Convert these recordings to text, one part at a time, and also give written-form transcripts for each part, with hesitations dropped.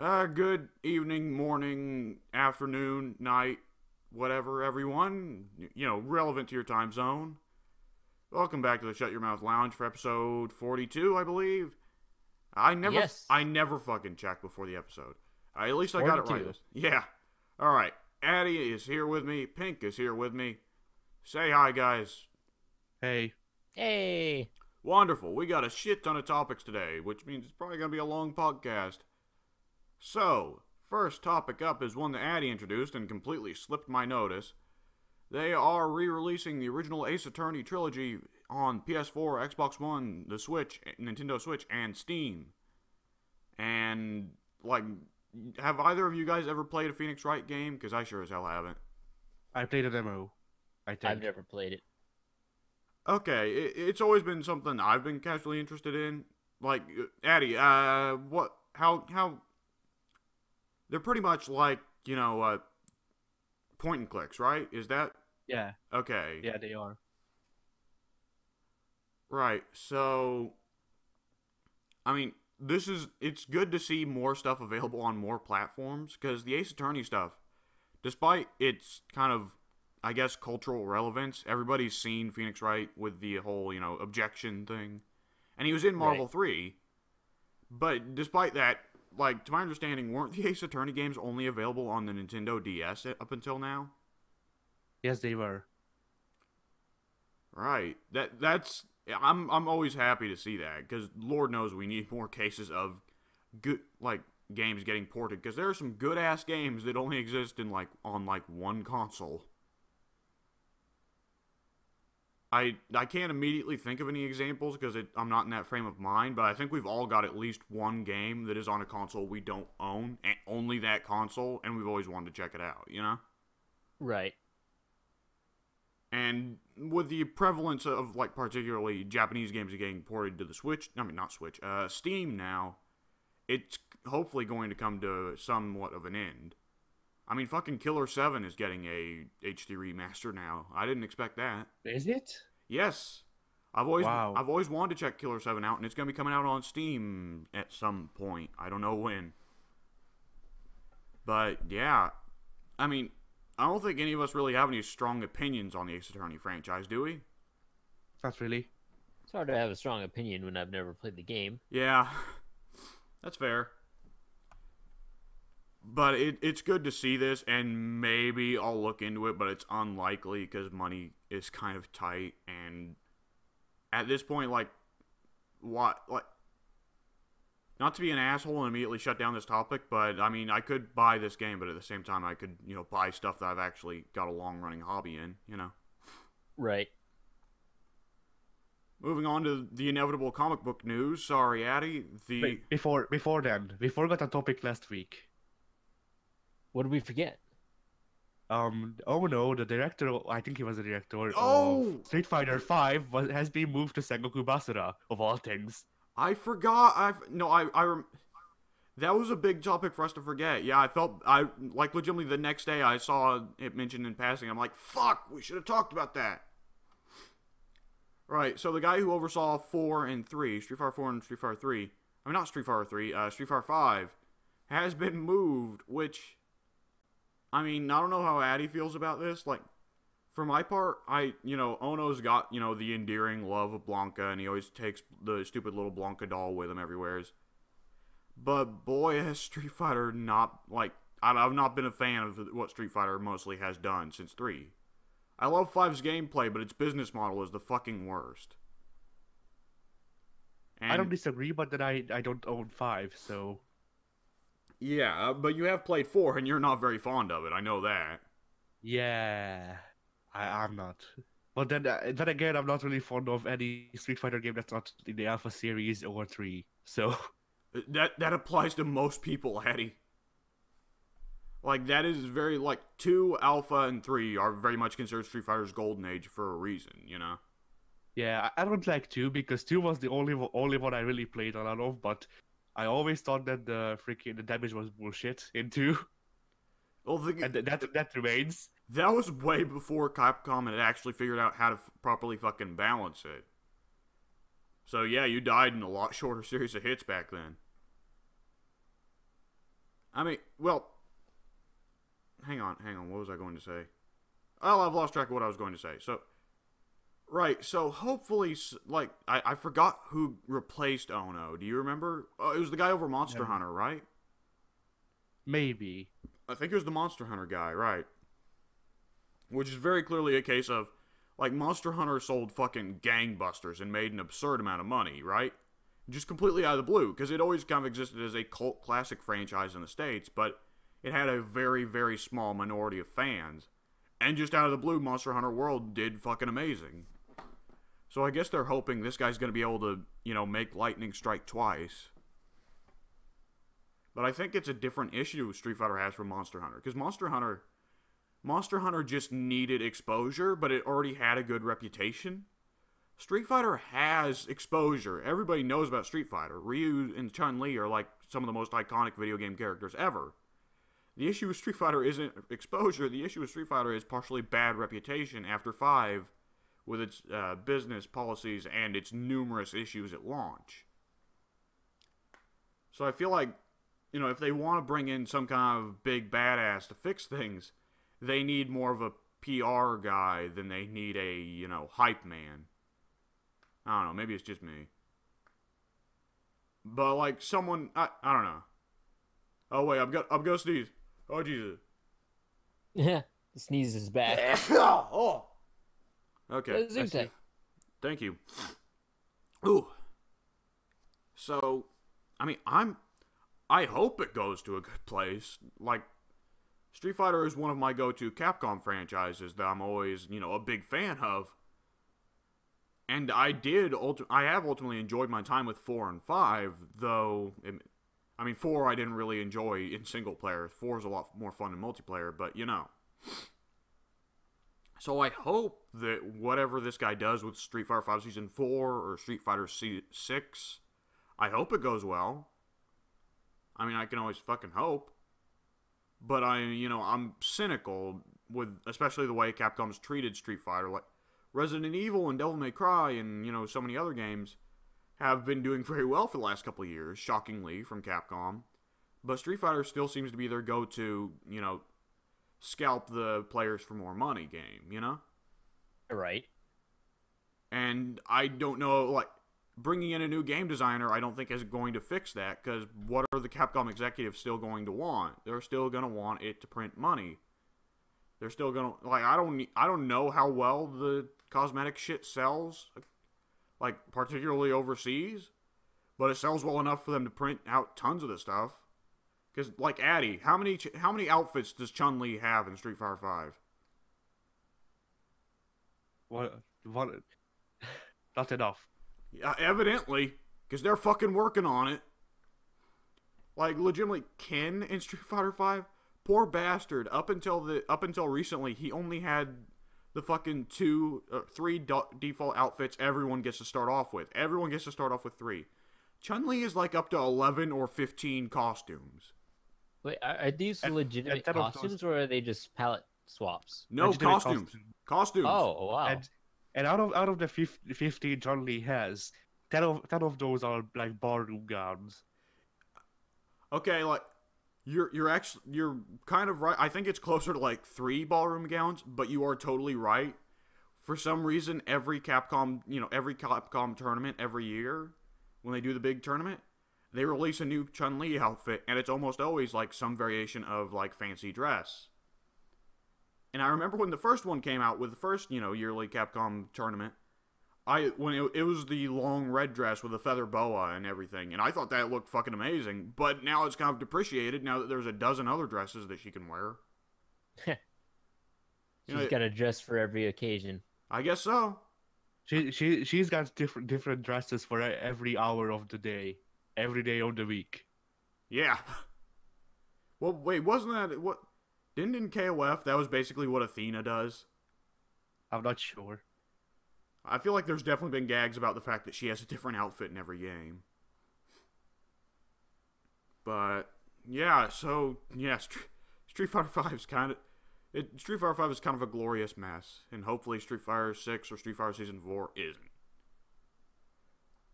Good evening, morning, afternoon, night, whatever, everyone. Relevant to your time zone. Welcome back to the Shut Your Mouth Lounge for episode 42, I believe. Yes. I never fucking check before the episode. At least I got it right. 42. Yeah. Alright. Addie is here with me. Pink is here with me. Say hi, guys. Hey, Hey. Wonderful. We got a shit ton of topics today, which means it's probably going to be a long podcast. So, first topic up is one that Addie introduced and completely slipped my notice. They are re-releasing the original Ace Attorney trilogy on PS4, Xbox One, the Switch, Nintendo Switch, and Steam. And, have either of you guys ever played a Phoenix Wright game? Because I sure as hell haven't. I played a demo. I think. I've never played it. Okay, it's always been something I've been casually interested in. Addie, how... They're pretty much like, point and clicks, right? Is that... Yeah. Okay. Yeah, they are. Right, so... I mean, it's good to see more stuff available on more platforms, because the Ace Attorney stuff, despite its kind of, I guess, cultural relevance, everybody's seen Phoenix Wright with the whole, objection thing. And he was in Marvel 3, but despite that, to my understanding, weren't the Ace Attorney games only available on the Nintendo DS up until now? Yes, they were. Right. That's I'm always happy to see that, because Lord knows we need more cases of good games getting ported, because there are some good ass games that only exist in on one console. I can't immediately think of any examples because I'm not in that frame of mind, but I think we've all got at least one game that is on a console we don't own, and only that console, and we've always wanted to check it out, Right. And with the prevalence of, particularly Japanese games getting ported to the Switch, not Switch, Steam now, it's hopefully going to come to somewhat of an end. I mean, fucking Killer 7 is getting a HD remaster now. I didn't expect that. Is it? Yes. I've always wanted to check Killer 7 out, and it's going to be coming out on Steam at some point. I don't know when. But, yeah. I mean, I don't think any of us really have any strong opinions on the Ace Attorney franchise, do we? Not really. It's hard to have a strong opinion when I've never played the game. Yeah. That's fair. But it's good to see this, and maybe I'll look into it, but it's unlikely because money is kind of tight, and at this point, not to be an asshole and immediately shut down this topic, but, I mean, I could buy this game, but at the same time, I could, buy stuff that I've actually got a long-running hobby in, Right. Moving on to the inevitable comic book news. Sorry, Addie. Wait, before then, we forgot a topic last week. What did we forget? Oh no, the director, I think he was the director Oh! of Street Fighter V has been moved to Sengoku Basara, of all things. I forgot. That was a big topic for us to forget. Yeah, legitimately the next day I saw it mentioned in passing. I'm like, fuck, we should have talked about that. Right, so the guy who oversaw 4 and 3, Street Fighter 4 and Street Fighter 3, not Street Fighter 3, Street Fighter 5, has been moved, which, I mean, I don't know how Addie feels about this. For my part, Ono's got, the endearing love of Blanca, and he always takes the stupid little Blanca doll with him everywhere. But boy, has Street Fighter I've not been a fan of what Street Fighter mostly has done since 3. I love 5's gameplay, but its business model is the fucking worst. And I don't disagree, but then I don't own 5, so... Yeah, but you have played 4, and you're not very fond of it, I know that. Yeah, I'm not. But then again, I'm not really fond of any Street Fighter game that's not in the Alpha series or 3, so... That applies to most people, Eddie. That is very, 2, Alpha, and 3 are very much considered Street Fighter's golden age for a reason, Yeah, I don't like 2 because 2 was the only one I really played a lot of, but I always thought that the damage was bullshit in 2. Well, And that remains. That was way before Capcom had actually figured out how to properly fucking balance it. So yeah, you died in a lot shorter series of hits back then. I mean, well, hang on. What was I going to say? Oh, I've lost track of what I was going to say. So, right. So hopefully, like, I forgot who replaced Ono. Do you remember? Oh, it was the guy over Monster Hunter, right? Maybe. I think it was the Monster Hunter guy, right? Which is very clearly a case of, like, Monster Hunter sold fucking gangbusters and made an absurd amount of money, right? Just completely out of the blue, because it always kind of existed as a cult classic franchise in the States, but it had a very, very small minority of fans. And just out of the blue, Monster Hunter World did fucking amazing. So I guess they're hoping this guy's going to be able to, you know, make lightning strike twice. But I think it's a different issue Street Fighter has from Monster Hunter. Because Monster Hunter just needed exposure, but it already had a good reputation. Street Fighter has exposure. Everybody knows about Street Fighter. Ryu and Chun-Li are like some of the most iconic video game characters ever. The issue with Street Fighter isn't exposure. The issue with Street Fighter is partially bad reputation after 5, with its business policies and its numerous issues at launch. So I feel like, you know, if they want to bring in some kind of big badass to fix things, they need more of a PR guy than they need a, you know, hype man. I don't know, maybe it's just me. But like someone, I don't know. Oh wait, I'm gonna sneeze. Oh Jesus. Yeah, the sneeze is back. Oh. Okay. Thank you. Ooh. So, I mean, I hope it goes to a good place. Like, Street Fighter is one of my go-to Capcom franchises that I'm always, you know, a big fan of. And I have ultimately enjoyed my time with 4 and 5, though, 4 I didn't really enjoy in single player. 4 is a lot more fun in multiplayer, but, you know. So I hope that whatever this guy does with Street Fighter 5 Season 4 or Street Fighter 6, I hope it goes well. I mean, I can always fucking hope. But I'm cynical with especially the way Capcom's treated Street Fighter. Like, Resident Evil and Devil May Cry and, you know, so many other games have been doing very well for the last couple of years, shockingly, from Capcom. But Street Fighter still seems to be their go-to, you know, scalp the players for more money game, you know? Right. And I don't know, like, bringing in a new game designer I don't think is going to fix that, because what are the Capcom executives still going to want? They're still going to want it to print money. They're still going to, like, I don't know how well the cosmetic shit sells, like, particularly overseas, but it sells well enough for them to print out tons of the stuff. Because, like, Addy, how many outfits does Chun-Li have in Street Fighter 5? What? Not enough. Yeah, evidently, because they're fucking working on it. Like, legitimately, Ken in Street Fighter 5, poor bastard. Up until recently, he only had the fucking 3 default outfits everyone gets to start off with. Everyone gets to start off with 3. Chun-Li is like up to 11 or 15 costumes. Wait, are these legitimate costumes, or are they just palette swaps? No, legitimate costumes. Oh, wow. And out of the 15 Chun-Li has, 10 of those are like ballroom gowns. Okay, like you're kind of right. I think it's closer to like 3 ballroom gowns, but you are totally right. For some reason, every Capcom tournament every year, when they do the big tournament, they release a new Chun-Li outfit, and it's almost always like some variation of like fancy dress. And I remember when the first one came out with the first, yearly Capcom tournament, when it was the long red dress with a feather boa and everything, and I thought that looked fucking amazing. But now it's kind of depreciated now that there's a dozen other dresses that she can wear. She's got a dress for every occasion. I guess so. She's got different dresses for every hour of the day, every day of the week. Yeah. Well, wait, wasn't that what? Didn't in KOF that was basically what Athena does? I'm not sure. I feel like there's definitely been gags about the fact that she has a different outfit in every game. But yeah, so yeah, Street Fighter 5 is Street Fighter 5 is kind of a glorious mess, and hopefully Street Fighter 6 or Street Fighter Season 4 isn't.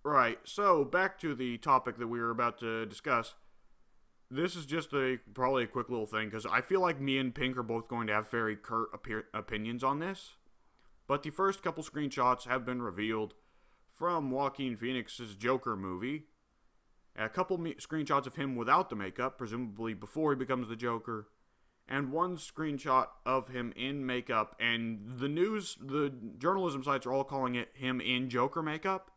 Right, so back to the topic that we were about to discuss. this is just probably a quick little thing, because I feel like me and Pink are both going to have very curt opinions on this. But the first couple screenshots have been revealed from Joaquin Phoenix's Joker movie. A couple screenshots of him without the makeup, presumably before he becomes the Joker. And one screenshot of him in makeup. And the journalism sites are all calling it him in Joker makeup.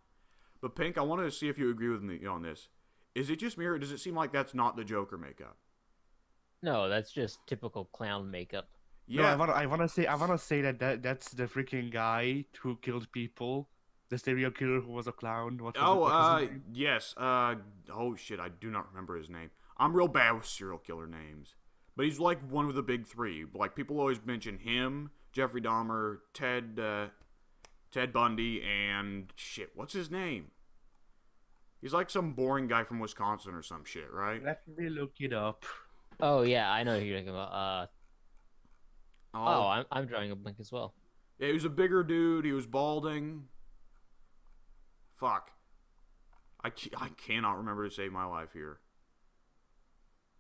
But Pink, I wanted to see if you agree with me on this. Is it just me, or does it seem like that's not the Joker makeup? No, that's just typical clown makeup. Yeah, no, I wanna say that's the freaking guy who killed people, the serial killer who was a clown. Yes. Oh shit, I do not remember his name. I'm real bad with serial killer names, but he's like one of the big three. Like people always mention him, Jeffrey Dahmer, Ted Bundy, and shit. What's his name? He's like some boring guy from Wisconsin or some shit, right? Let me look it up. Oh yeah, I know who you're talking about. I'm drawing a blank as well. Yeah, he was a bigger dude. He was balding. Fuck. I cannot remember to save my life here.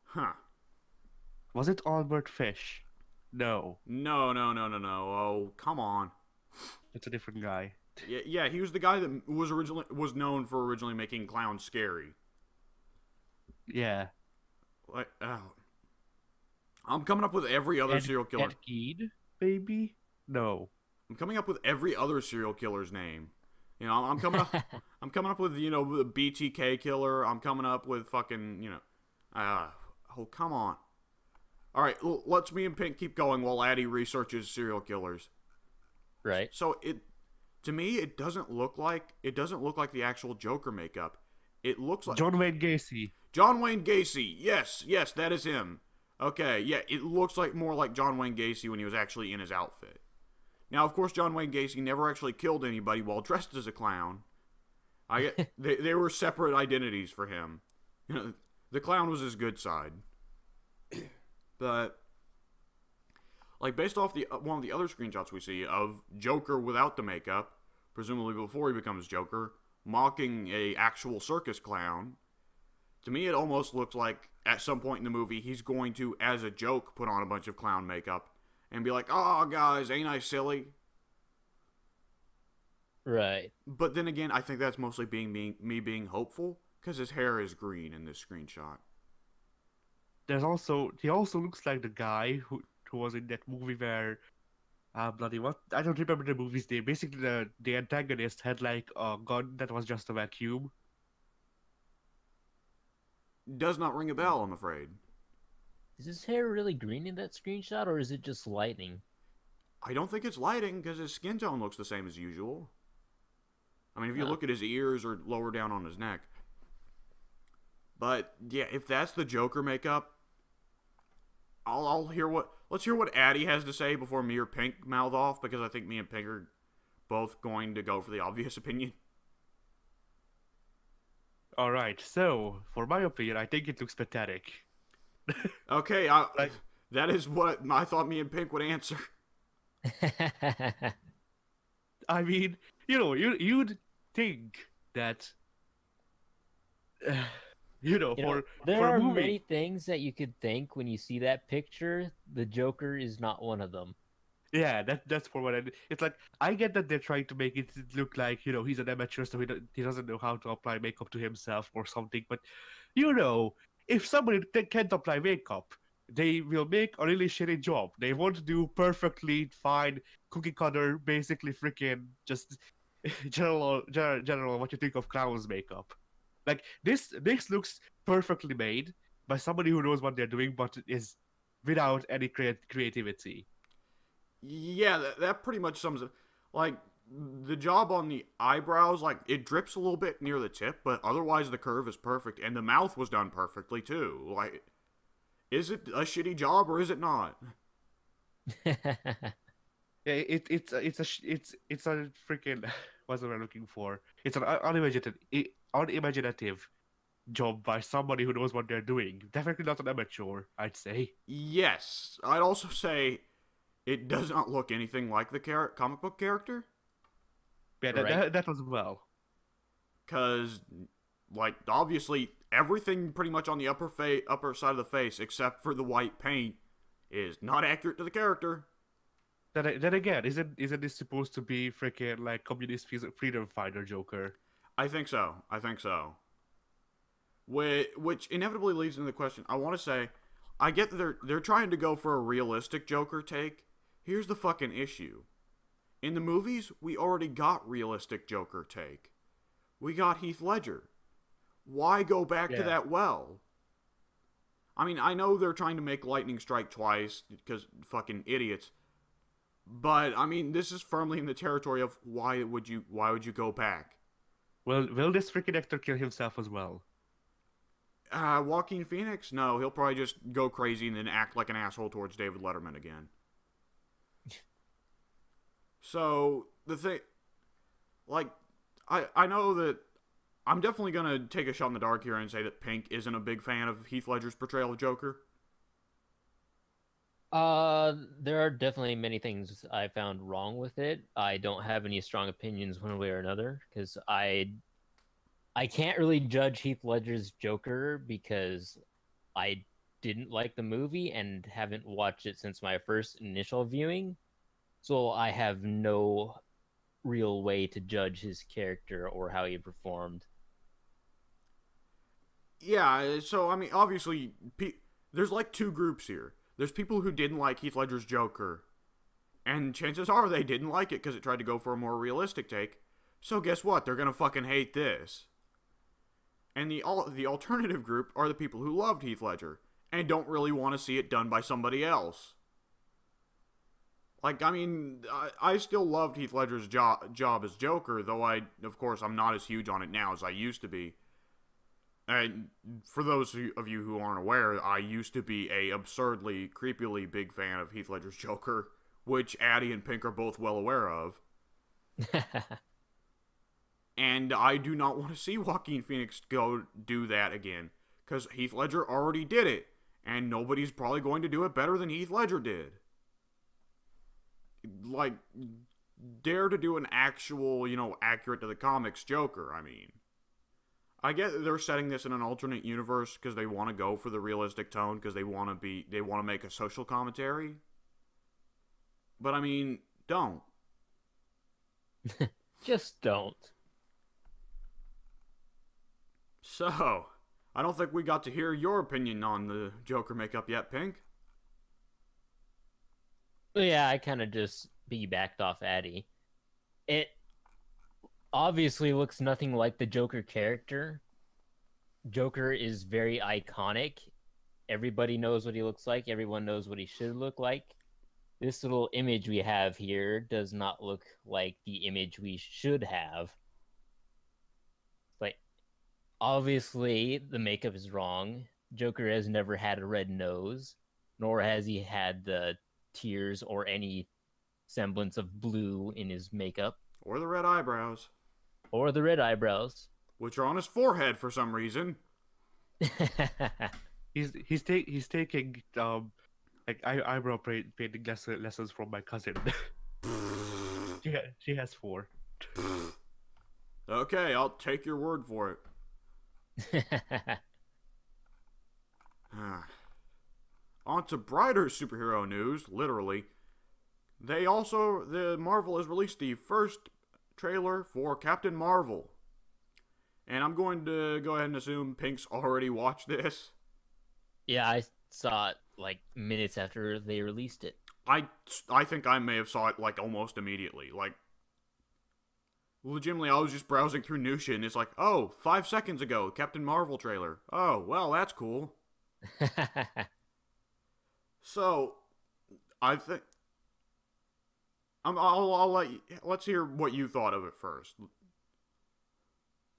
Huh. Was it Albert Fish? No. No. Oh, come on. It's a different guy. Yeah, he was the guy that was known for originally making clowns scary. Yeah. Like, I'm coming up with every other serial killer. Ed Gein, baby? No. I'm coming up with every other serial killer's name. You know, I'm coming up. I'm coming up with the BTK killer. I'm coming up with fucking oh come on. All right, let's me and Pink keep going while Addie researches serial killers. Right. So to me, it doesn't look like the actual Joker makeup. It looks like John Wayne Gacy. John Wayne Gacy. Yes, that is him. Okay, yeah, it looks like more like John Wayne Gacy when he was actually in his outfit. Now, of course, John Wayne Gacy never actually killed anybody while dressed as a clown. They were separate identities for him. You know, the clown was his good side. But like based off one of the other screenshots we see of Joker without the makeup, presumably before he becomes Joker, mocking a actual circus clown, to me it almost looks like at some point in the movie he's going to, as a joke, put on a bunch of clown makeup and be like, "Oh guys, ain't I silly?" Right. But then again, I think that's mostly me being hopeful, because his hair is green in this screenshot. He also looks like the guy who was in that movie where what? I don't remember the movie's name. Basically the antagonist had like a gun that was just a vacuum. Does not ring a bell, I'm afraid. Is his hair really green in that screenshot, or is it just lighting? I don't think it's lighting, because his skin tone looks the same as usual. I mean, if you look at his ears or lower down on his neck. But yeah, if that's the Joker makeup, let's hear what Addie has to say before me or Pink mouth off, because I think me and Pink are both going to go for the obvious opinion. Alright, so, for my opinion, I think it looks pathetic. Okay, that is what I thought me and Pink would answer. I mean, you'd think that, there are many things that you could think when you see that picture. The Joker is not one of them. Yeah, that's for what it's like. I get that they're trying to make it look like, he's an amateur, so he doesn't know how to apply makeup to himself or something. But, if somebody can't apply makeup, they will make a really shitty job. They won't do perfectly fine, cookie cutter, basically freaking just general what you think of clowns makeup. Like, this looks perfectly made by somebody who knows what they're doing, but is without any creativity. Yeah, that pretty much sums it. Like, the job on the eyebrows, like, it drips a little bit near the tip, but otherwise the curve is perfect, and the mouth was done perfectly, too. Like, is it a shitty job, or is it not? Yeah, it's a freaking, what's the word I'm looking for? It's an unimaginative job by somebody who knows what they're doing. Definitely not an amateur, I'd say. Yes, I'd also say it does not look anything like the comic book character. Yeah, that was well. Because, like, obviously, everything pretty much on the upper side of the face, except for the white paint, is not accurate to the character. Then again, isn't this supposed to be freaking like communist freedom fighter Joker? I think so. Which inevitably leads into the question. I want to say, I get that they're trying to go for a realistic Joker take. Here's the fucking issue. In the movies, we already got realistic Joker take. We got Heath Ledger. Why go back to that well? I mean, I know they're trying to make lightning strike twice because fucking idiots. But I mean, this is firmly in the territory of why would you go back? Well, will this freaking actor kill himself as well? Joaquin Phoenix? No, he'll probably just go crazy and then act like an asshole towards David Letterman again. So, the thing... Like, I know that... I'm definitely going to take a shot in the dark here and say that Pink isn't a big fan of Heath Ledger's portrayal of Joker. There are definitely many things I found wrong with it. I don't have any strong opinions one way or another, because I can't really judge Heath Ledger's Joker because I didn't like the movie and haven't watched it since my first initial viewing. So I have no real way to judge his character or how he performed. Yeah, so, I mean, obviously, there's like two groups here. There's people who didn't like Heath Ledger's Joker, and chances are they didn't like it because it tried to go for a more realistic take. So guess what? They're gonna fucking hate this. And the alternative group are the people who loved Heath Ledger and don't really want to see it done by somebody else. Like, I mean, I still loved Heath Ledger's job as Joker, though of course, I'm not as huge on it now as I used to be. And for those of you who aren't aware, I used to be a absurdly, creepily big fan of Heath Ledger's Joker, which Addie and Pink are both well aware of. And I do not want to see Joaquin Phoenix go do that again, because Heath Ledger already did it, and nobody's probably going to do it better than Heath Ledger did. Like, dare to do an actual, accurate to the comics Joker, I mean. I get that they're setting this in an alternate universe because they want to go for the realistic tone because they want to make a social commentary. But I mean, don't. Just don't. So, I don't think we got to hear your opinion on the Joker makeup yet, Pink. Yeah, I kind of just piggybacked off Addie. It obviously looks nothing like the Joker character. Joker is very iconic. Everybody knows what he looks like. Everyone knows what he should look like. This little image we have here does not look like the image we should have. Like, obviously, the makeup is wrong. Joker has never had a red nose, nor has he had the tears or any semblance of blue in his makeup. Or the red eyebrows. Or the red eyebrows. Which are on his forehead for some reason. He's taking eyebrow painting lessons from my cousin. she has 4. Okay, I'll take your word for it. On to brighter superhero news, literally. The Marvel has released the first trailer for Captain Marvel. And I'm going to go ahead and assume Pink's already watched this. Yeah, I saw it like minutes after they released it. I think I may have saw it like almost immediately. Like, legitimately, I was just browsing through Nusha and it's like, oh, 5 seconds ago, Captain Marvel trailer. Oh, well, that's cool. So, I think I'll let's hear what you thought of it first.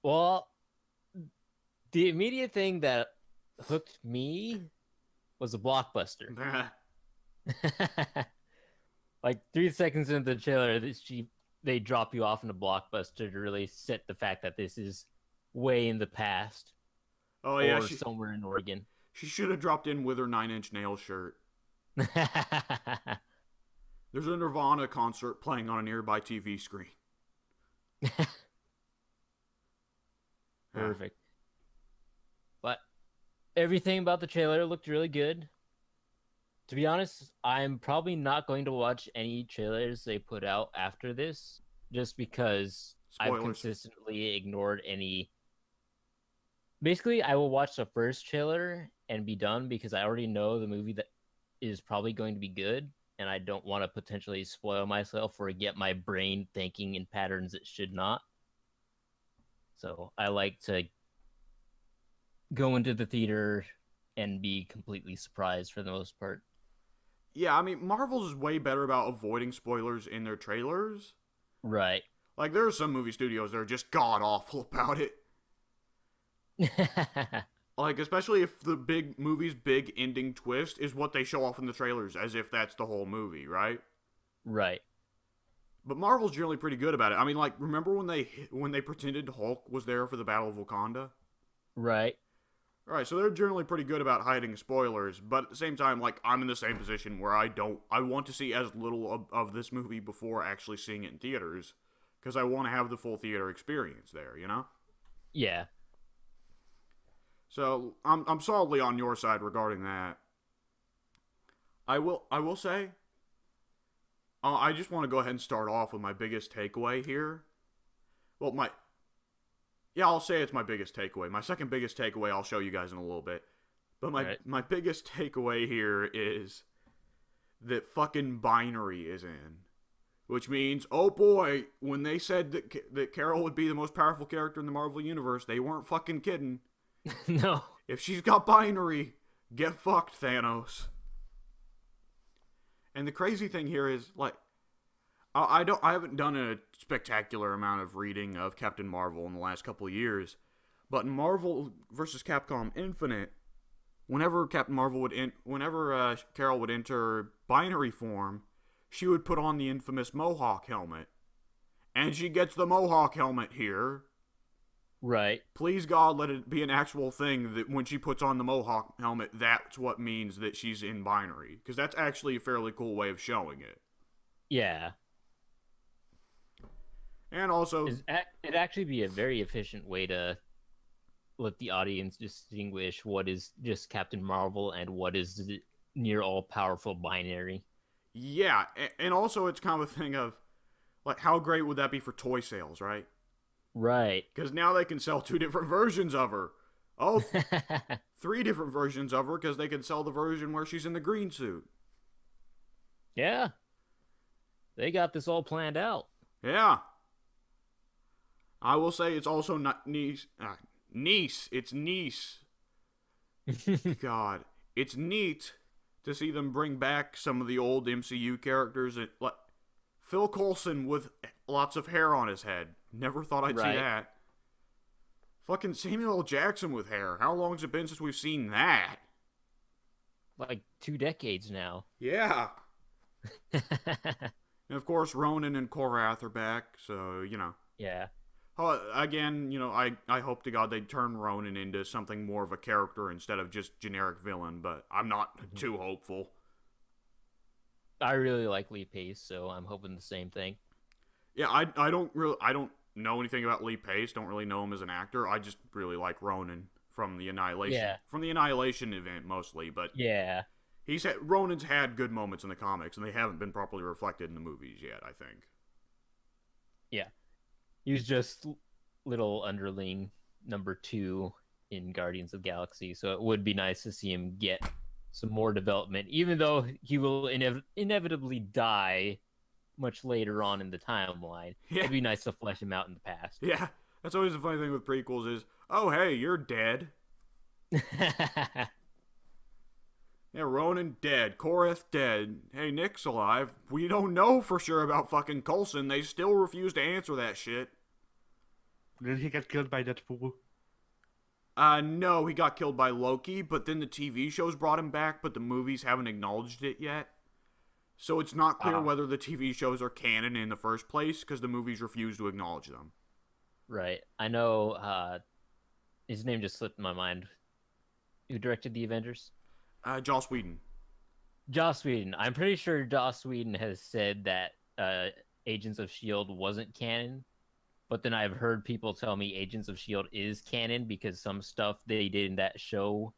Well, the immediate thing that hooked me was a blockbuster. Like 3 seconds into the trailer, they drop you off in a blockbuster to really set the fact that this is way in the past. Oh yeah, or somewhere in Oregon. She should have dropped in with her 9 Inch Nails shirt. There's a Nirvana concert playing on a nearby TV screen. Perfect. But Everything about the trailer looked really good. To be honest, I'm probably not going to watch any trailers they put out after this, just because I've Spoilers. consistently ignored any. Basically, I will watch the first trailer and be done because I already know the movie that is probably going to be good, and I don't want to potentially spoil myself or get my brain thinking in patterns it should not. So I like to go into the theater and be completely surprised for the most part. Yeah, I mean, Marvel's is way better about avoiding spoilers in their trailers. Right. Like, there are some movie studios that are just god-awful about it. Like, especially if the big movie's big ending twist is what they show off in the trailers, as if that's the whole movie, right? Right. But Marvel's generally pretty good about it. I mean, like, remember when they pretended Hulk was there for the Battle of Wakanda? Right. Alright, so they're generally pretty good about hiding spoilers, but at the same time, like, I'm in the same position where I want to see as little of this movie before actually seeing it in theaters, because I want to have the full theater experience there, you know? Yeah. So, I'm solidly on your side regarding that. I will say, I just want to go ahead and start off with my biggest takeaway here. Well, I'll say it's my biggest takeaway. My second biggest takeaway I'll show you guys in a little bit. But my biggest takeaway here is that fucking Binary is in. Which means, oh boy, when they said that Carol would be the most powerful character in the Marvel Universe, they weren't fucking kidding. No. If she's got Binary, get fucked, Thanos. And the crazy thing here is, like, I haven't done a spectacular amount of reading of Captain Marvel in the last couple of years, but in Marvel vs. Capcom Infinite, whenever Carol would enter Binary form, she would put on the infamous Mohawk helmet, and she gets the Mohawk helmet here. Right. Please God, let it be an actual thing that when she puts on the Mohawk helmet, that's what means that she's in Binary, because that's actually a fairly cool way of showing it. Yeah. And also, it'd actually be a very efficient way to let the audience distinguish what is just Captain Marvel and what is the near all-powerful Binary. Yeah, and also it's kind of a thing of, like, how great would that be for toy sales, right? Right. Because now they can sell 2 different versions of her. Oh, 3 different versions of her, because they can sell the version where she's in the green suit. Yeah. They got this all planned out. Yeah. I will say it's also not niece. It's niece. God. It's neat to see them bring back some of the old MCU characters. Like Phil Coulson with lots of hair on his head. Never thought I'd see that. Fucking Samuel L. Jackson with hair. How long's it been since we've seen that? Like 2 decades now. Yeah. And of course, Ronan and Korath are back, so, you know. Yeah. Again, you know, I hope to God they turn Ronan into something more of a character instead of just generic villain, but I'm not too hopeful. I really like Lee Pace, so I'm hoping the same thing. Yeah, I don't know anything about Lee Pace, don't really know him as an actor. I just really like Ronan from the Annihilation event mostly, but yeah. Ronan's had good moments in the comics, and they haven't been properly reflected in the movies yet, I think. Yeah. He was just little underling number 2 in Guardians of the Galaxy, so it would be nice to see him get some more development, even though he will inevitably die much later on in the timeline. Yeah. It'd be nice to flesh him out in the past. Yeah, that's always the funny thing with prequels is, oh, hey, you're dead. Yeah, Ronan dead. Korath dead. Hey, Nick's alive. We don't know for sure about fucking Coulson. They still refuse to answer that shit. Did he get killed by Deadpool? No, he got killed by Loki, but then the TV shows brought him back, but the movies haven't acknowledged it yet. So it's not clear whether the TV shows are canon in the first place, because the movies refuse to acknowledge them. Right. I know, his name just slipped in my mind. Who directed the Avengers? Joss Whedon. Joss Whedon. I'm pretty sure Joss Whedon has said that Agents of S.H.I.E.L.D. wasn't canon, but then I've heard people tell me Agents of S.H.I.E.L.D. is canon because some stuff they did in that show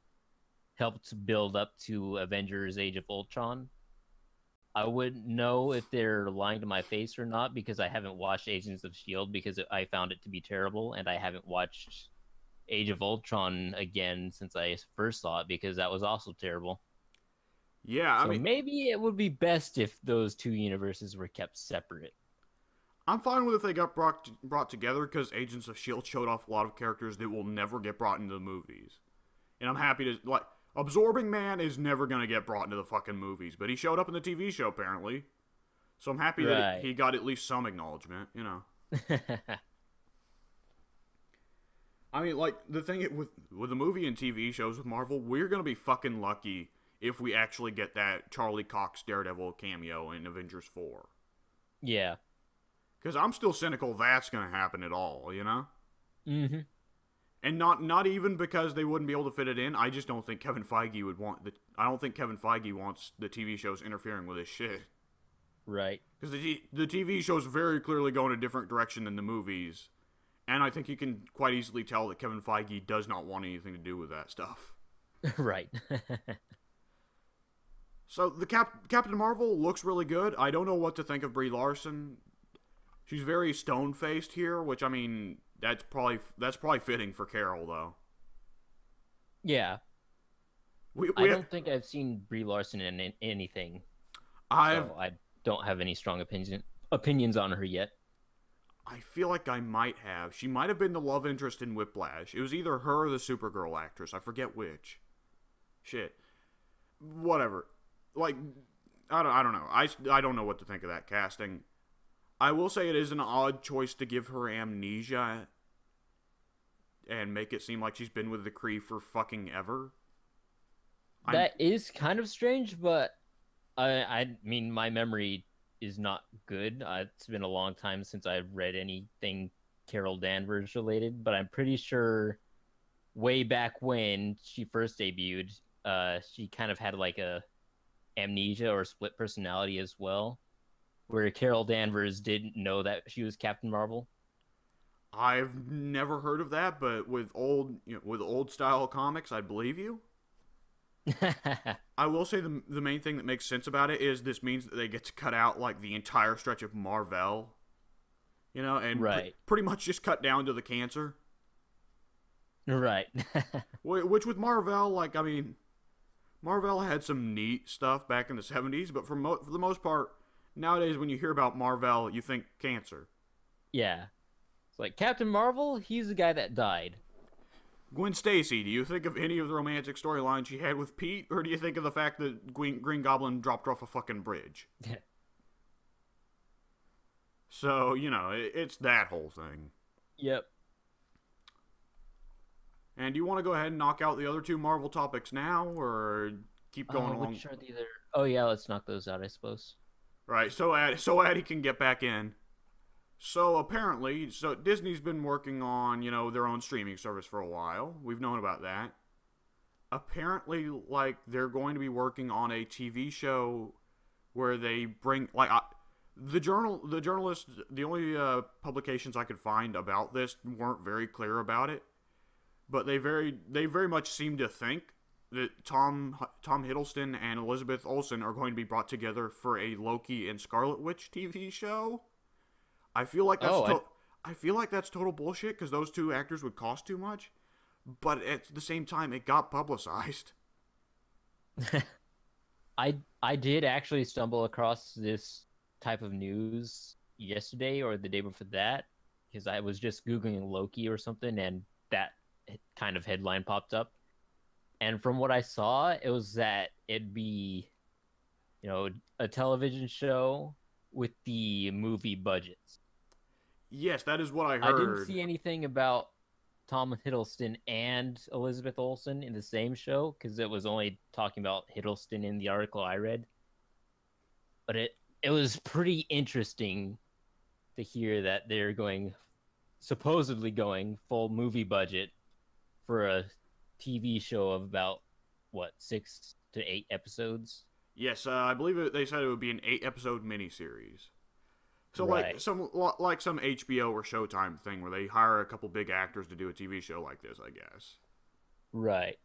helped build up to Avengers Age of Ultron. I wouldn't know if they're lying to my face or not because I haven't watched Agents of S.H.I.E.L.D. because I found it to be terrible, and I haven't watched Age of Ultron again since I first saw it because that was also terrible. Yeah, I So mean, maybe it would be best if those two universes were kept separate. I'm fine with if they got brought together because Agents of S.H.I.E.L.D. showed off a lot of characters that will never get brought into the movies. And I'm happy to, like, Absorbing Man is never going to get brought into the fucking movies, but he showed up in the TV show, apparently. So I'm happy that he got at least some acknowledgement, you know. I mean, like, the thing with the movie and TV shows with Marvel, we're going to be fucking lucky if we actually get that Charlie Cox Daredevil cameo in Avengers 4. Yeah. Because I'm still cynical that's going to happen at all, you know? Mm-hmm. And not even because they wouldn't be able to fit it in. I just don't think Kevin Feige would want I don't think Kevin Feige wants the TV shows interfering with his shit. Right. Because the TV shows very clearly go in a different direction than the movies. And I think you can quite easily tell that Kevin Feige does not want anything to do with that stuff. Right. So the Captain Marvel looks really good. I don't know what to think of Brie Larson. She's very stone-faced here, which, I mean, that's probably fitting for Carol, though. Yeah. I don't think I've seen Brie Larson in anything. So I don't have any strong opinions on her yet. I feel like I might have. She might have been the love interest in Whiplash. It was either her or the Supergirl actress. I forget which. Shit. Whatever. Like, I don't know. I don't know what to think of that casting. I will say it is an odd choice to give her amnesia and make it seem like she's been with the Kree for fucking ever. That is kind of strange, but I mean, my memory is not good. It's been a long time since I've read anything Carol Danvers related, but I'm pretty sure way back when she first debuted, she kind of had like a amnesia or split personality as well, where Carol Danvers didn't know that she was Captain Marvel. I've never heard of that, but with old style comics, I'd believe you. I will say the main thing that makes sense about it is this means that they get to cut out like the entire stretch of Marvel, you know, and pretty much just cut down to the cancer. Right. Which with Marvel, like, I mean, Marvel had some neat stuff back in the 70s, but for the most part, nowadays when you hear about Marvel, you think cancer. Yeah. It's like Captain Marvel, he's the guy that died. Gwen Stacy, do you think of any of the romantic storylines she had with Pete, or do you think of the fact that Green Goblin dropped her off a fucking bridge? So, you know, it's that whole thing. Yep. And do you want to go ahead and knock out the other two Marvel topics now, or keep going along? Which are the other... Oh, yeah, let's knock those out, I suppose. Right, so Addie can get back in. So apparently, Disney's been working on, you know, their own streaming service for a while. We've known about that. Apparently, like, they're going to be working on a TV show where they bring, like, the journalists, the only publications I could find about this weren't very clear about it, but they very much seem to think that Tom Hiddleston and Elizabeth Olsen are going to be brought together for a Loki and Scarlet Witch TV show. I feel like that's total bullshit because those two actors would cost too much, but at the same time, it got publicized. I did actually stumble across this type of news yesterday or the day before that because I was just Googling Loki or something, and that kind of headline popped up. And from what I saw, it was that it'd be, you know, a television show with the movie budgets. Yes, that is what I heard. I didn't see anything about Tom Hiddleston and Elizabeth Olsen in the same show because it was only talking about Hiddleston in the article I read. But it was pretty interesting to hear that they're supposedly going full movie budget for a TV show of about, 6 to 8 episodes? Yes, I believe they said it would be an 8-episode miniseries. So right. like some HBO or Showtime thing where they hire a couple big actors to do a TV show like this, I guess. Right.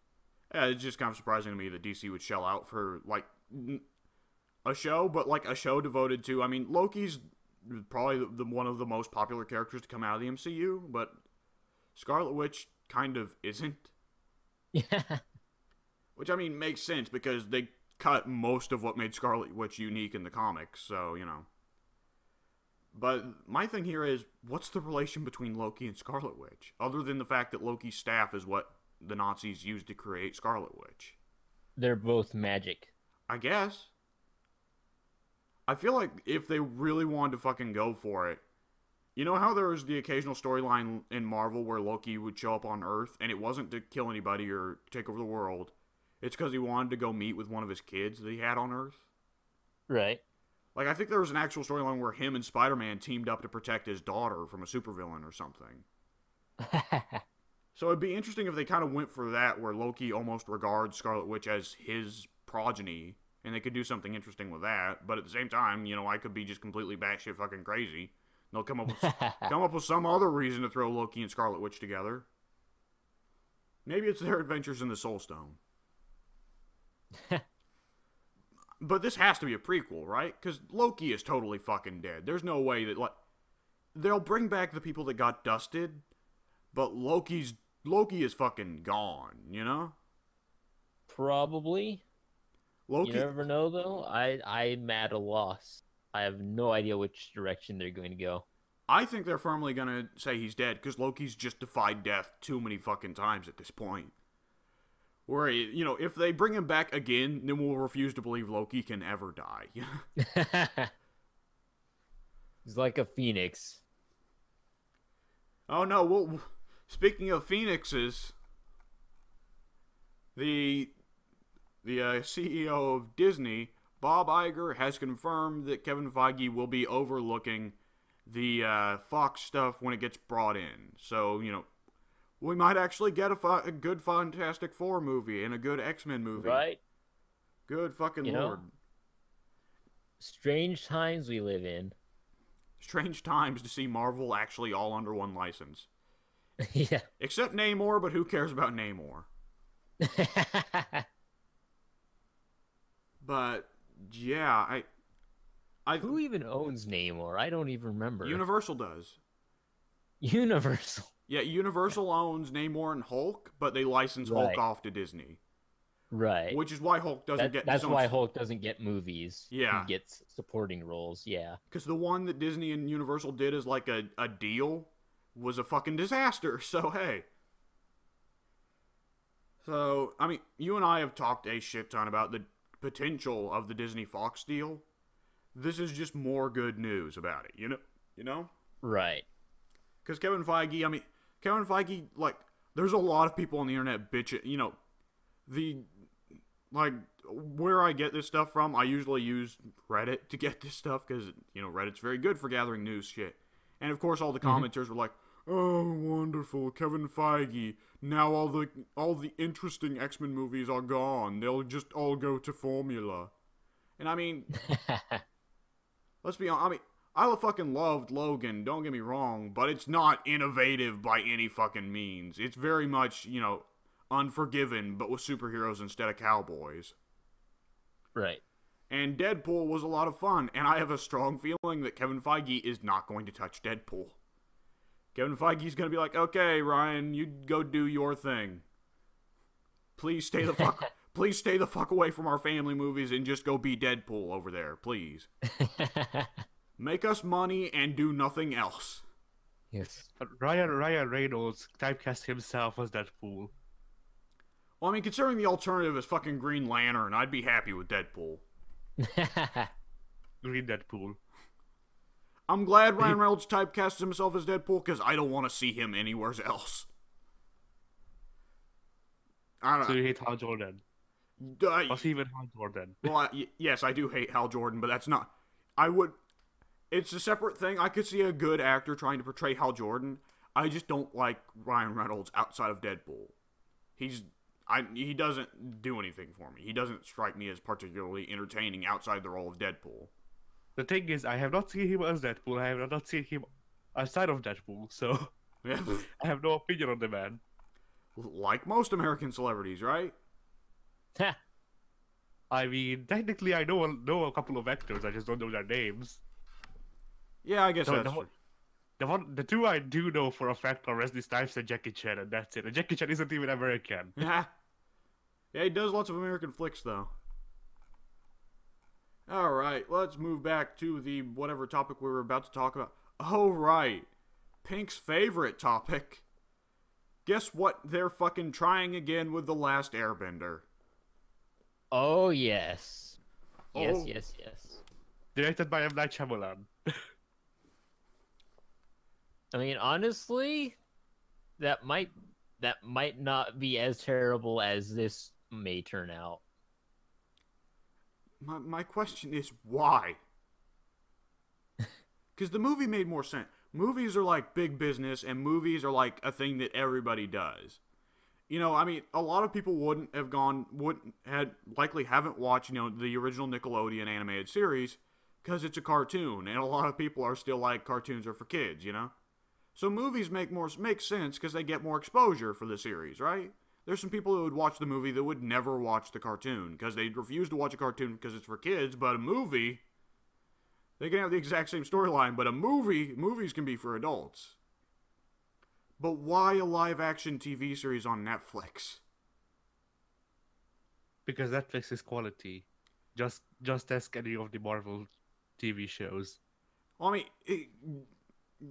Yeah, it's just kind of surprising to me that DC would shell out for, like, a show, but, like, a show devoted to, I mean, Loki's probably one of the most popular characters to come out of the MCU, but Scarlet Witch kind of isn't. Yeah. Which, I mean, makes sense, because they cut most of what made Scarlet Witch unique in the comics, so, you know. But my thing here is, what's the relation between Loki and Scarlet Witch? Other than the fact that Loki's staff is what the Nazis used to create Scarlet Witch. They're both magic. I guess. I feel like if they really wanted to fucking go for it, you know how there was the occasional storyline in Marvel where Loki would show up on Earth, and it wasn't to kill anybody or take over the world. It's because he wanted to go meet with one of his kids that he had on Earth. Right. Like, I think there was an actual storyline where him and Spider-Man teamed up to protect his daughter from a supervillain or something. So it'd be interesting if they kind of went for that, where Loki almost regards Scarlet Witch as his progeny, and they could do something interesting with that. But at the same time, you know, I could be just completely batshit fucking crazy. They'll come up with some other reason to throw Loki and Scarlet Witch together. Maybe it's their adventures in the Soul Stone. But this has to be a prequel, right? Because Loki is totally fucking dead. There's no way that, like, they'll bring back the people that got dusted, but Loki is fucking gone, you know? Probably. Loki. You never know, though. I'm at a loss. I have no idea which direction they're going to go. I think they're firmly gonna say he's dead, because Loki's just defied death too many fucking times at this point. Where, you know, if they bring him back again, then we'll refuse to believe Loki can ever die. He's like a phoenix. Oh no, well, speaking of phoenixes, the CEO of Disney, Bob Iger, has confirmed that Kevin Feige will be overlooking the Fox stuff when it gets brought in. So, you know, we might actually get a good Fantastic Four movie and a good X-Men movie. Right? Good fucking You Lord. know, strange times we live in. Strange times to see Marvel actually all under one license. Yeah. Except Namor, but who cares about Namor? But, yeah, Who even owns Namor? I don't even remember. Universal does. Universal. Yeah, Universal owns Namor and Hulk, but they license Hulk off to Disney. Right. Which is why Hulk doesn't get... That's why Hulk doesn't get movies. Yeah. He gets supporting roles, yeah. Because the one that Disney and Universal did as like a deal was a fucking disaster, so hey. So, I mean, you and I have talked a shit ton about the potential of the Disney-Fox deal. This is just more good news about it, you know? Right. Because Kevin Feige, like, there's a lot of people on the internet bitching, you know, where I get this stuff from, I usually use Reddit to get this stuff, because, you know, Reddit's very good for gathering news shit. And, of course, all the commenters were like, oh, wonderful, Kevin Feige, now all the interesting X-Men movies are gone, they'll just all go to formula. And, I mean, let's be honest, I mean, I fucking loved Logan, don't get me wrong, but it's not innovative by any fucking means. It's very much, you know, Unforgiven, but with superheroes instead of cowboys. Right. And Deadpool was a lot of fun, and I have a strong feeling that Kevin Feige is not going to touch Deadpool. Kevin Feige's going to be like, okay, Ryan, you go do your thing. Please stay the fuck away from our family movies and just go be Deadpool over there, please. Make us money and do nothing else. Yes. Ryan Reynolds typecast himself as Deadpool. Well, I mean, considering the alternative is fucking Green Lantern, I'd be happy with Deadpool. Green Deadpool. I'm glad Ryan Reynolds typecasted himself as Deadpool, because I don't want to see him anywhere else. I don't know. So you hate Hal Jordan? Or even Hal Jordan? Well, yes, I do hate Hal Jordan, but that's not... It's a separate thing. I could see a good actor trying to portray Hal Jordan. I just don't like Ryan Reynolds outside of Deadpool. He doesn't do anything for me. He doesn't strike me as particularly entertaining outside the role of Deadpool. The thing is, I have not seen him as Deadpool. I have not seen him outside of Deadpool, so Yeah. I have no opinion on the man. Like most American celebrities, right? Ha! I mean, technically, I know a couple of actors. I just don't know their names. Yeah, I guess The, that's the, true. the two I do know for a fact are Wesley Snipes and Jackie Chan, and that's it. And Jackie Chan isn't even American. Yeah. Yeah, he does lots of American flicks, though. Alright, let's move back to the whatever topic we were about to talk about. Oh, right. Pink's favorite topic. Guess what? They're fucking trying again with The Last Airbender. Oh yes. Yes, Oh. yes, yes. Directed by M. Night Shyamalan. I mean, honestly, that might not be as terrible as this may turn out. My question is why? Because the movie made more sense. Movies are like big business, and movies are like a thing that everybody does. You know, I mean, a lot of people likely haven't watched, the original Nickelodeon animated series because it's a cartoon, and a lot of people are still like cartoons are for kids, you know? So movies make sense because they get more exposure for the series, right? There's some people who would watch the movie that would never watch the cartoon because they refuse to watch a cartoon because it's for kids, but a movie, they can have the exact same storyline, but movies can be for adults. But why a live-action TV series on Netflix? Because Netflix is quality. Just ask any of the Marvel TV shows. Well, I mean,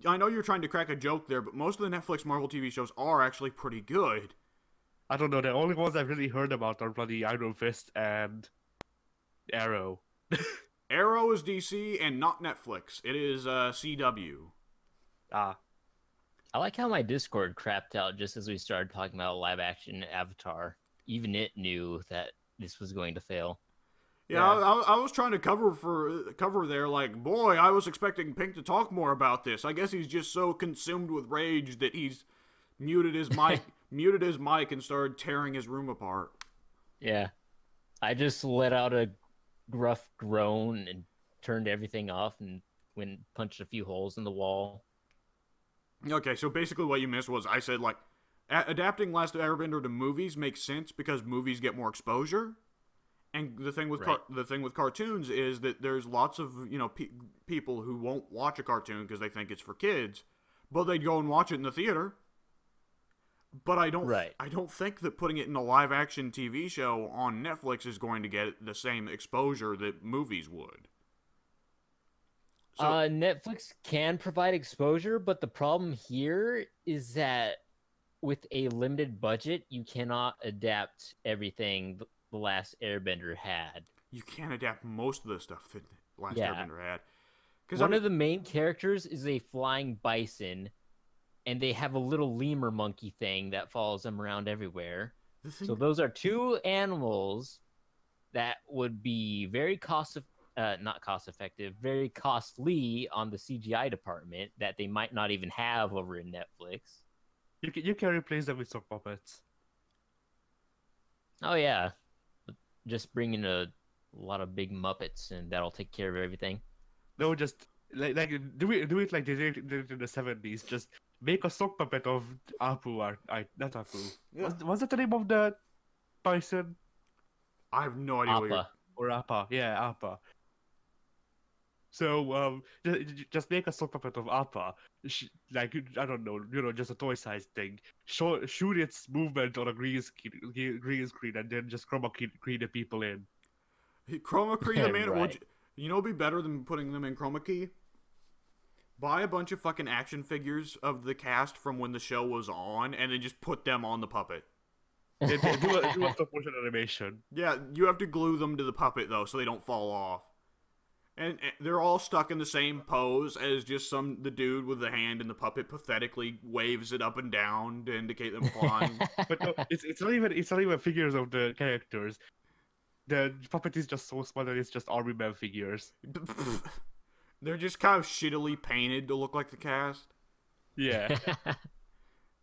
I know you're trying to crack a joke there, but most of the Netflix Marvel TV shows are actually pretty good. I don't know, the only ones I've really heard about are bloody Iron Fist and Arrow. Arrow is DC and not Netflix. It is CW. Ah. I like how my Discord crapped out just as we started talking about live action Avatar. Even it knew that this was going to fail. Yeah, I was trying to cover there. Like, boy, I was expecting Pink to talk more about this. I guess he's just so consumed with rage that he's muted his mic, and started tearing his room apart. Yeah, I just let out a gruff groan and turned everything off and punched a few holes in the wall. Okay, so basically what you missed was I said, like, adapting Last Airbender to movies makes sense because movies get more exposure. And the thing with cartoons is that there's lots of, people who won't watch a cartoon because they think it's for kids, but they'd go and watch it in the theater. But I don't think that putting it in a live action TV show on Netflix is going to get the same exposure that movies would. So, Netflix can provide exposure, but the problem here is that with a limited budget, you cannot adapt everything The Last Airbender had. You can't adapt most of the stuff that Last Airbender had. One of the main characters is a flying bison, and they have a little lemur monkey thing that follows them around everywhere. So those are two animals that would be very not cost effective, very costly on the CGI department that they might not even have over in Netflix. You can replace them with sock puppets. Oh yeah, just bring in a lot of big Muppets and that'll take care of everything. No, just like do it like they did in the 70s. Just make a sock puppet of Apu or not Apu. Yeah. Was that the name of the bison? I have no idea what you're... Or Appa. Yeah, Appa. So, just make a sock puppet of Appa, like, I don't know, just a toy-sized thing. Shoot its movement on a green screen, and then just chroma key the people in. Chroma key them in? Right. You know what'd be better than putting them in chroma key? Buy a bunch of fucking action figures of the cast from when the show was on, and then just put them on the puppet. Do a stop-motion animation. Yeah, you have to glue them to the puppet, though, so they don't fall off. And they're all stuck in the same pose as just the dude with the hand and the puppet pathetically waves it up and down to indicate them flying. But no, it's not even figures of the characters. The puppet is just so small that it's just army man figures. They're just kind of shittily painted to look like the cast. Yeah.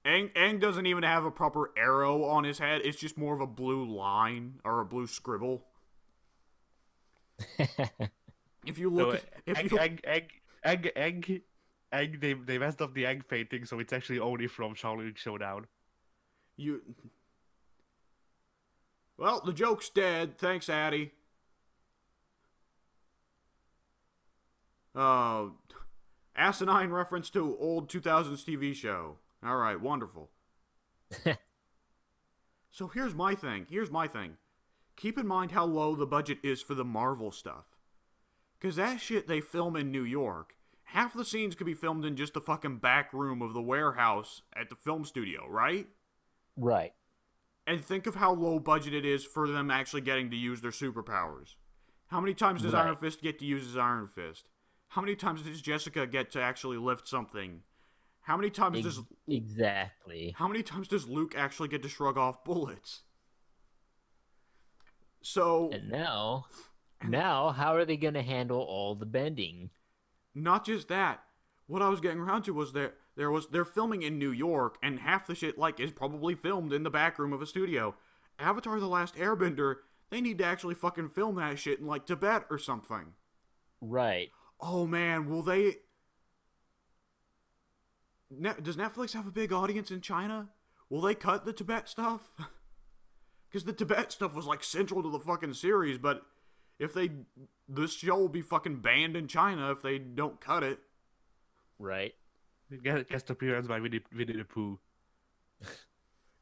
Aang doesn't even have a proper arrow on his head. It's just more of a blue line or a blue scribble. If you look, Egg, they messed up the egg painting, so it's actually only from Shaolin Showdown. Well, the joke's dead. Thanks, Addy. Asinine reference to old 2000s TV show. All right, wonderful. So here's my thing. Keep in mind how low the budget is for the Marvel stuff. Because that shit they film in New York, half the scenes could be filmed in just the fucking back room of the warehouse at the film studio, right? Right. And think of how low budget it is for them actually getting to use their superpowers. How many times does Iron Fist get to use his Iron Fist? How many times does Jessica get to actually lift something? How many times does... Exactly. How many times does Luke actually get to shrug off bullets? So... And now, how are they going to handle all the bending? Not just that. What I was getting around to was they're filming in New York, and half the shit, like, is probably filmed in the back room of a studio. Avatar: The Last Airbender, they need to actually fucking film that shit in, like, Tibet or something. Right. Oh, man, will they... Does Netflix have a big audience in China? Will they cut the Tibet stuff? Because the Tibet stuff was, like, central to the fucking series, but if they... This show will be fucking banned in China if they don't cut it. Right. Guest appearance by Winnie the Pooh.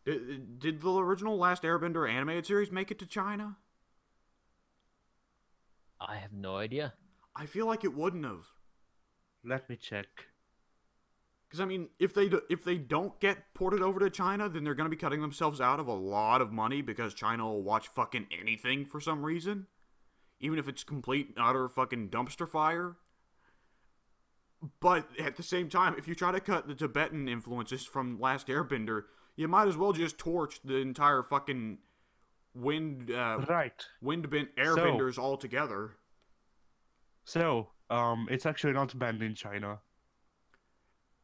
Did the original Last Airbender animated series make it to China? I have no idea. I feel like it wouldn't have. Let me check. Because, I mean, if they don't get ported over to China, then they're going to be cutting themselves out of a lot of money because China will watch fucking anything for some reason. Even if it's complete and utter fucking dumpster fire. But at the same time, if you try to cut the Tibetan influences from Last Airbender, you might as well just torch the entire fucking wind-bent airbenders altogether. So, it's actually not banned in China.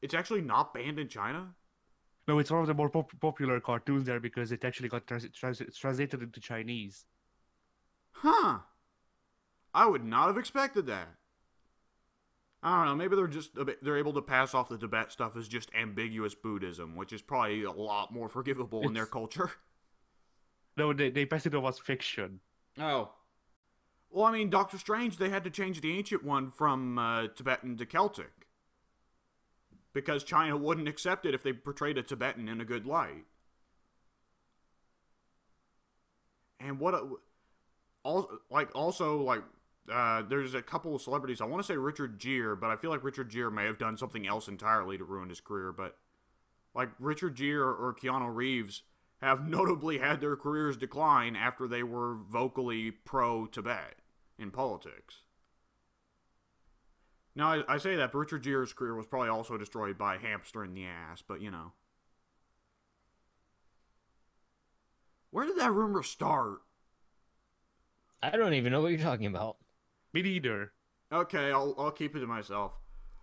It's actually not banned in China? No, it's one of the more popular cartoons there because it actually got translated into Chinese. Huh. I would not have expected that. I don't know, maybe they're able to pass off the Tibet stuff as just ambiguous Buddhism, which is probably a lot more forgivable in their culture. No, they passed it off as fiction. Oh. Well, I mean, Doctor Strange, they had to change the ancient one from Tibetan to Celtic. Because China wouldn't accept it if they portrayed a Tibetan in a good light. And there's a couple of celebrities. I want to say Richard Gere, but I feel like Richard Gere may have done something else entirely to ruin his career. But, like, Richard Gere or Keanu Reeves have notably had their careers decline after they were vocally pro-Tibet in politics. Now, I say that, but Richard Gere's career was probably also destroyed by a hamster in the ass, but, you know. Where did that rumor start? I don't even know what you're talking about. Me neither. Okay, I'll keep it to myself.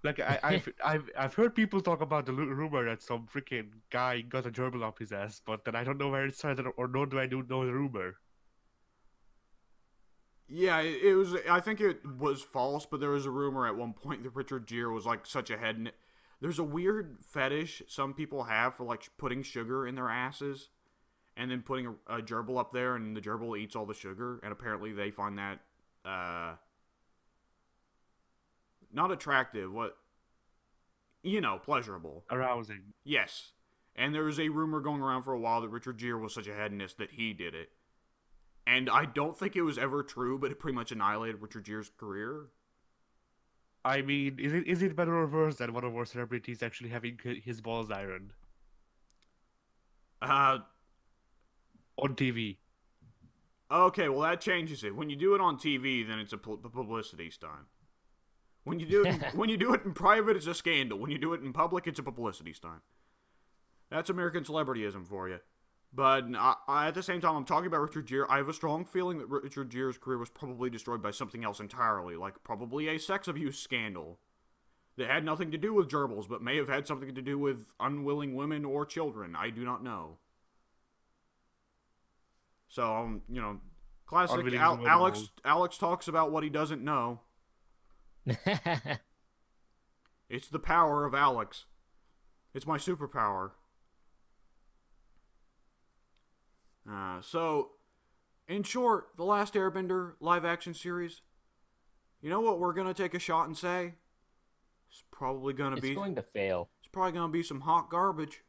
Like I've heard people talk about the rumor that some freaking guy got a gerbil up his ass, but then I don't know where it started, or nor do I know the rumor. Yeah, it was. I think it was false, but there was a rumor at one point that Richard Gere was like such a head. There's a weird fetish some people have for like putting sugar in their asses, and then putting a gerbil up there, and the gerbil eats all the sugar, and apparently they find that not attractive. Pleasurable, arousing. Yes, and there was a rumor going around for a while that Richard Gere was such a hedonist that he did it. And I don't think it was ever true, but it pretty much annihilated Richard Gere's career. I mean, is it better or worse than one of our celebrities actually having his balls ironed? On TV. Okay, well that changes it. When you do it on TV, then it's a publicity stunt. When you do it in private, it's a scandal. When you do it in public, it's a publicity stunt. That's American celebrityism for you. But at the same time, I'm talking about Richard Gere. I have a strong feeling that Richard Gere's career was probably destroyed by something else entirely, like probably a sex abuse scandal that had nothing to do with gerbils, but may have had something to do with unwilling women or children. I do not know. So, classic Alex talks about what he doesn't know. It's the power of Alex. It's my superpower. So, In short, The Last Airbender live-action series, you know what we're going to take a shot and say? It's probably going to be... It's going to fail. It's probably going to be some hot garbage.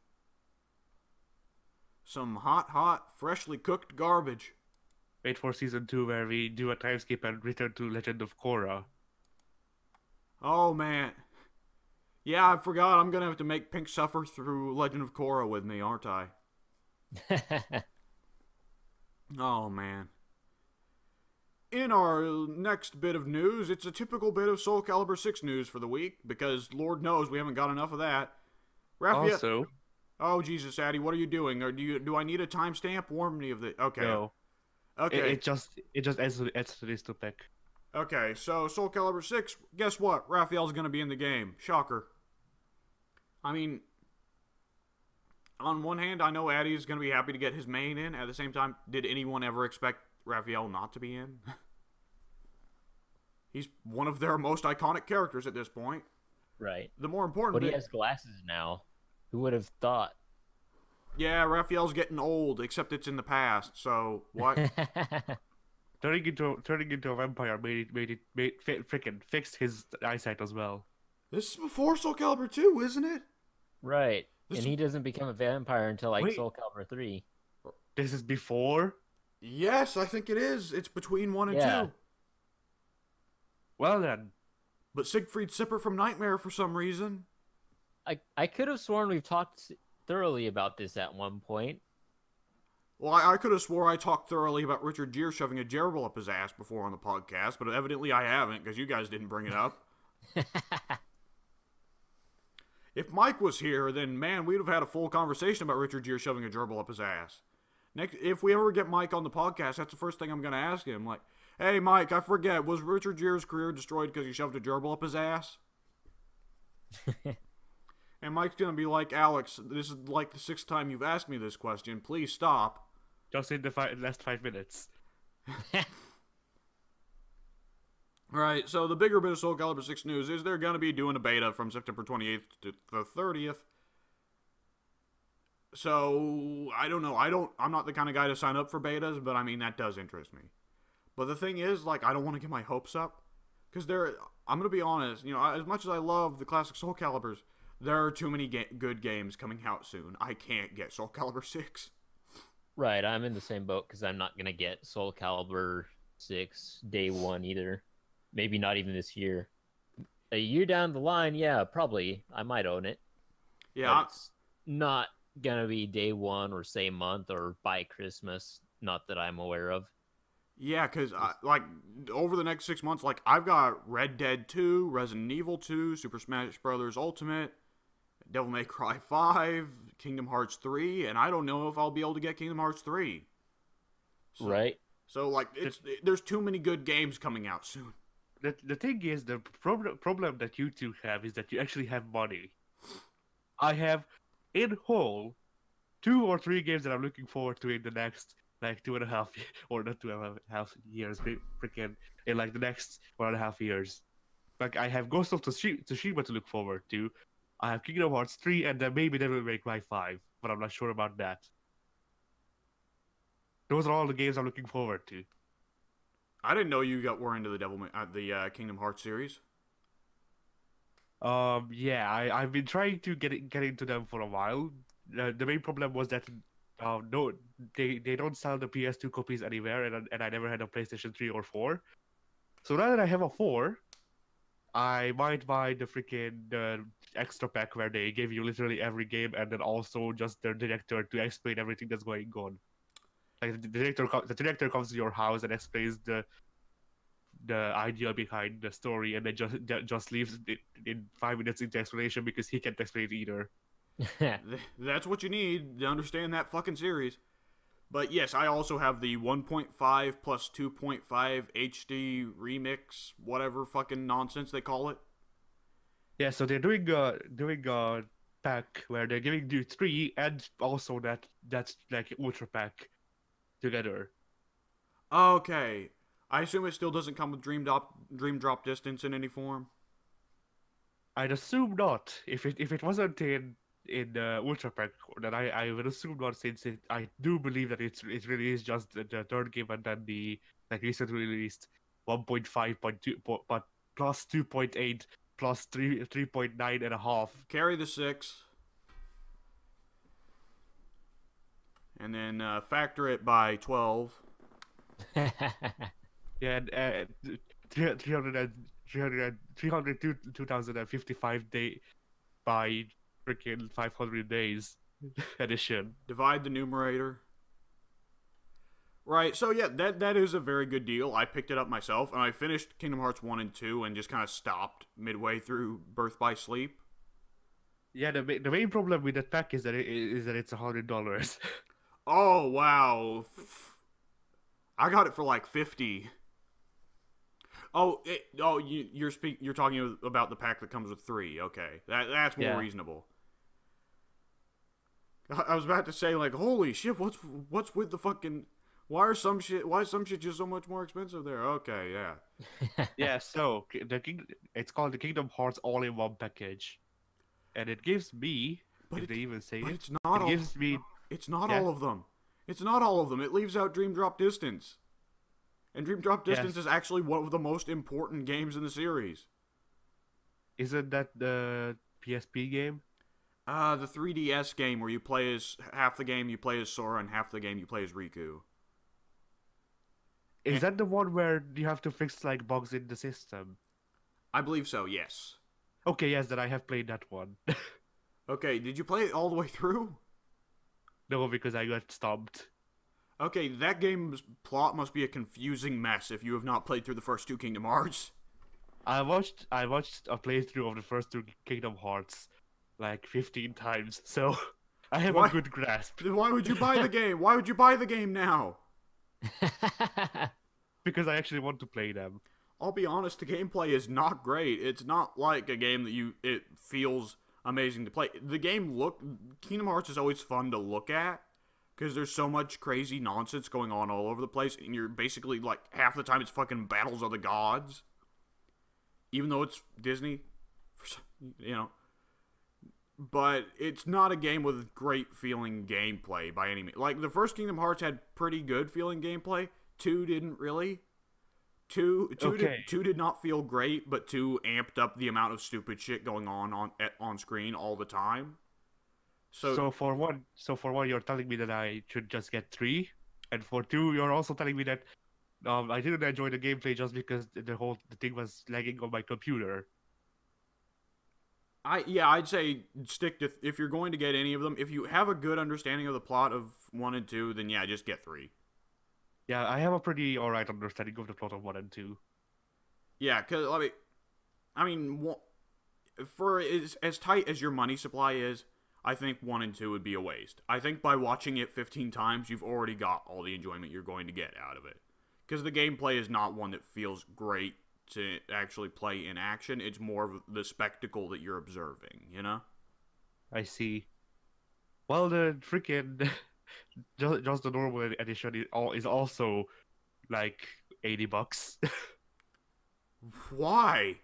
Some hot, freshly cooked garbage. Wait for season 2 where we do a time skip and return to Legend of Korra. Oh, man. Yeah, I forgot. I'm going to have to make Pink suffer through Legend of Korra with me, aren't I? Oh, man. In our next bit of news, it's a typical bit of Soul Calibur 6 news for the week, because Lord knows we haven't got enough of that. Raphael... Also... Oh, Jesus, Addy, what are you doing? Or do I need a timestamp? Warn me of the... Okay. No. Okay. It just adds to this to pick. Okay, so Soul Calibur 6, guess what? Raphael's gonna be in the game. Shocker. I mean, on one hand, I know Addy's gonna be happy to get his main in. At the same time, did anyone ever expect Raphael not to be in? He's one of their most iconic characters at this point. Right. The more important But bit... he has glasses now. Who would have thought? Yeah, Raphael's getting old, except it's in the past, so what? Turning into a vampire freaking fixed his eyesight as well. This is before Soul Calibur 2, isn't it? Right. And he doesn't become a vampire until like Wait. Soul Calibur 3. This is before? Yes, I think it is. It's between 1 and 2. Well then. But Siegfried Sipper from Nightmare for some reason. I could have sworn we've talked thoroughly about this at one point. Well, I could have swore I talked thoroughly about Richard Gere shoving a gerbil up his ass before on the podcast, but evidently I haven't, because you guys didn't bring it up. If Mike was here, then, man, we'd have had a full conversation about Richard Gere shoving a gerbil up his ass. Next, if we ever get Mike on the podcast, that's the first thing I'm going to ask him. Like, hey, Mike, I forget, was Richard Gere's career destroyed because he shoved a gerbil up his ass? And Mike's going to be like, Alex, this is like the 6th time you've asked me this question. Please stop. Just in the last 5 minutes. Right, so the bigger bit of Soul Calibur 6 news is they're going to be doing a beta from September 28th to the 30th. So, I don't know. I'm not the kind of guy to sign up for betas, but I mean, that does interest me. But the thing is, like, I don't want to get my hopes up. Because I'm going to be honest, you know, as much as I love the classic Soul Caliburs, there are too many good games coming out soon. I can't get Soul Calibur 6. Right, I'm in the same boat because I'm not going to get Soul Calibur 6 day one either. Maybe not even this year. A year down the line, yeah, probably. I might own it. Yeah. It's not going to be day one or same month or by Christmas. Not that I'm aware of. Yeah, because, like, over the next 6 months, like, I've got Red Dead 2, Resident Evil 2, Super Smash Bros. Ultimate, Devil May Cry 5, Kingdom Hearts 3, and I don't know if I'll be able to get Kingdom Hearts 3. So, right. So, like, there's too many good games coming out soon. The thing is, the problem that you two have is that you actually have money. I have, in whole, 2 or 3 games that I'm looking forward to in the next, like, 2.5, or not 2.5 years, freaking, in, like, the next 1.5 years. Like, I have Ghost of Tsushima to look forward to. I have Kingdom Hearts 3, and then maybe Devil May Cry 5, but I'm not sure about that. Those are all the games I'm looking forward to. I didn't know you were into the Kingdom Hearts series. Yeah, I've been trying to get into them for a while. The main problem was that no, they don't sell the PS2 copies anywhere, and I never had a PlayStation 3 or 4. So now that I have a 4, I might buy the freaking extra pack where they give you literally every game, and then also just the director to explain everything that's going on. Like the director comes to your house and explains the idea behind the story, and then just leaves it in 5 minutes into explanation because he can't explain it either. That's what you need to understand that fucking series. But yes, I also have the 1.5 plus 2.5 HD remix, whatever fucking nonsense they call it. Yeah, so they're doing a pack where they're giving you 3 and also that's like ultra pack together. Okay. I assume it still doesn't come with Dream Drop Distance in any form. I'd assume not. If it wasn't in in Ultra Pack that I would assume not, since I do believe that it really is just the third game and then the like recently released 1.5.2 but plus 2.8 plus 3.9 and a half. Carry the 6. And then factor it by 12. Yeah, and 2,055 day by freaking 500 days edition. Divide the numerator. Right, so yeah, that is a very good deal. I picked it up myself, and I finished Kingdom Hearts 1 and 2 and just kind of stopped midway through Birth by Sleep. Yeah, the main problem with that pack is that it's $100. Oh, wow. I got it for like 50. Oh, you're talking about the pack that comes with 3. Okay, that's more reasonable. I was about to say, like, holy shit, what's with the fucking? Why is some shit just so much more expensive there? Okay, yeah. Yeah, so it's called the Kingdom Hearts All-in-One package, and it gives me. If they even say it, it's not. It gives me. It's not all of them. It's not all of them. It leaves out Dream Drop Distance. And Dream Drop Distance is actually one of the most important games in the series. Isn't that the PSP game? The 3DS game where you play as half the game you play as Sora and half the game you play as Riku. Is that the one where you have to fix like bugs in the system? I believe so, yes. Okay, yes, then I have played that one. Okay, did you play it all the way through? No, because I got stumped. Okay, that game's plot must be a confusing mess if you have not played through the first 2 Kingdom Hearts. I watched a playthrough of the first 2 Kingdom Hearts like 15 times, so I have a good grasp. Why would you buy the game? Why would you buy the game now? Because I actually want to play them. I'll be honest, the gameplay is not great. It's not like a game that it feels amazing to play. Kingdom Hearts is always fun to look at because there's so much crazy nonsense going on all over the place, and you're basically like half the time it's fucking battles of the gods, even though it's Disney, you know. But it's not a game with great feeling gameplay by any means. Like, the first Kingdom Hearts had pretty good feeling gameplay. 2 didn't really. 2 did not feel great, but 2 amped up the amount of stupid shit going on screen all the time. So for one, you're telling me that I should just get 3, and for 2, you're also telling me that I didn't enjoy the gameplay just because the thing was lagging on my computer. I'd say stick to, if you're going to get any of them, if you have a good understanding of the plot of 1 and 2, then yeah, just get 3. Yeah, I have a pretty alright understanding of the plot of 1 and 2. Yeah, because, I mean, for as tight as your money supply is, I think 1 and 2 would be a waste. I think by watching it 15 times, you've already got all the enjoyment you're going to get out of it. Because the gameplay is not one that feels great to actually play in action. It's more of the spectacle that you're observing, you know? I see. Well, the freaking just the normal edition is also like $80. Why?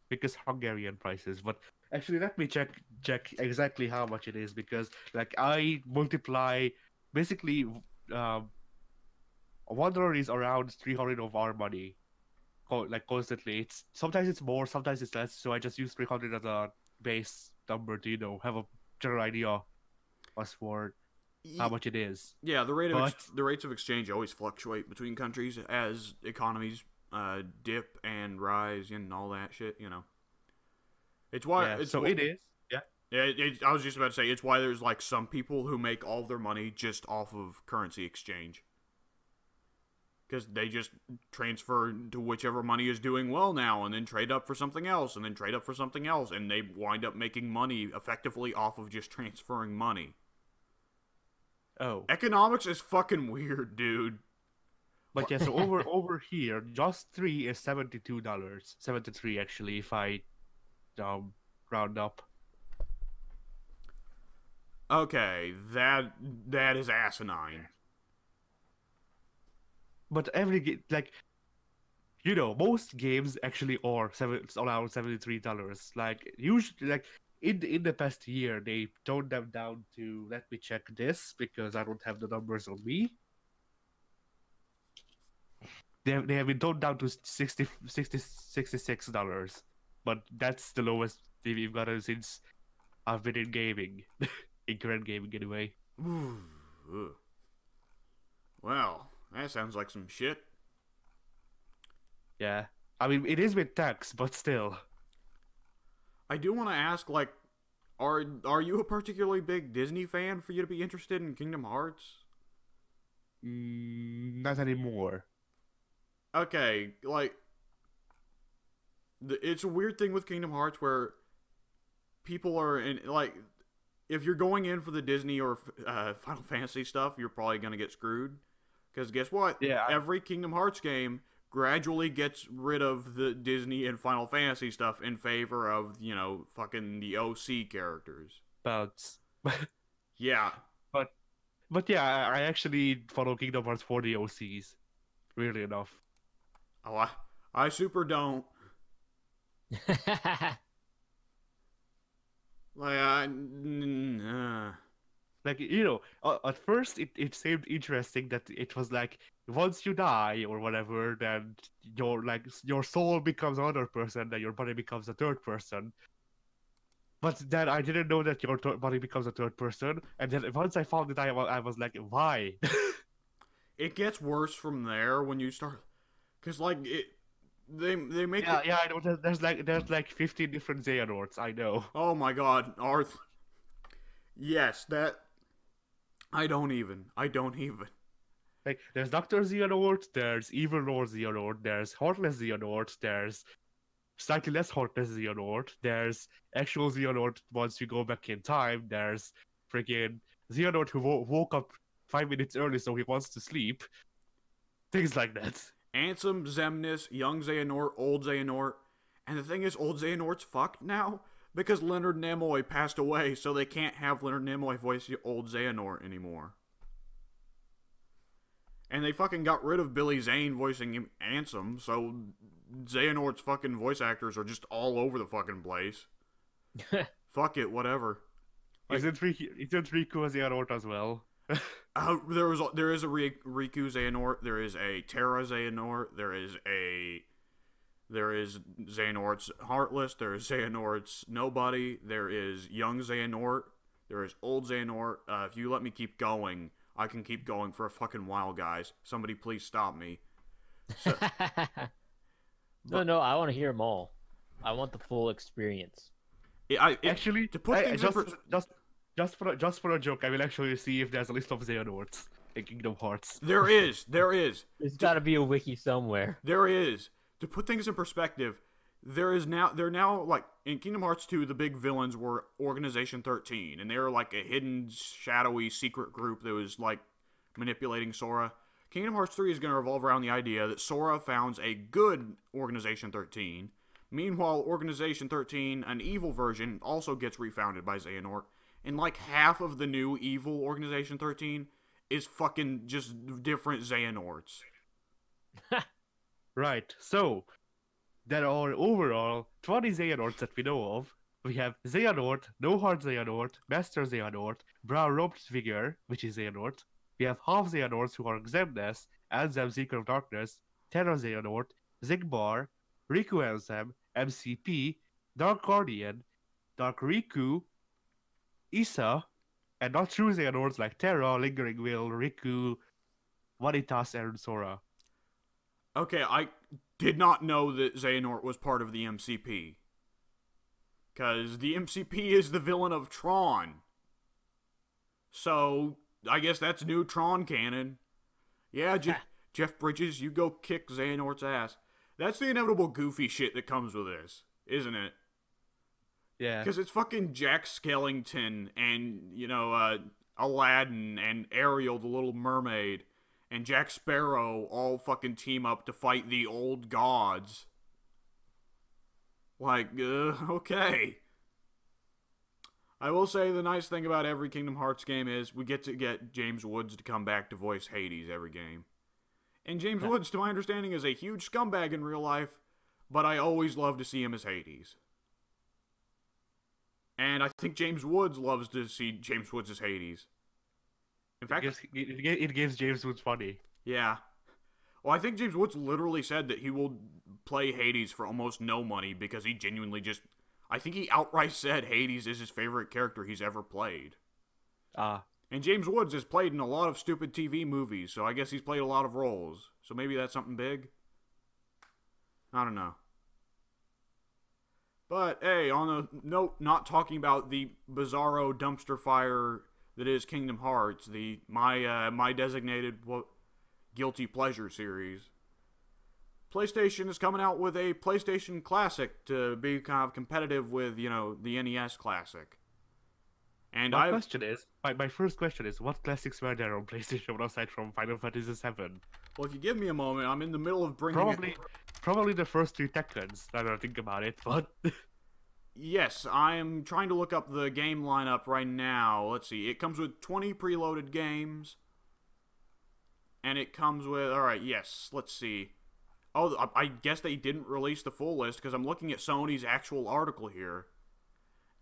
Because Hungarian prices. But actually, let me check exactly how much it is, because like I multiply basically $1 is around 300 of our money. Like constantly, sometimes it's more, sometimes it's less. So I just use 300 as a base number to have a general idea as for how much it is. Yeah, the rates of exchange always fluctuate between countries as economies dip and rise and all that shit. You know, it's why. Yeah, it is. Yeah. Yeah, I was just about to say it's why there's like some people who make all of their money just off of currency exchange. Because they just transfer to whichever money is doing well now, and then trade up for something else, and then trade up for something else, and they wind up making money effectively off of just transferring money. Oh. Economics is fucking weird, dude. But yeah, so over here, just 3 is $72. 73 actually, if I round up. Okay, that is asinine. But every game, like, most games actually are around $73. Like, usually, like, in the past year, they toned them down to, let me check this because I don't have the numbers on me. They have been toned down to $66, but that's the lowest they've gotten since I've been in gaming, in current gaming anyway. Well, that sounds like some shit. Yeah, I mean it is with tax, but still. I do want to ask, like, are you a particularly big Disney fan for you to be interested in Kingdom Hearts? Not anymore. Okay, like, it's a weird thing with Kingdom Hearts where people are in, like, if you're going in for the Disney or Final Fantasy stuff, you're probably gonna get screwed. Because guess what? Yeah. Every Kingdom Hearts game gradually gets rid of the Disney and Final Fantasy stuff in favor of, you know, fucking the OC characters. Bounce. Yeah. But yeah, I actually follow Kingdom Hearts for the OCs. Weirdly enough. Oh, I super don't. Like, Like, you know, at first it seemed interesting that it was like, once you die or whatever, then your soul becomes another person, then your body becomes a third person. But then I didn't know that your body becomes a third person, and then once I found it, I was like, why? it gets worse from there when you start, because like they make Yeah, I know. There's like 15 different Xehanorts. I know. Oh my God, Arth. Yes, that. I don't even. Like, there's Doctor Xehanort, there's Evil Lord Xehanort, there's Heartless Xehanort, there's slightly less Heartless Xehanort, there's actual Xehanort once you go back in time, there's freaking Xehanort who woke up 5 minutes early so he wants to sleep. Things like that. Ansem, Xemnas, Young Xehanort, Old Xehanort. And the thing is, Old Xehanort's fucked now because Leonard Nimoy passed away, so they can't have Leonard Nimoy voice Old Xehanort anymore. And they fucking got rid of Billy Zane voicing Ansem, so Xehanort's fucking voice actors are just all over the fucking place. Fuck it, whatever. Isn't Riku a Xehanort as well? There is a Riku Xehanort, there is a Terra Xehanort, there is Xehanort's Heartless, there is Xehanort's Nobody, there is Young Xehanort, there is Old Xehanort. If you let me keep going, I can keep going for a fucking while, guys. Somebody please stop me. So, no, I want to hear them all. I want the full experience. Actually, to put things just for a joke, I will actually see if there's a list of Xehanorts in Kingdom Hearts. There is. There's got to be a wiki somewhere. There is. To put things in perspective, they're now like in Kingdom Hearts 2, the big villains were Organization 13, and they were like a hidden, shadowy, secret group that was like manipulating Sora. Kingdom Hearts 3 is going to revolve around the idea that Sora founds a good Organization 13. Meanwhile, Organization 13, an evil version, also gets refounded by Xehanort. And like half of the new evil Organization 13 is fucking just different Xehanorts. Right, so there are overall 20 Xehanorts that we know of. We have Xehanort, No Heart Xehanort, Master Xehanort, Brown Robed Figure, which is Xehanort. We have half Xehanorts who are Xemnas, Ansem Seeker of Darkness, Terra Xehanort, Zigbar, Riku Ansem, MCP, Dark Guardian, Dark Riku, Issa, and not true Xehanorts like Terra, Lingering Will, Riku, Vanitas, and Sora. Okay, I did not know that Xehanort was part of the MCP. Because the MCP is the villain of Tron. So, I guess that's new Tron canon. Yeah, Jeff Bridges, you go kick Xehanort's ass. That's the inevitable goofy shit that comes with this, isn't it? Yeah. Because it's fucking Jack Skellington and, you know, Aladdin and Ariel, the Little Mermaid, and Jack Sparrow all fucking team up to fight the old gods. Like, okay. I will say the nice thing about every Kingdom Hearts game is we get to get James Woods to come back to voice Hades every game. And James Woods, to my understanding, is a huge scumbag in real life, but I always love to see him as Hades. And I think James Woods loves to see James Woods as Hades. In fact, it gives James Woods funny. yeah. Well, I think James Woods literally said that he will play Hades for almost no money because he genuinely just... I think he outright said Hades is his favorite character he's ever played. And James Woods has played in a lot of stupid TV movies, so I guess he's played a lot of roles. So maybe that's something big? I don't know. But, hey, on a note, not talking about the bizarro dumpster fire that is Kingdom Hearts, my designated guilty pleasure series. PlayStation is coming out with a PlayStation Classic to be kind of competitive with, the NES Classic. And my first question is, what classics were there on PlayStation 1 aside from Final Fantasy VII? Well, if you give me a moment, I'm in the middle of bringing Probably the first 2 Tekkens, now that I think about it, but... Yes, I am trying to look up the game lineup right now. Let's see. It comes with 20 preloaded games. And it comes with... Alright, yes. Let's see. Oh, I guess they didn't release the full list because I'm looking at Sony's actual article here.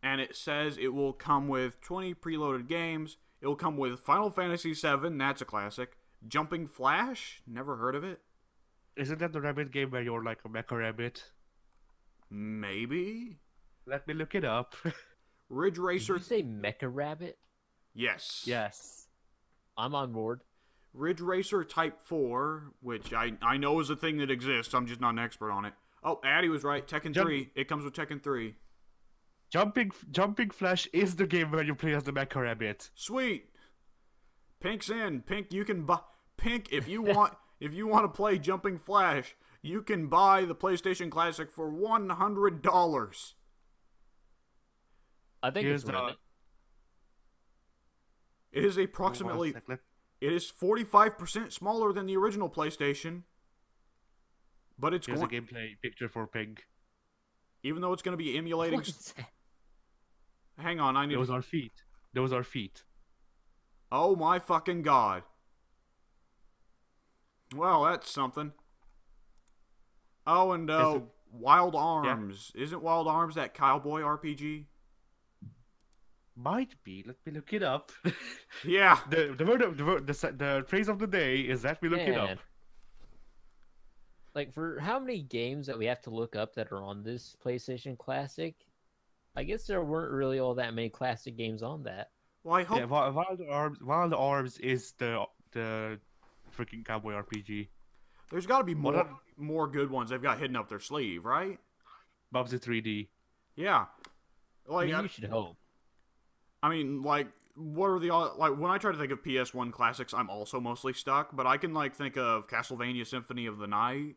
And it says it will come with 20 preloaded games. It will come with Final Fantasy VII. That's a classic. Jumping Flash? Never heard of it. Isn't that the rabbit game where you're like a mecha rabbit? Maybe? Let me look it up. Ridge Racer... Did you say Mecha Rabbit? Yes. Yes. I'm on board. Ridge Racer Type 4, which I know is a thing that exists. I'm just not an expert on it. Oh, Addy was right. Tekken 3. It comes with Tekken 3. Jumping Flash is the game where you play as the mecha rabbit. Sweet. Pink's in. Pink, you can buy... Pink, if you want to play Jumping Flash, you can buy the PlayStation Classic for $100. I think it's worth it. It is approximately... It is 45% smaller than the original PlayStation. But it's Here's a gameplay picture for Pink. Even though it's going to be emulating... Hang on, I need... Those are feet. Those are feet. Oh my fucking god. Well, that's something. Oh, and Wild Arms. Yeah. Isn't Wild Arms that cowboy RPG? Might be. Let me look it up. Yeah. The phrase of the day is that we look it up. Like, for how many games that we have to look up that are on this PlayStation Classic, I guess there weren't really all that many classic games on that. Well, I hope... Yeah, Wild Arms is the freaking cowboy RPG. There's got to be more good ones they've got hidden up their sleeve, right? Bubsy 3D. Yeah. Like, you should hope. I mean, like, what are the... Like, when I try to think of PS1 classics, I'm also mostly stuck, but I can, like, think of Castlevania Symphony of the Night.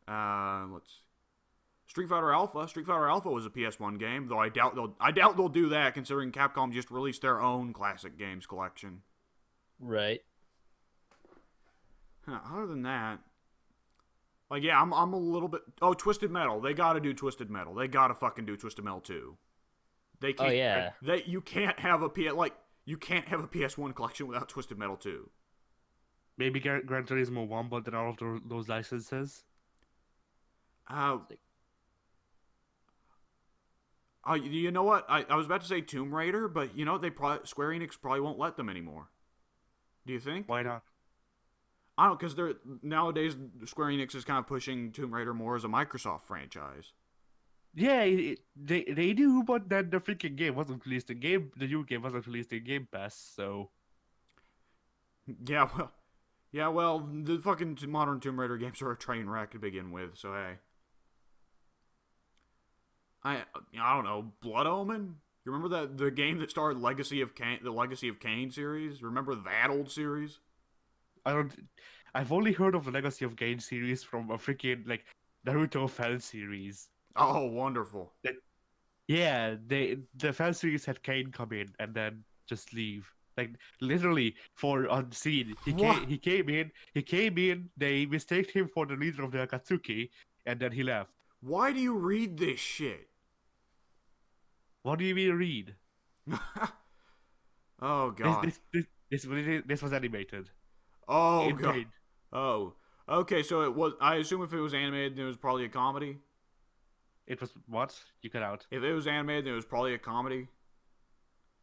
Let's... Street Fighter Alpha. Street Fighter Alpha was a PS1 game, though I doubt they'll do that, considering Capcom just released their own classic games collection. Right. Other than that... Like, yeah, I'm a little bit... Oh, Twisted Metal. They gotta do Twisted Metal. They gotta fucking do Twisted Metal 2. They can't, oh yeah. You can't have a PS1 collection without Twisted Metal 2. Maybe Gran Turismo 1, but then all of those licenses. You know what? I was about to say Tomb Raider, but you know Square Enix probably won't let them anymore. Do you think? Why not? I don't, because nowadays Square Enix is kind of pushing Tomb Raider more as a Microsoft franchise. Yeah, they do, but then the freaking game wasn't released in the new game wasn't released in Game Pass, so... Yeah, well, the fucking modern Tomb Raider games are a train wreck to begin with, so hey. I don't know, Blood Omen? You remember the game that started the Legacy of Kain series? Remember that old series? I've only heard of the Legacy of Kain series from a freaking, like, Naruto fan series. Oh, wonderful. Yeah, the fan series had Kain come in and then just leave. Like, literally, for unseen. He came in, they mistaked him for the leader of the Akatsuki, and then he left. Why do you read this shit? What do you mean read? Oh, God. This was animated. Oh, God. Oh. Okay, so it was... I assume if it was animated, then it was probably a comedy? It was what? You cut out. If it was animated, then it was probably a comedy.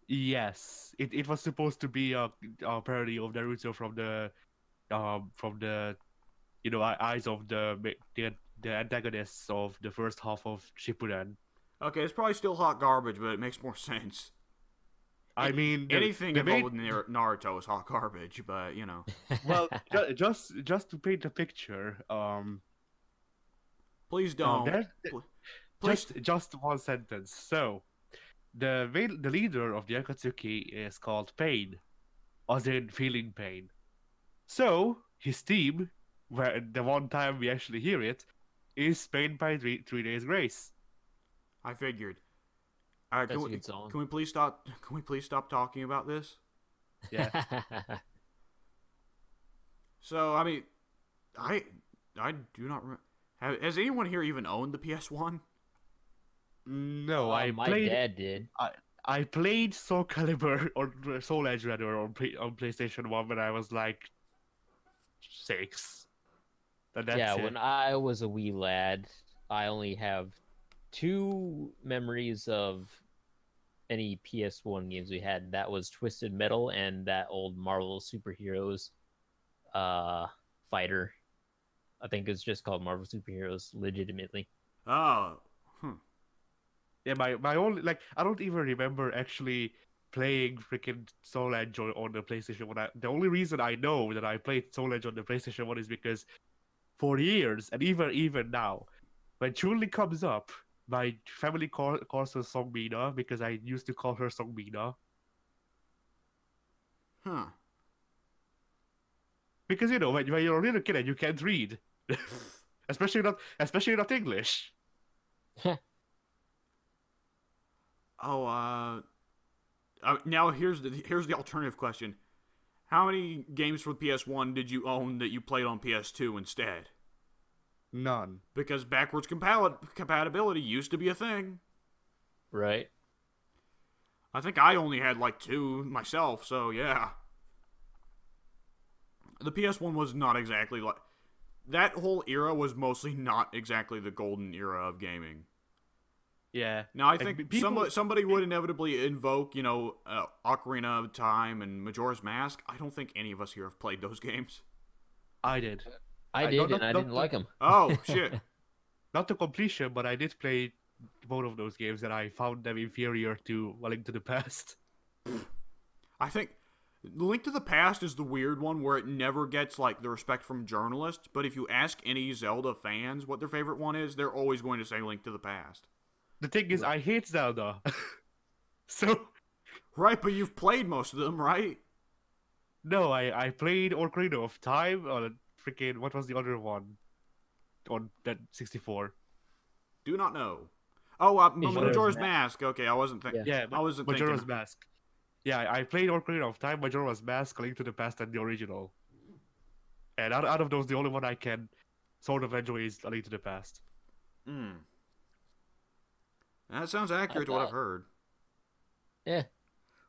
Yes, it was supposed to be a parody of Naruto from the eyes of the antagonists of the first half of Shippuden. Okay, it's probably still hot garbage, but it makes more sense. I mean, Anything involved with Naruto is hot garbage, but you know. well, just to paint a picture, Please don't. Please. Just one sentence. So, the leader of the Akatsuki is called Pain, as in feeling pain. So his team, where the one time we actually hear it, is Pain by 3 Days Grace. I figured. All right, can we please stop? Can we please stop talking about this? Yeah. So I mean, I do not remember. Has anyone here even owned the PS1? No, my dad did. I played Soul Calibur or Soul Edge rather on PlayStation 1 when I was like 6. That's when I was a wee lad, I only have 2 memories of any PS1 games we had. That was Twisted Metal and that old Marvel Superheroes fighter. I think it's just called Marvel Superheroes legitimately. Oh. Yeah, my only, like, I don't even remember actually playing freaking Soul Edge on the PlayStation 1. The only reason I know that I played Soul Edge on the PlayStation 1 is because for years, and even now, when Chun-Li comes up, my family calls her Songmina because I used to call her Songmina. Huh. Because, you know, when you're a little kid and you can't read, especially not English. Now here's the alternative question. How many games for PS1 did you own that you played on PS2 instead? None. Because backwards compatibility used to be a thing. Right. I think I only had like 2 myself, so yeah. The PS1 was not exactly like... That whole era was mostly not exactly the golden era of gaming. Yeah. Now, I think somebody would inevitably invoke, Ocarina of Time and Majora's Mask. I don't think any of us here have played those games. I did. I didn't like them. Oh, shit. Not to completion, but I did play both of those games, and I found them inferior to A Link to the Past. I think Link to the Past is the weird one where it never gets, like, the respect from journalists, but if you ask any Zelda fans what their favorite one is, they're always going to say Link to the Past. The thing is, I hate Zelda. So... Right, but you've played most of them, right? No, I played Ocarina of Time on freaking... What was the other one? On that 64. Do not know. Oh, Majora's Mask. Okay, I wasn't thinking. Yeah, I wasn't Majora's thinking. Mask. Yeah, I played Ocarina of Time, Majora's Mask, Link to the Past, and the original. And out of those, the only one I can sort of enjoy is A Link to the Past. That sounds accurate to what I've heard. Yeah.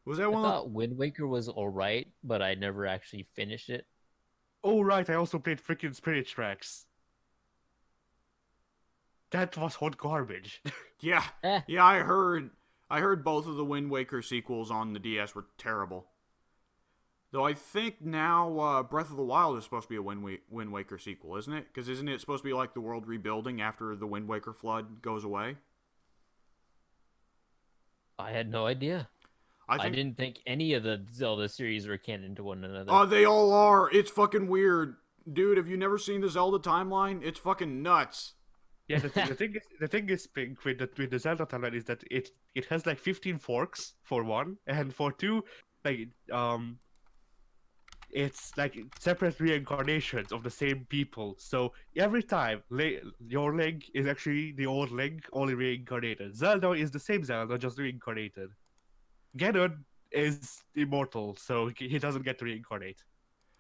Was that I one? thought Wind Waker was alright, but I never actually finished it. Oh, right, I also played freaking Spirit Tracks. That was hot garbage. Yeah. Yeah, I heard both of the Wind Waker sequels on the DS were terrible. Though I think now Breath of the Wild is supposed to be a Wind Waker sequel, isn't it? Because isn't it supposed to be like the world rebuilding after the Wind Waker flood goes away? I had no idea. I didn't think any of the Zelda series were canon to one another. Oh, they all are. It's fucking weird. Dude, have you never seen the Zelda timeline? It's fucking nuts. Yeah, the thing is, Pink, with the Zelda timeline is that it has like 15 forks for one, and for two, like it's like separate reincarnations of the same people. So every time your Link is actually the old Link, only reincarnated. Zelda is the same Zelda, just reincarnated. Ganon is immortal, so he doesn't get to reincarnate.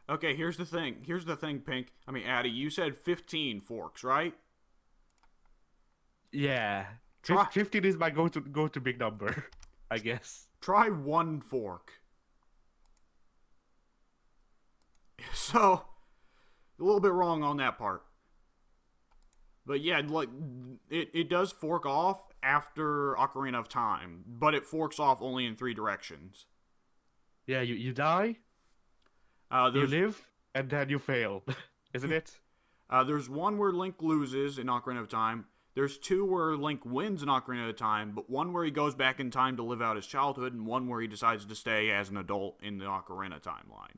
Okay, here's the thing, Pink. I mean, Addy, you said 15 forks, right? Yeah. 15 is my go-to big number, I guess. Try 1 fork. So, a little bit wrong on that part. But yeah, like, it does fork off after Ocarina of Time, but it forks off only in 3 directions. Yeah, you die, you There's live, and then you fail, isn't it? there's one where Link loses in Ocarina of Time. There's 2 where Link wins in Ocarina of Time, but one where he goes back in time to live out his childhood, and one where he decides to stay as an adult in the Ocarina timeline.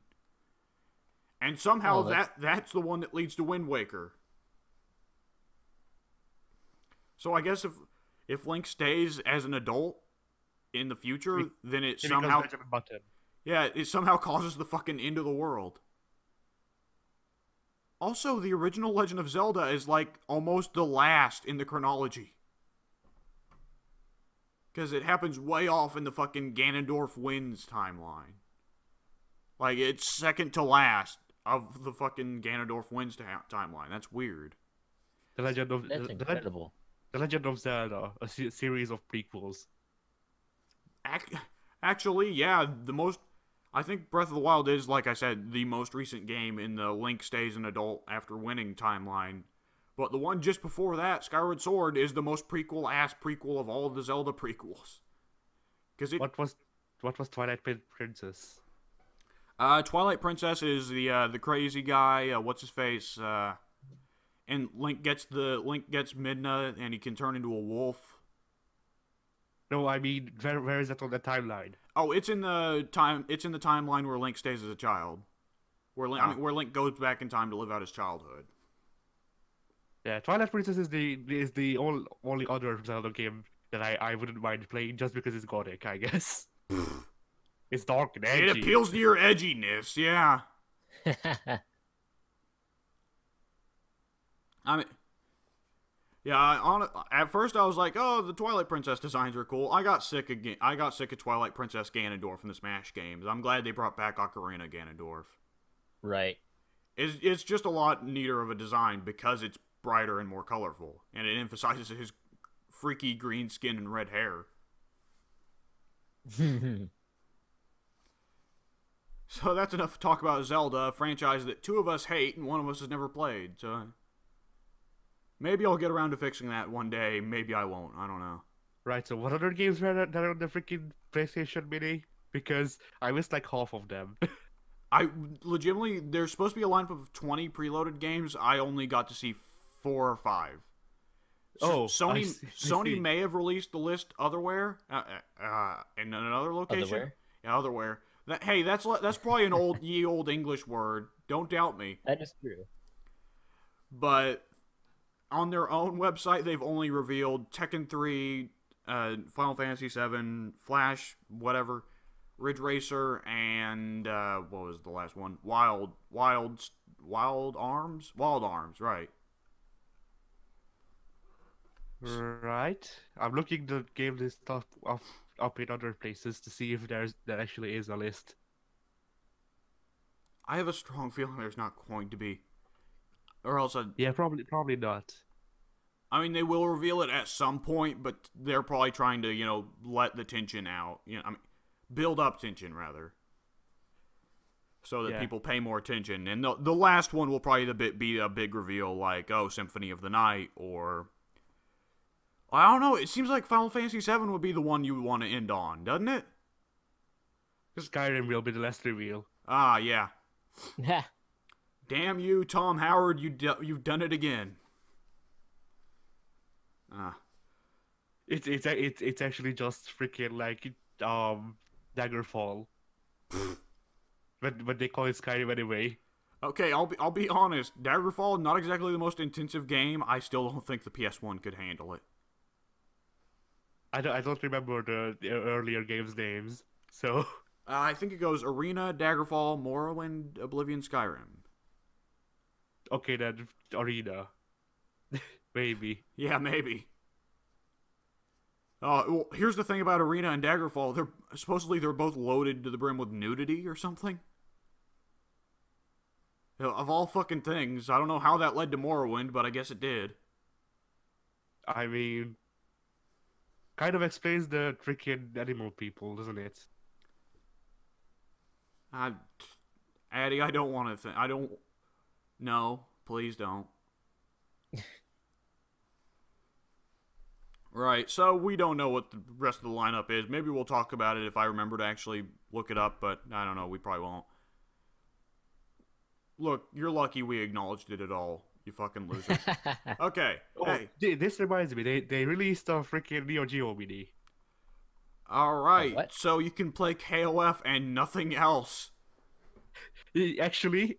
And somehow that's the one that leads to Wind Waker. So I guess if Link stays as an adult in the future, then it somehow it somehow causes the fucking end of the world. Also, the original Legend of Zelda is like almost the last in the chronology. Because it happens way off in the fucking Ganondorf wins timeline. Like, it's second to last of the fucking Ganondorf wins timeline. That's weird. That's incredible. The Legend of Zelda, a series of prequels. Actually, yeah, I think Breath of the Wild is, like I said, the most recent game in the Link stays an adult after winning timeline. But the one just before that, Skyward Sword, is the most prequel-ass prequel of all of the Zelda prequels. What was Twilight Princess? Twilight Princess is the crazy guy, what's his face, and Link gets Midna, and he can turn into a wolf. No, I mean, where is that on the timeline? Oh, it's in the timeline where Link stays as a child, where Link goes back in time to live out his childhood. Yeah, Twilight Princess is the only other Zelda game that I wouldn't mind playing just because it's gothic, I guess. It's dark and edgy. It appeals to your edginess, yeah. I mean, yeah. At first, I was like, "Oh, the Twilight Princess designs are cool." I got sick of Twilight Princess Ganondorf in the Smash games. I'm glad they brought back Ocarina Ganondorf. Right. It's just a lot neater of a design because it's brighter and more colorful, and it emphasizes his freaky green skin and red hair. So that's enough to talk about Zelda, a franchise that 2 of us hate and 1 of us has never played. So maybe I'll get around to fixing that one day. Maybe I won't. I don't know. Right, so what other games were there on the freaking PlayStation Mini? Because I missed like half of them. I legitimately, there's supposed to be a lineup of 20 preloaded games. I only got to see 4 or 5. Sony may have released the list otherwhere, in another location. Otherwhere? Yeah, otherwhere. That's probably an old English word. Don't doubt me. That is true. But on their own website, they've only revealed Tekken 3, Final Fantasy 7, Flash, whatever, Ridge Racer, and what was the last one? Wild Arms, right? Right. I'm looking the game list up in other places to see if there actually is a list. I have a strong feeling there's not going to be, or else yeah, probably not. I mean, they will reveal it at some point, but they're probably trying to let the tension out. Build up tension rather, so that people pay more attention. And the last one will probably be a big reveal, like Symphony of the Night, or I don't know. It seems like Final Fantasy VII would be the one you would want to end on, doesn't it? Skyrim will be the last reveal. Ah, yeah. Damn you, Tom Howard! You've done it again. It's actually just freaking like Daggerfall. but they call it Skyrim anyway. Okay, I'll be honest. Daggerfall, not exactly the most intensive game. I still don't think the PS1 could handle it. I don't remember the earlier games' names, so I think it goes Arena, Daggerfall, Morrowind, Oblivion, Skyrim. Okay, then Arena. Maybe. Yeah, maybe. Well, here's the thing about Arena and Daggerfall. They're both loaded to the brim with nudity or something. Of all fucking things, I don't know how that led to Morrowind, but I guess it did. I mean, kind of explains the freaking animal people, doesn't it? Addy, I don't want to I don't... No, please don't. Right, so we don't know what the rest of the lineup is. Maybe we'll talk about it if I remember to actually look it up, but I don't know, we probably won't. Look, you're lucky we acknowledged it at all, you fucking losers. Okay, Oh, hey. this reminds me, they released a freaking Neo Geo Mini. Alright, What? so you can play KOF and nothing else. Actually,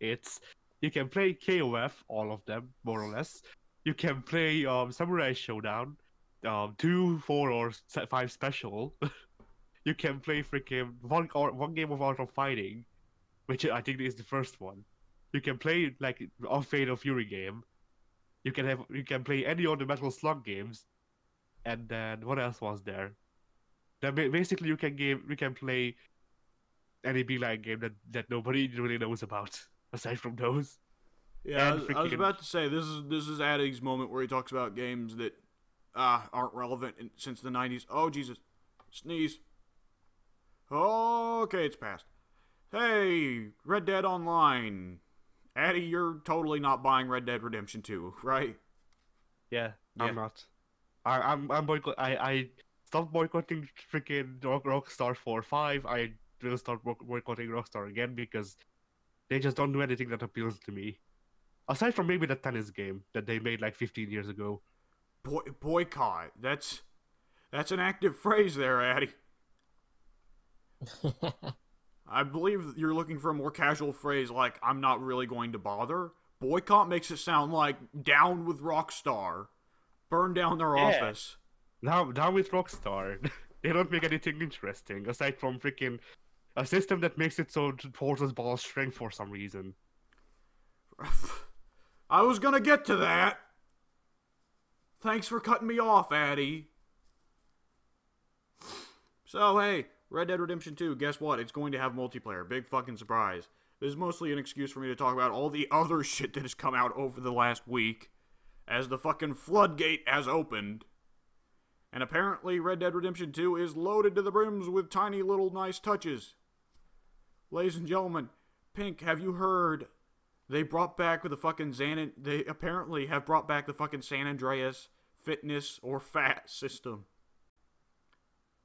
it's you can play KOF, all of them, more or less. You can play Samurai Showdown, 2, 4, or 5 special. You can play freaking one game of Art of Fighting, which I think is the first one. You can play like a Fate of Fury game. You can play any of the Metal Slug games, and then what else was there? Then basically you can play any Beeline game that nobody really knows about aside from those. Yeah, And I was freaking- about to say, this is Addy's moment where he talks about games that aren't relevant since the 90s. Oh, Jesus. Sneeze. Okay, it's passed. Hey, Red Dead Online. Addy, you're totally not buying Red Dead Redemption 2, right? Yeah, Yeah. I'm not. I'm boycott. I stopped boycotting freaking Rockstar 4-5. I will start boycotting Rockstar again because they just don't do anything that appeals to me. Aside from maybe the tennis game that they made like 15 years ago. Boycott. That's an active phrase there, Addy. I believe you're looking for a more casual phrase like, I'm not really going to bother. Boycott makes it sound like down with Rockstar. Burn down their office. Now with Rockstar, they don't make anything interesting aside from freaking a system that makes it so it forces ball strength for some reason. I was gonna get to that. Thanks for cutting me off, Addy. So, hey, Red Dead Redemption 2, guess what? It's going to have multiplayer. Big fucking surprise. This is mostly an excuse for me to talk about all the other shit that has come out over the last week, as the fucking floodgate has opened. And apparently Red Dead Redemption 2 is loaded to the brims with tiny little nice touches. Ladies and gentlemen, Pink, have you heard? They brought back the fucking they apparently have brought back the fucking San Andreas fitness or fat system.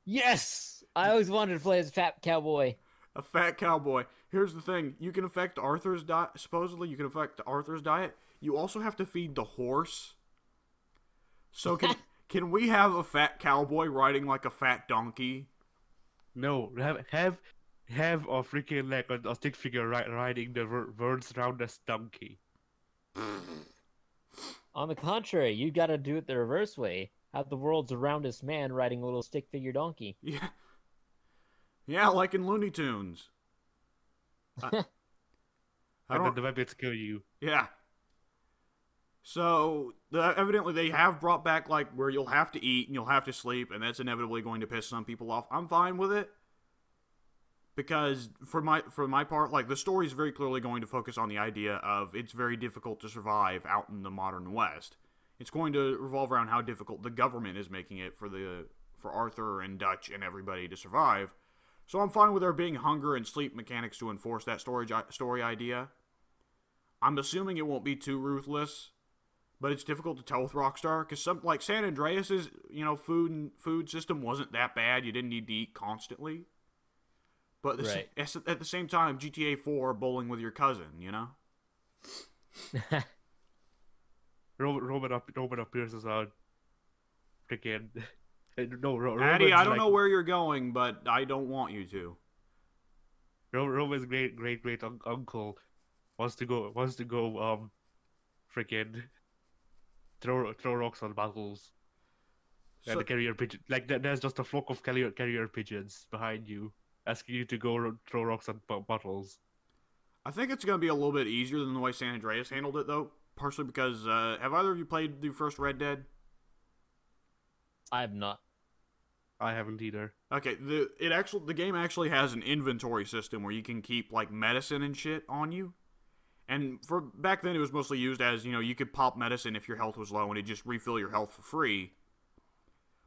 Yes! I always wanted to play as a fat cowboy. A fat cowboy. Here's the thing. You can affect Arthur's diet. Supposedly, you can affect Arthur's diet. You also have to feed the horse. So can we have a fat cowboy riding like a fat donkey? No, have a freaking like a stick figure riding the world's roundest donkey. On the contrary, you gotta do it the reverse way. Have the world's roundest man riding a little stick figure donkey. Yeah. Yeah, like in Looney Tunes. I And then don't... the rabbits kill you. Yeah. So, evidently they have brought back, like, where you'll have to eat and you'll have to sleep, and that's inevitably going to piss some people off. I'm fine with it. Because, for my part, like, the story is very clearly going to focus on the idea of it's very difficult to survive out in the modern West. It's going to revolve around how difficult the government is making it for Arthur and Dutch and everybody to survive. So I'm fine with there being hunger and sleep mechanics to enforce that story idea. I'm assuming it won't be too ruthless, but it's difficult to tell with Rockstar because like San Andreas's, food system wasn't that bad. You didn't need to eat constantly. But at the same time, GTA 4 bowling with your cousin, you know? Roman appears as a freaking no. Addy, I don't know where you're going, but I don't want you to. Roman's great uncle wants to go freaking throw rocks on battles. And the carrier pigeon, like there's just a flock of carrier pigeons behind you, asking you to go throw rocks on battles. I think it's going to be a little bit easier than the way San Andreas handled it, though. Partially because, have either of you played the first Red Dead? I have not. I haven't either. Okay, the game actually has an inventory system where you can keep, like, medicine and shit on you. And for back then, it was mostly used as, you could pop medicine if your health was low and it'd just refill your health for free.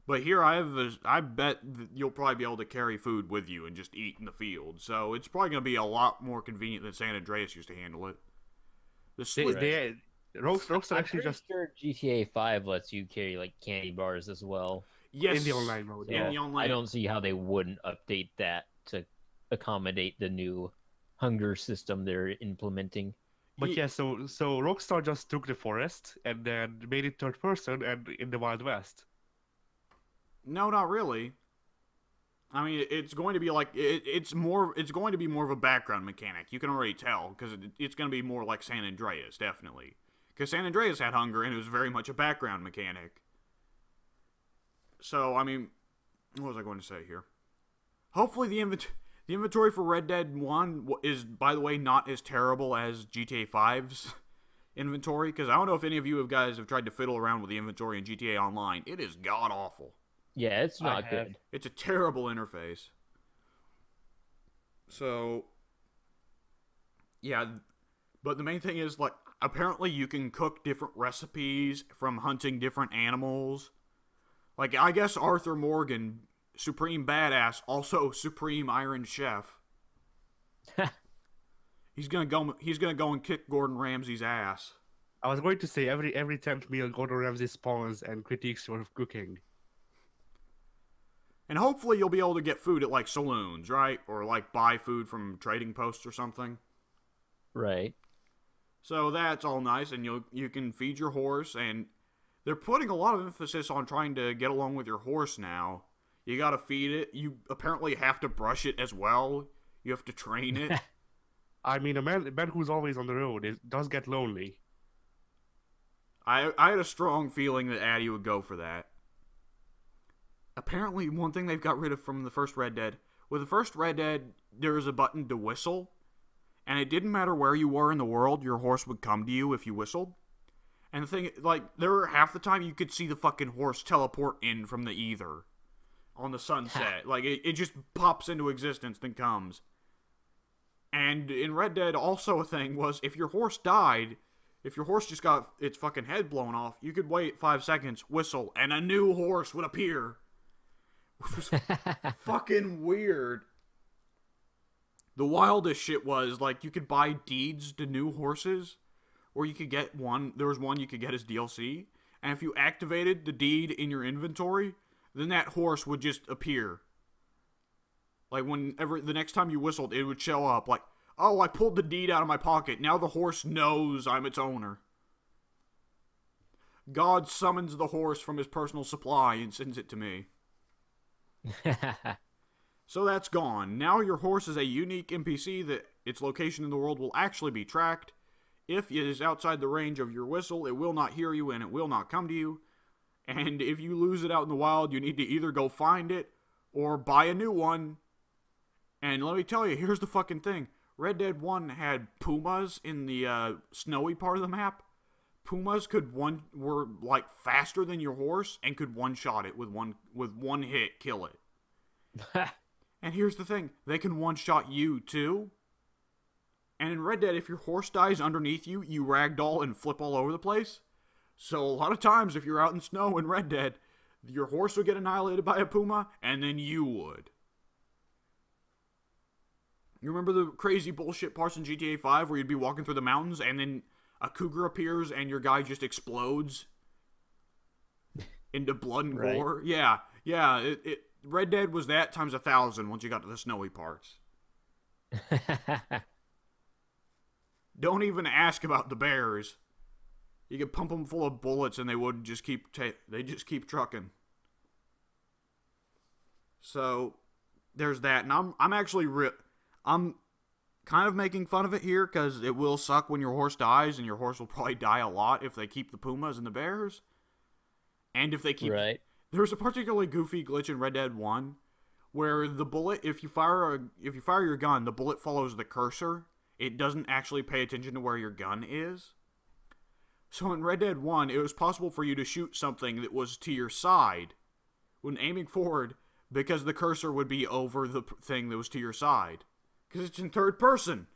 But here I bet that you'll probably be able to carry food with you and just eat in the field. So it's probably going to be a lot more convenient than San Andreas used to handle it. Rockstar I'm actually pretty just sure GTA 5 lets you carry like candy bars as well. Yes, in the online mode. So in Yeah. the online. I don't see how they wouldn't update that to accommodate the new hunger system they're implementing. But Ye- yeah, so Rockstar just took the forest and then made it third person and in the Wild West. No, not really. I mean, it's going to be like it's more. It's going to be more of a background mechanic. You can already tell because it's going to be more like San Andreas, definitely. Because San Andreas had hunger and it was very much a background mechanic. So I mean, what was I going to say here? Hopefully the inventory for Red Dead 1 is, by the way, not as terrible as GTA 5's inventory. Because I don't know if any of you guys have tried to fiddle around with the inventory in GTA Online. It is god awful. Yeah, it's I not have. good. It's a terrible interface. So, yeah, but the main thing is, like, apparently you can cook different recipes from hunting different animals. Like, I guess Arthur Morgan, Supreme Badass, also Supreme Iron Chef. He's gonna go and kick Gordon Ramsay's ass. I was going to say every 10th meal Gordon Ramsay spawns and critiques your cooking. And hopefully you'll be able to get food at, like, saloons, right? Or, like, buy food from trading posts or something. Right. So that's all nice, and you can feed your horse, and they're putting a lot of emphasis on trying to get along with your horse now. You gotta feed it. You apparently have to brush it as well. You have to train it. I mean, a man who's always on the road does get lonely. I had a strong feeling that Addy would go for that. Apparently, one thing they've got rid of from the first Red Dead, with the first Red Dead, there was a button to whistle, and it didn't matter where you were in the world, your horse would come to you if you whistled. And the thing, like, there were half the time you could see the fucking horse teleport in from the ether on the sunset. Like, it just pops into existence, then comes. And in Red Dead, also a thing was, if your horse died, if your horse just got its fucking head blown off, you could wait 5 seconds, whistle, and a new horse would appear. Which was fucking weird. The wildest shit was, like, you could buy deeds to new horses, or you could get one, there was one you could get as DLC, and if you activated the deed in your inventory, then that horse would just appear. Like, whenever, the next time you whistled, it would show up, like, oh, I pulled the deed out of my pocket, now the horse knows I'm its owner. God summons the horse from his personal supply and sends it to me. So that's gone. Now your horse is a unique NPC that its location in the world will actually be tracked. If it is outside the range of your whistle, it will not hear you and it will not come to you. And if you lose it out in the wild, you need to either go find it or buy a new one. And let me tell you, here's the fucking thing. Red Dead 1 had pumas in the snowy part of the map. Pumas were like faster than your horse and could one-shot it with one hit, kill it. And here's the thing, they can one-shot you too. And in Red Dead, if your horse dies underneath you, you ragdoll and flip all over the place. So a lot of times, if you're out in snow in Red Dead, your horse would get annihilated by a puma, and then you would. You remember the crazy bullshit parts in GTA 5 where you'd be walking through the mountains and then a cougar appears and your guy just explodes into blood and gore? Yeah. Red Dead was that times 1,000 once you got to the snowy parts. Don't even ask about the bears. You could pump them full of bullets and they would just keep trucking. So there's that, and I'm kind of making fun of it here because it will suck when your horse dies, and your horse will probably die a lot if they keep the pumas and the bears, and if they keep. Right. There's a particularly goofy glitch in Red Dead 1 where the bullet, if you fire your gun, the bullet follows the cursor. It doesn't actually pay attention to where your gun is. So in Red Dead 1, it was possible for you to shoot something that was to your side when aiming forward because the cursor would be over the thing that was to your side. Because it's in third person.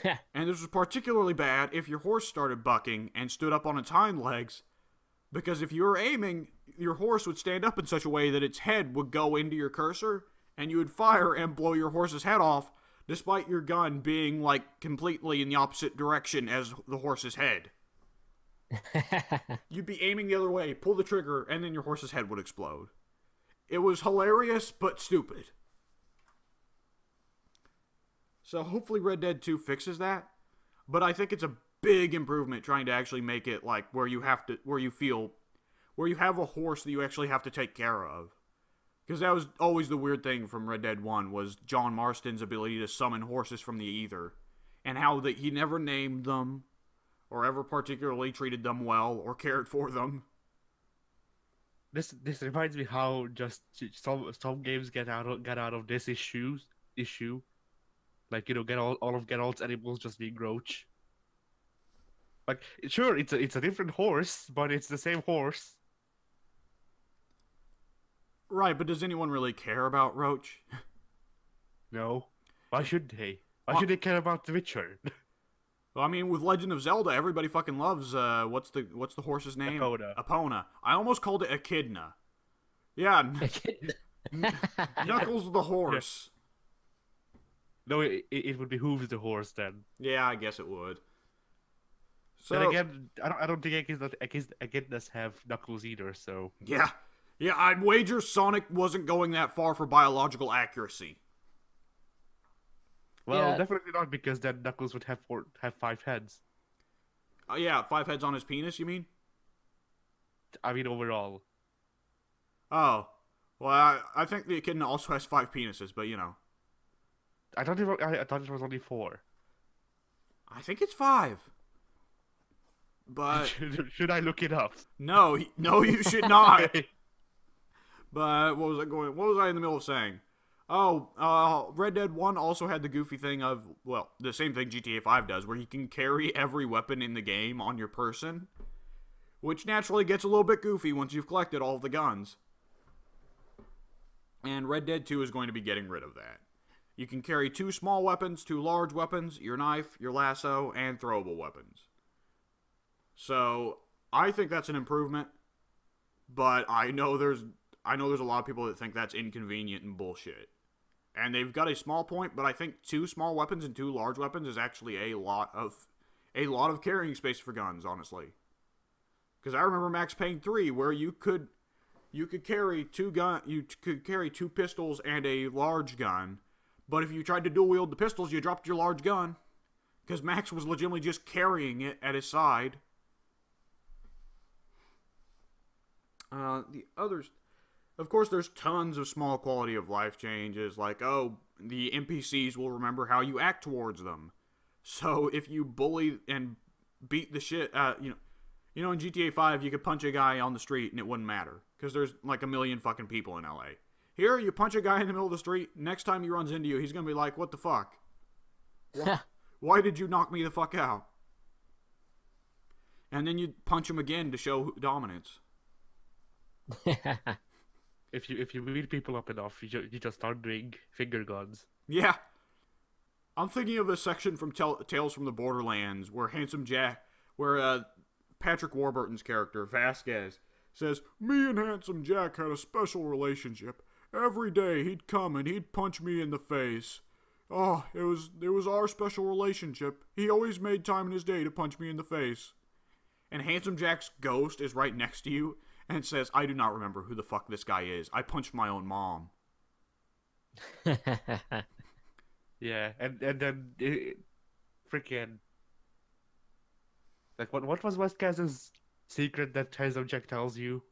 And this was particularly bad if your horse started bucking and stood up on its hind legs, because if you were aiming, your horse would stand up in such a way that its head would go into your cursor, and you would fire and blow your horse's head off, despite your gun being, like, completely in the opposite direction as the horse's head. You'd be aiming the other way, pull the trigger, and then your horse's head would explode. It was hilarious, but stupid. So hopefully Red Dead 2 fixes that. But I think it's a big improvement trying to actually make it like where you have a horse that you actually have to take care of. Because that was always the weird thing from Red Dead 1 was John Marston's ability to summon horses from the ether. And how that he never named them, or ever particularly treated them well, or cared for them. This reminds me how just some games get out of this issue. Like, you know, all of Geralt's animals just being roach. Like, sure, it's a different horse, but it's the same horse. Right, but does anyone really care about Roach? No. Why should they? Why should they care about the Witcher? Well, I mean, with Legend of Zelda, everybody fucking loves, what's the horse's name? Epona. Epona. I almost called it Echidna. Yeah, Knuckles the horse. No, it would behoove the horse then. Yeah, I guess it would. So Then again, I don't think Echidnas have Knuckles either, so... Yeah, I'd wager Sonic wasn't going that far for biological accuracy. Well, Yeah. definitely not, because then Knuckles would have 5 heads. Yeah, 5 heads on his penis, you mean? I mean, overall. Oh. Well, I think the Echidna also has 5 penises, but you know. I thought it was only 4. I think it's 5. But Should I look it up? no, you should not. But what was I in the middle of saying? Oh, Red Dead 1 also had the goofy thing of, well, the same thing GTA 5 does, where you can carry every weapon in the game on your person, which naturally gets a little bit goofy once you've collected all of the guns. And Red Dead 2 is going to be getting rid of that. You can carry 2 small weapons, 2 large weapons, your knife, your lasso, and throwable weapons. So, I think that's an improvement, but I know there's a lot of people that think that's inconvenient and bullshit. And they've got a small point, but I think 2 small weapons and 2 large weapons is actually a lot of carrying space for guns, honestly. Because I remember Max Payne 3, where you could carry 2 pistols and a large gun, but if you tried to dual wield the pistols, you dropped your large gun, because Max was legitimately just carrying it at his side. The others, of course, there's tons of small quality of life changes, like, oh, the NPCs will remember how you act towards them. So if you bully and beat the shit, in GTA 5, you could punch a guy on the street and it wouldn't matter, because there's like a million fucking people in LA. Here, you punch a guy in the middle of the street, next time he runs into you, he's gonna be like, what the fuck? Why did you knock me the fuck out? And then you punch him again to show dominance. If you beat people up enough, you just start doing finger guns. Yeah. I'm thinking of a section from Tales from the Borderlands where Patrick Warburton's character, Vasquez, says, "Me and Handsome Jack had a special relationship. Every day he'd come and he'd punch me in the face. Oh, it was our special relationship. He always made time in his day to punch me in the face." And Handsome Jack's ghost is right next to you and says, "I do not remember who the fuck this guy is. I punched my own mom." Yeah, and then freaking like what was Vasquez's secret that Handsome Jack tells you?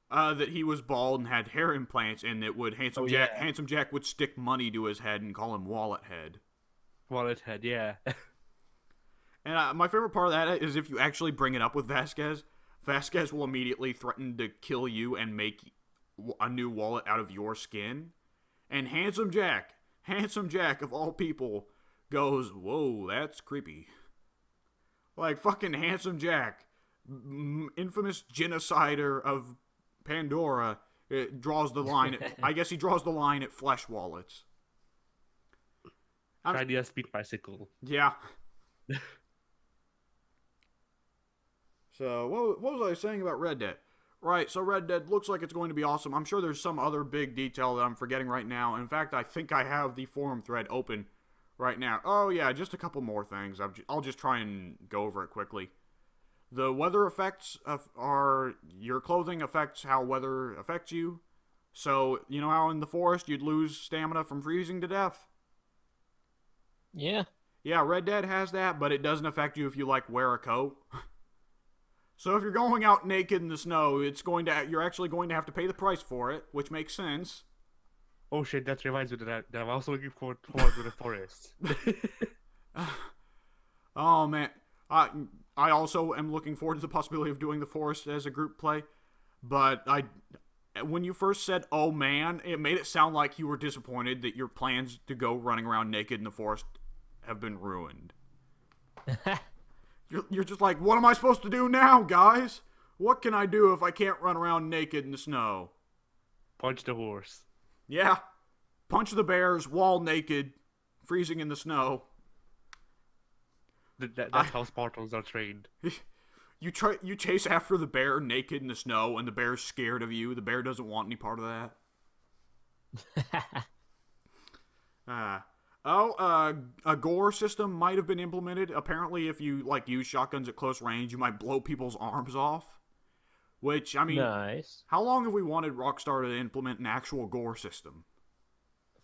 That he was bald and had hair implants, and that Handsome Jack would stick money to his head and call him Wallet Head. Wallet Head, yeah. And my favorite part of that is if you actually bring it up with Vasquez, Vasquez will immediately threaten to kill you and make a new wallet out of your skin. And Handsome Jack of all people, goes, "Whoa, that's creepy." Like, fucking Handsome Jack, infamous genocider of Pandora, draws the line. I guess he draws the line at flesh wallets. Shiny as speed bicycle. Yeah. So, what was I saying about Red Dead? Right, so Red Dead looks like it's going to be awesome. I'm sure there's some other big detail that I'm forgetting right now. In fact, I think I have the forum thread open right now. Oh yeah, just a couple more things. I'll just try and go over it quickly. The weather effects are your clothing affects how weather affects you. So, you know how in the forest you'd lose stamina from freezing to death? Yeah. Yeah, Red Dead has that, but it doesn't affect you if you, like, wear a coat. So if you're going out naked in the snow, you're actually going to have to pay the price for it, which makes sense. Oh shit, that reminds me that I'm also looking forward to the forest. Oh man, I also am looking forward to the possibility of doing the forest as a group play, but when you first said "oh man," it made it sound like you were disappointed that your plans to go running around naked in the forest have been ruined. You're just like, what am I supposed to do now, guys? What can I do if I can't run around naked in the snow? Punch the horse. Yeah. Punch the bears while naked, freezing in the snow. That's how Spartans are trained. You chase after the bear naked in the snow, and the bear's scared of you. The bear doesn't want any part of that. A gore system might have been implemented. Apparently, if you use shotguns at close range, you might blow people's arms off. Which, I mean, nice. How long have we wanted Rockstar to implement an actual gore system?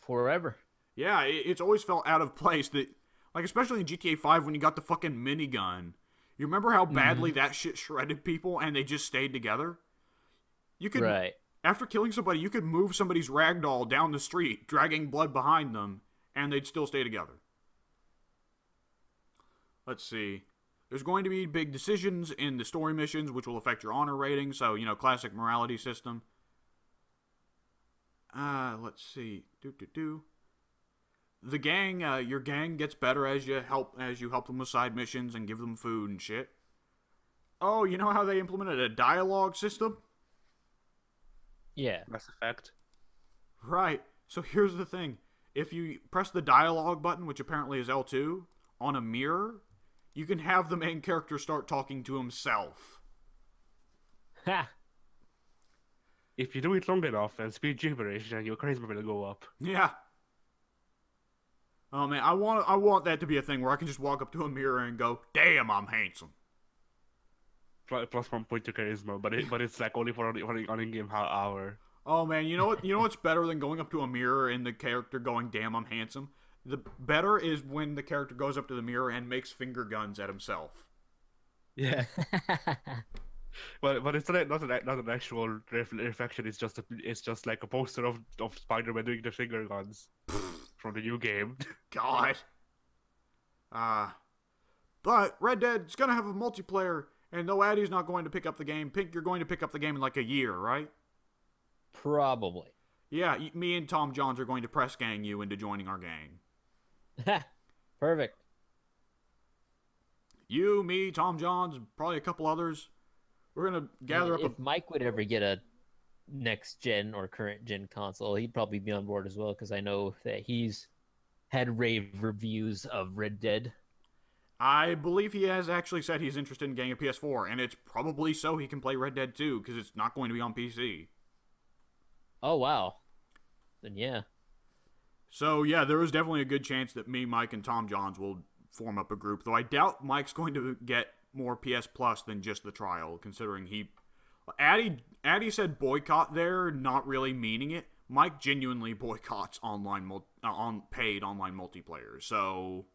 Forever. Yeah, it's always felt out of place that, especially in GTA 5 when you got the fucking minigun. You remember how badly that shit shredded people and they just stayed together? You could, right. After killing somebody, you could move somebody's ragdoll down the street, dragging blood behind them, and they'd still stay together. Let's see. There's going to be big decisions in the story missions, which will affect your honor rating. So, classic morality system. Let's see. The gang, your gang gets better as you help them with side missions and give them food and shit. Oh, you know how they implemented a dialogue system? Yeah. Mass Effect. Right. So here's the thing. If you press the dialogue button, which apparently is L2, on a mirror, you can have the main character start talking to himself. Ha! If you do it long enough and speak gibberish, then your charisma will go up. Yeah. Oh man, I want that to be a thing where I can just walk up to a mirror and go, "Damn, I'm handsome." Plus 1 point to charisma, but it's like only for on in-game hour. Oh man, you know what's better than going up to a mirror and the character going, "Damn, I'm handsome"? The better is when the character goes up to the mirror and makes finger guns at himself. Yeah. But it's not an actual reflection. It's just like a poster of Spider-Man doing the finger guns from the new game. God. But Red Dead's gonna have a multiplayer, and though Addy's not going to pick up the game, Pink, you're going to pick up the game in like a year, right? Probably. Yeah, me and Tom Johns are going to press gang you into joining our gang. Perfect. You, me, Tom Johns, probably a couple others. We're gonna gather up. If Mike would ever get a next gen or current gen console, he'd probably be on board as well, because I know that he's had rave reviews of Red Dead. I believe he has actually said he's interested in getting a PS4, and it's probably so he can play Red Dead 2, because it's not going to be on PC. Oh, wow. Then yeah. So, yeah, there is definitely a good chance that me, Mike, and Tom Johns will form up a group, though I doubt Mike's going to get more PS Plus than just the trial, considering Addy said boycott there, not really meaning it. Mike genuinely boycotts paid online multiplayer, so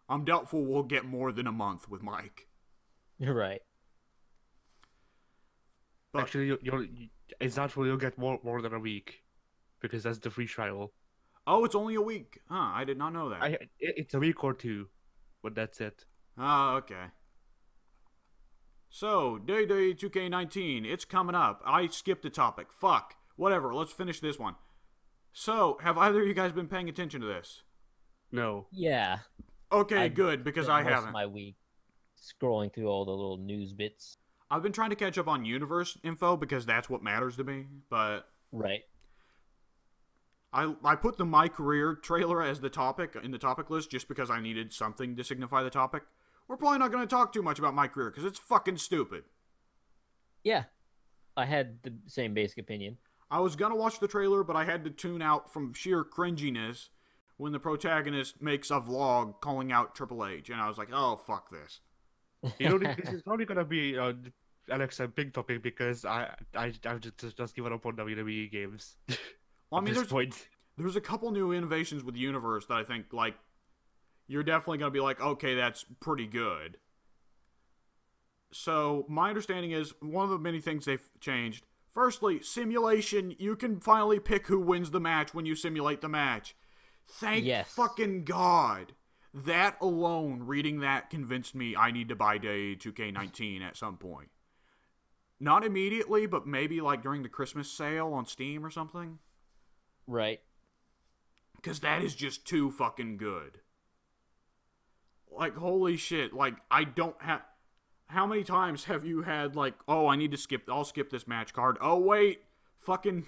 I'm doubtful we'll get more than a month with Mike. You're right. But actually, it's not you'll get more than a week, because that's the free trial. Oh, it's only a week. Huh, I did not know that. It's a week or two, but that's it. Oh, okay. So, Day 2K19, it's coming up. I skipped a topic. Fuck. Whatever, let's finish this one. So, have either of you guys been paying attention to this? No. Yeah. Okay, good, because I haven't. My week scrolling through all the little news bits. I've been trying to catch up on universe info because that's what matters to me, but... Right. I put the My Career trailer as the topic in the topic list just because I needed something to signify the topic. We're probably not going to talk too much about My Career because it's fucking stupid. Yeah. I had the same basic opinion. I was gonna watch the trailer, but I had to tune out from sheer cringiness when the protagonist makes a vlog calling out Triple H, and I was like, oh, fuck this. You know, this is probably gonna be Alex a big topic because I've just given up on WWE games. Well, I mean, at this point. there's a couple new innovations with the universe that I think, like, you're definitely gonna be like, okay, that's pretty good. So, my understanding is, one of the many things they've changed, firstly, simulation. You can finally pick who wins the match when you simulate the match. Thank fucking God. That alone, reading that, convinced me I need to buy Day 2K19 at some point. Not immediately, but maybe like during the Christmas sale on Steam or something. Right. Because that is just too fucking good. Like, holy shit. Like, I don't have... How many times have you had, like, oh, I need to skip... I'll skip this match card. Oh, wait. Fucking...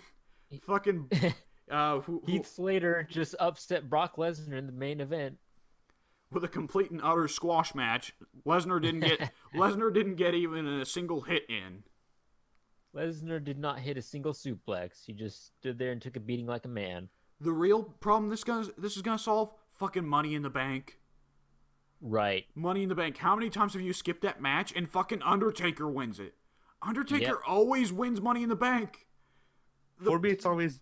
Heath Slater just upset Brock Lesnar in the main event. With a complete and utter squash match. Lesnar didn't get even a single hit in. Lesnar did not hit a single suplex. He just stood there and took a beating like a man. The real problem this is gonna solve? Fucking Money in the Bank. Right. Money in the Bank. How many times have you skipped that match and fucking Undertaker wins it? Undertaker always wins Money in the Bank. For me, it's always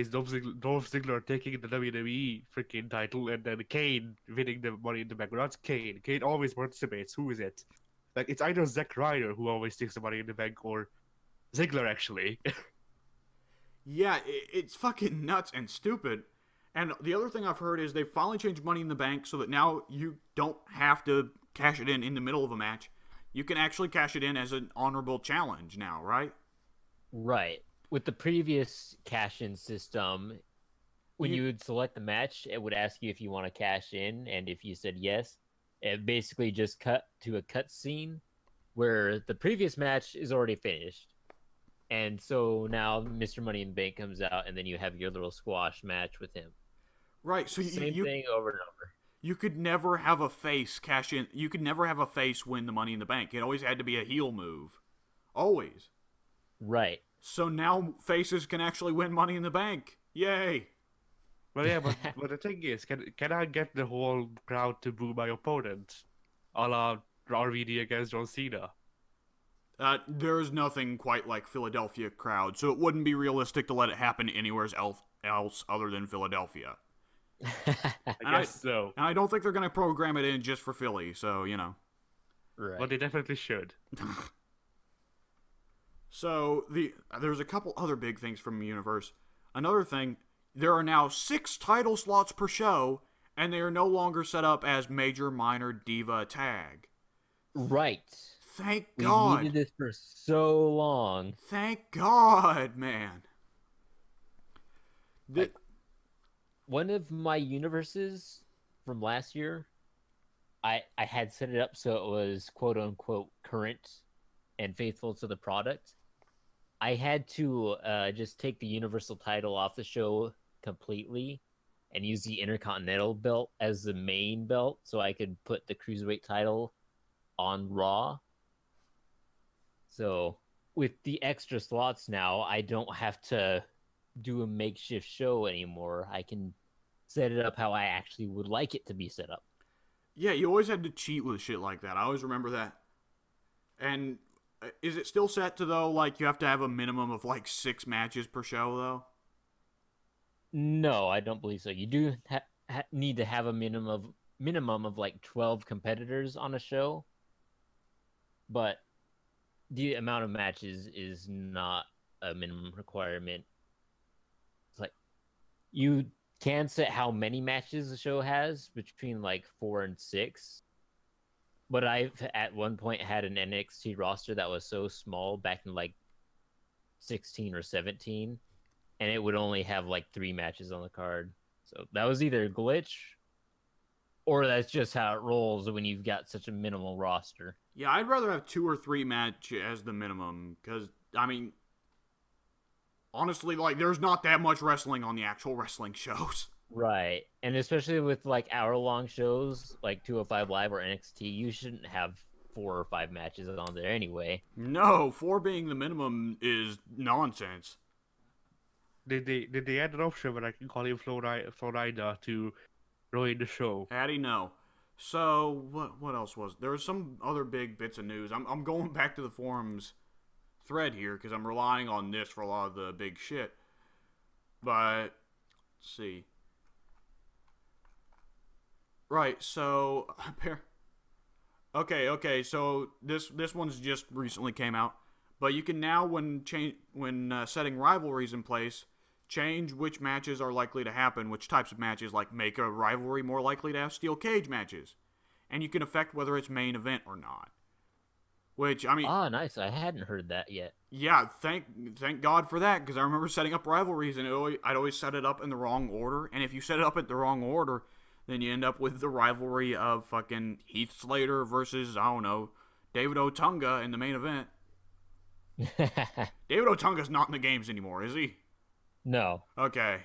Dolph Ziggler taking the WWE freaking title and then Kane winning the Money in the Bank. Well, that's Kane. Kane always participates. Who is it? Like, it's either Zack Ryder who always takes the Money in the Bank or Ziggler, actually. Yeah, it's fucking nuts and stupid. And the other thing I've heard is they've finally changed Money in the Bank so that now you don't have to cash it in the middle of a match. You can actually cash it in as an honorable challenge now, right? Right. With the previous cash-in system, when you would select the match, it would ask you if you want to cash in, and if you said yes, it basically just cut to a cut scene where the previous match is already finished. And so now Mr. Money in the Bank comes out, and then you have your little squash match with him. Right, so Same thing over and over. You could never have a face cash in. You could never have a face win the Money in the Bank. It always had to be a heel move. Always. Right. So now faces can actually win Money in the Bank. Yay! Well, yeah, but the thing is, can I get the whole crowd to boo my opponent, a la RVD against John Cena? There's nothing quite like Philadelphia crowd, so it wouldn't be realistic to let it happen anywhere else other than Philadelphia. I guess so. And I don't think they're going to program it in just for Philly, so, you know. Right. But they definitely should. So, there's a couple other big things from the universe. Another thing, there are now 6 title slots per show, and they are no longer set up as major, minor, diva, tag. Right. Thank God. We needed this for so long. Thank God, man. One of my universes from last year, I had set it up so it was quote-unquote current and faithful to the product. I had to just take the Universal title off the show completely and use the Intercontinental belt as the main belt so I could put the Cruiserweight title on Raw. So with the extra slots now, I don't have to do a makeshift show anymore. I can set it up how I actually would like it to be set up. Yeah, you always had to cheat with shit like that. I always remember that. And is it still set to, though, like, you have to have a minimum of, like, 6 matches per show, though? No, I don't believe so. You do need to have a minimum of like 12 competitors on a show, but the amount of matches is not a minimum requirement. It's like you can set how many matches the show has between like 4 and 6. But I've at one point had an NXT roster that was so small back in like 16 or 17, and it would only have like 3 matches on the card. So that was either a glitch, or that's just how it rolls when you've got such a minimal roster. Yeah, I'd rather have 2 or 3 matches as the minimum, because, I mean, honestly, like, there's not that much wrestling on the actual wrestling shows. Right. And especially with like hour-long shows like 205 Live or NXT, you shouldn't have 4 or 5 matches on there anyway. No, 4 being the minimum is nonsense. Did they add an option where I can call him Florida to ruin the show? Addy, no. So what else was there? Was some other big bits of news. I'm going back to the forums thread here because I'm relying on this for a lot of the big shit. But let's see. Right, so okay. So this one's just recently came out, but you can now when setting rivalries in place, change which matches are likely to happen, which types of matches, like make a rivalry more likely to have steel cage matches, and you can affect whether it's main event or not. Which I mean, Nice. I hadn't heard that yet. yeah, thank God for that, because I remember setting up rivalries and I'd always set it up in the wrong order, and if you set it up in the wrong order, then you end up with the rivalry of fucking Heath Slater versus, I don't know, David Otunga in the main event. David Otunga's not in the games anymore, is he? No, Okay.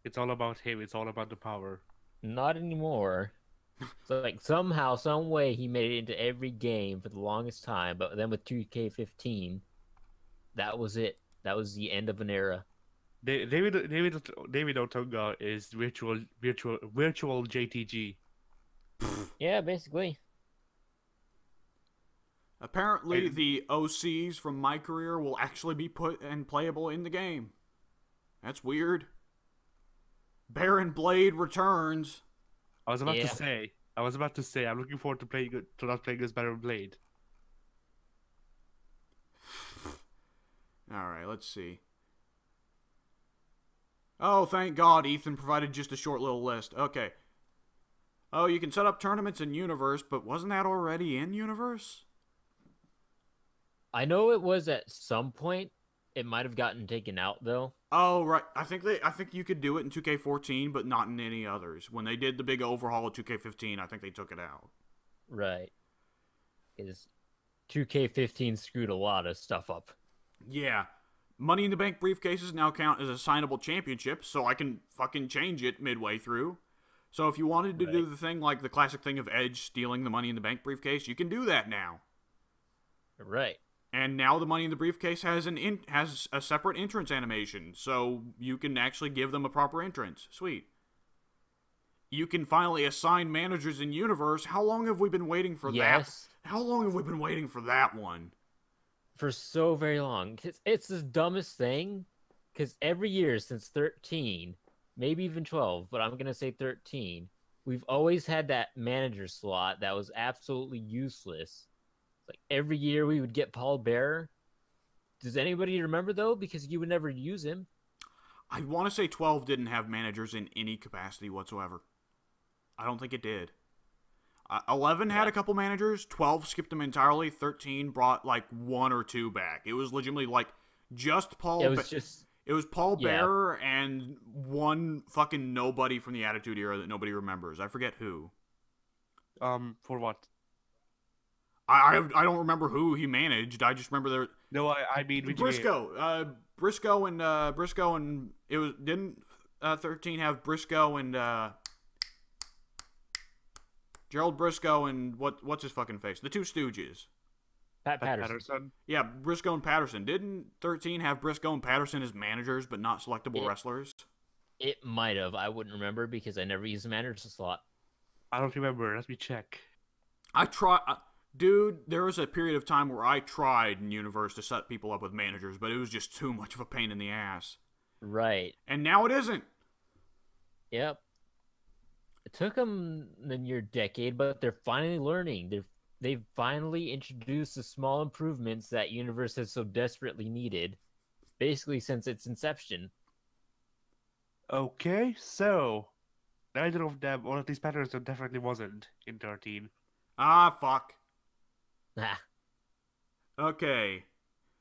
It's all about him. It's all about the power. not anymore. So like somehow, some way, he made it into every game for the longest time. But then with 2K15, that was it. That was the end of an era. David Otunga is virtual JTG. Yeah, basically. Apparently, the OCs from my career will actually be put and playable in the game. That's weird. Baron Blade returns. I was about to say, I'm looking forward to not playing as Baron Blade. Alright, let's see. Oh, thank God, Ethan provided just a short little list. Okay. Oh, you can set up tournaments in Universe, but wasn't that already in Universe? I know it was at some point. It might have gotten taken out though. Oh, right. I think you could do it in 2K14, but not in any others. When they did the big overhaul of 2K15, I think they took it out. Right. Because 2K15 screwed a lot of stuff up. Yeah. Money in the Bank briefcases now count as assignable championships, so I can fucking change it midway through. So if you wanted to do the thing like the classic thing of Edge stealing the Money in the Bank briefcase, you can do that now. Right. And now the Money in the Briefcase has has a separate entrance animation, so you can actually give them a proper entrance. Sweet. You can finally assign managers in Universe. How long have we been waiting for that? How long have we been waiting for that one? For so very long. It's the dumbest thing, because every year since 13, maybe even 12, but I'm going to say 13, we've always had that manager slot that was absolutely useless. Like every year we would get Paul Bearer. Does anybody remember though? Because you would never use him. I want to say 12 didn't have managers in any capacity whatsoever. I don't think it did. 11 had a couple managers. 12 skipped them entirely. 13 brought like 1 or 2 back. It was legitimately like just Paul. It was Paul Bearer and one fucking nobody from the Attitude Era that nobody remembers. I forget who. For what? I don't remember who he managed. I just remember there. No, I mean Briscoe. Briscoe and it was didn't 13 have Briscoe and Gerald Briscoe and what's his fucking face? The Two Stooges. Pat Patterson. Yeah, Briscoe and Patterson. Didn't 13 have Briscoe and Patterson as managers but not selectable wrestlers? It might have. I wouldn't remember because I never used the manager slot. I don't remember. Let me check. Dude, there was a period of time where I tried in Universe to set people up with managers, but it was just too much of a pain in the ass. Right. And now it isn't. Yep. It took them a near decade, but they're finally learning. They've finally introduced the small improvements that Universe has so desperately needed, basically since its inception. Okay, so neither of them, or at least Patterson, definitely wasn't in 13. Ah, fuck. Ah. Okay.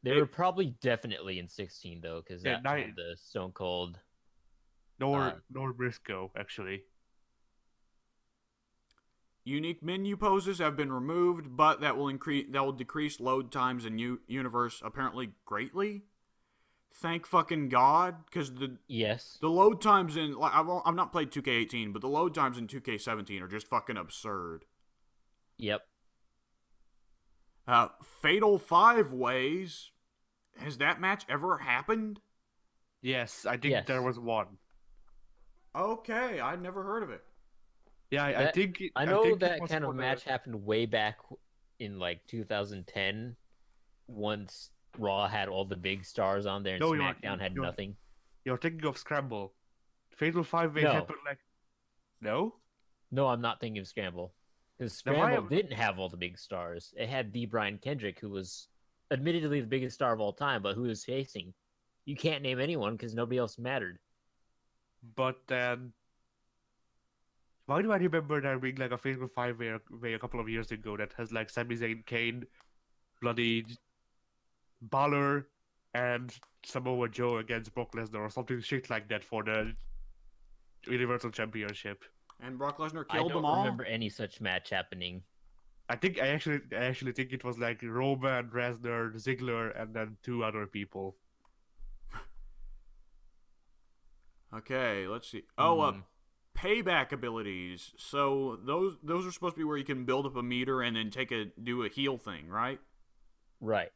They were probably definitely in 16 though, because that had the Stone Cold. Nor Briscoe, actually. Unique menu poses have been removed, but that will decrease load times in Universe apparently greatly. Thank fucking God, because the load times in I've not played 2K18, but the load times in 2K17 are just fucking absurd. Yep. Fatal 5-Ways. Has that match ever happened? Yes, I think Yes. there was one. Okay, I'd never heard of it. Yeah, I That- think I I know think it that was kind for of the- match happened way back in like 2010, once Raw had all the big stars on there and No, SmackDown had you're- nothing. You're thinking of Scramble. Fatal 5-Way No. happened like... No? No, I'm not thinking of Scramble. Because Then why Scramble am- didn't have all the big stars. It had the Brian Kendrick, who was admittedly the biggest star of all time, but who was facing. You can't name anyone because nobody else mattered. But then... Why do I remember there being like a Fatal 5-Way a couple of years ago that has like Sami Zayn, Kane, bloody Balor, and Samoa Joe against Brock Lesnar or something shit like that for the Universal Championship? And Brock Lesnar I killed don't them all? remember any such match happening. I actually think it was like Roman, Lesnar, Ziggler, and then 2 other people. Okay, let's see. Oh, Hmm. payback abilities. So those are supposed to be where you can build up a meter and then do a heal thing, right? Right.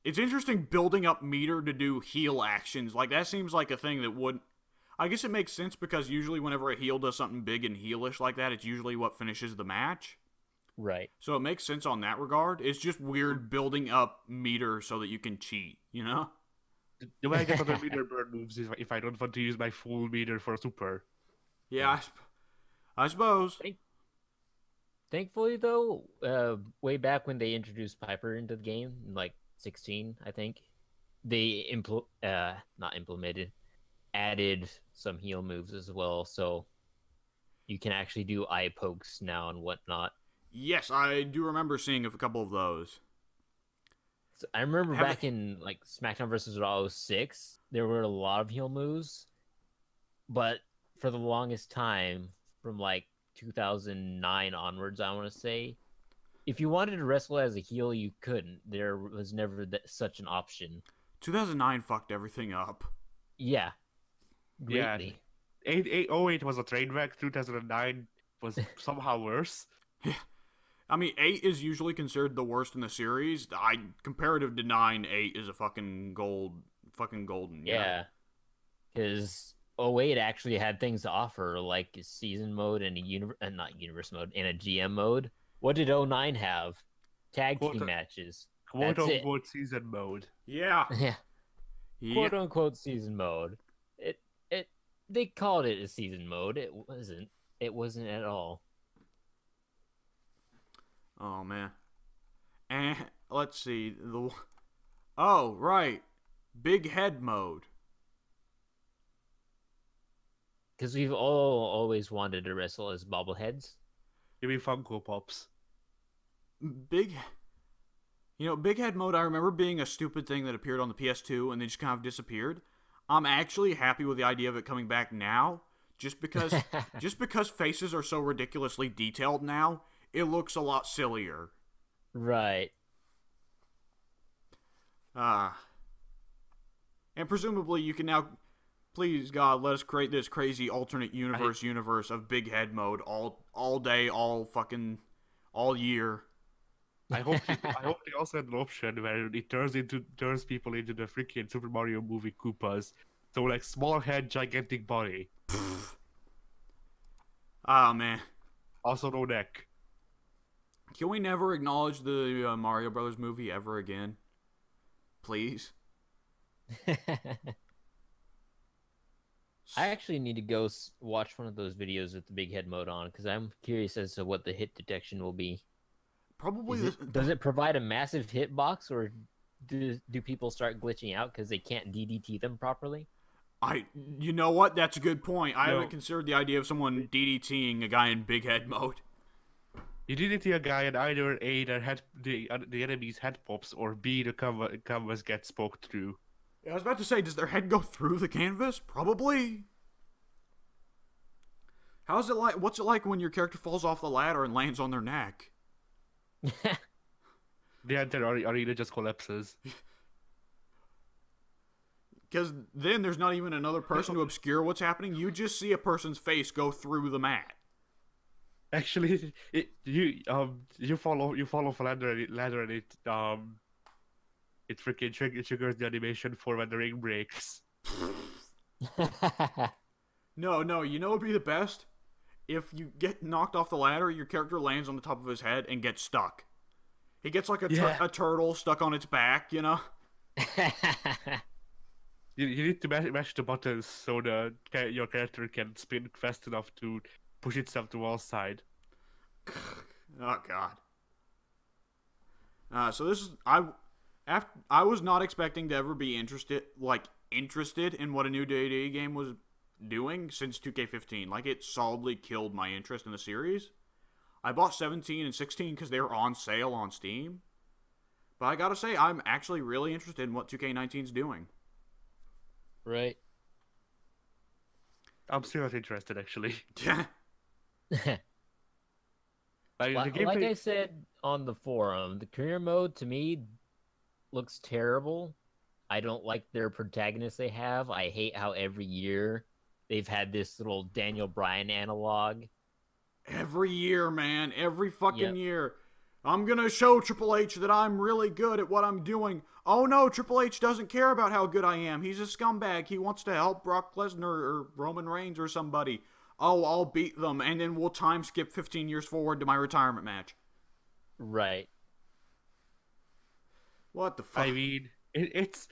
It's interesting building up meter to do heal actions. Like, that seems like a thing that would... I guess it makes sense because usually whenever a heel does something big and heelish like that, it's usually what finishes the match. Right. So it makes sense on that regard. It's just weird building up meter so that you can cheat, you know? The way I get other meter burn moves is if I don't want to use my full meter for super. Yeah, I suppose. Thankfully, though, way back when they introduced Piper into the game, in like 16, I think, they not implemented, added some heal moves as well, so you can actually do eye pokes now and whatnot. Yes, I do remember seeing a couple of those. So I remember Have back in like SmackDown vs. Raw 06, there were a lot of heal moves, but for the longest time, from like 2009 onwards, I want to say, if you wanted to wrestle as a heel, you couldn't. There was never such an option. 2009 fucked everything up. Yeah. Yeah. Greatly. 08 was a train wreck. 2009 was somehow worse. I mean, 8 is usually considered the worst in the series. Comparative to 9, 8 is a fucking golden. You know? Yeah. Because 08 actually had things to offer, like a season mode and not universe mode, and a GM mode. What did 09 have? Tag team matches. Quote That's it. unquote season mode. Yeah. Yeah. Yeah. Quote unquote season mode. They called it a season mode. It wasn't. It wasn't at all. Oh, man. And let's see. Oh, right. Big head mode. Because we've all always wanted to wrestle as bobbleheads. You mean Funko Pops? Big head mode, I remember being a stupid thing that appeared on the PS2 and then just kind of disappeared. I'm actually happy with the idea of it coming back now, just because faces are so ridiculously detailed now, it looks a lot sillier. Right. And presumably you can now, please God, let us create this crazy alternate universe of big head mode all day, all year. I hope they also had an option where it turns people into the freaking Super Mario movie Koopas. So like small head, gigantic body. Ah, man. Also no neck. Can we never acknowledge the Mario Brothers movie ever again? Please? I actually need to go watch one of those videos with the big head mode on, because I'm curious as to what the hit detection will be. Probably Does it provide a massive hitbox, or do people start glitching out because they can't DDT them properly? You know what? That's a good point. I No. haven't considered the idea of someone DDTing a guy in big head mode. You DDT a guy and either A, the enemy's head pops, or B, the canvas gets poked through. I was about to say, does their head go through the canvas? Probably. How's it like? What's it like when your character falls off the ladder and lands on their neck? The entire arena just collapses. Because then there's not even another person to obscure what's happening. You just see a person's face go through the mat. Actually, you follow ladder and it freaking triggers the animation for when the ring breaks. No, you know what would be the best? If you get knocked off the ladder, your character lands on the top of his head and gets stuck. He gets like a turtle stuck on its back, you know? You need to mash the buttons so your character can spin fast enough to push itself to one side. Oh god. So this is I was not expecting to ever be interested in what a new D&D game was doing since 2K15. Like, it solidly killed my interest in the series. I bought 17 and 16 because they were on sale on Steam. But I gotta say, I'm actually really interested in what 2K19 is doing. Right. I'm still not interested, actually. Like I said on the forum, the career mode to me looks terrible. I don't like their protagonists they have. I hate how every year they've had this little Daniel Bryan analog. Every year, man. Every fucking year. I'm gonna show Triple H that I'm really good at what I'm doing. Oh no, Triple H doesn't care about how good I am. He's a scumbag. He wants to help Brock Lesnar or Roman Reigns or somebody. Oh, I'll beat them, and then we'll time skip 15 years forward to my retirement match. Right. What the fuck? I mean, it's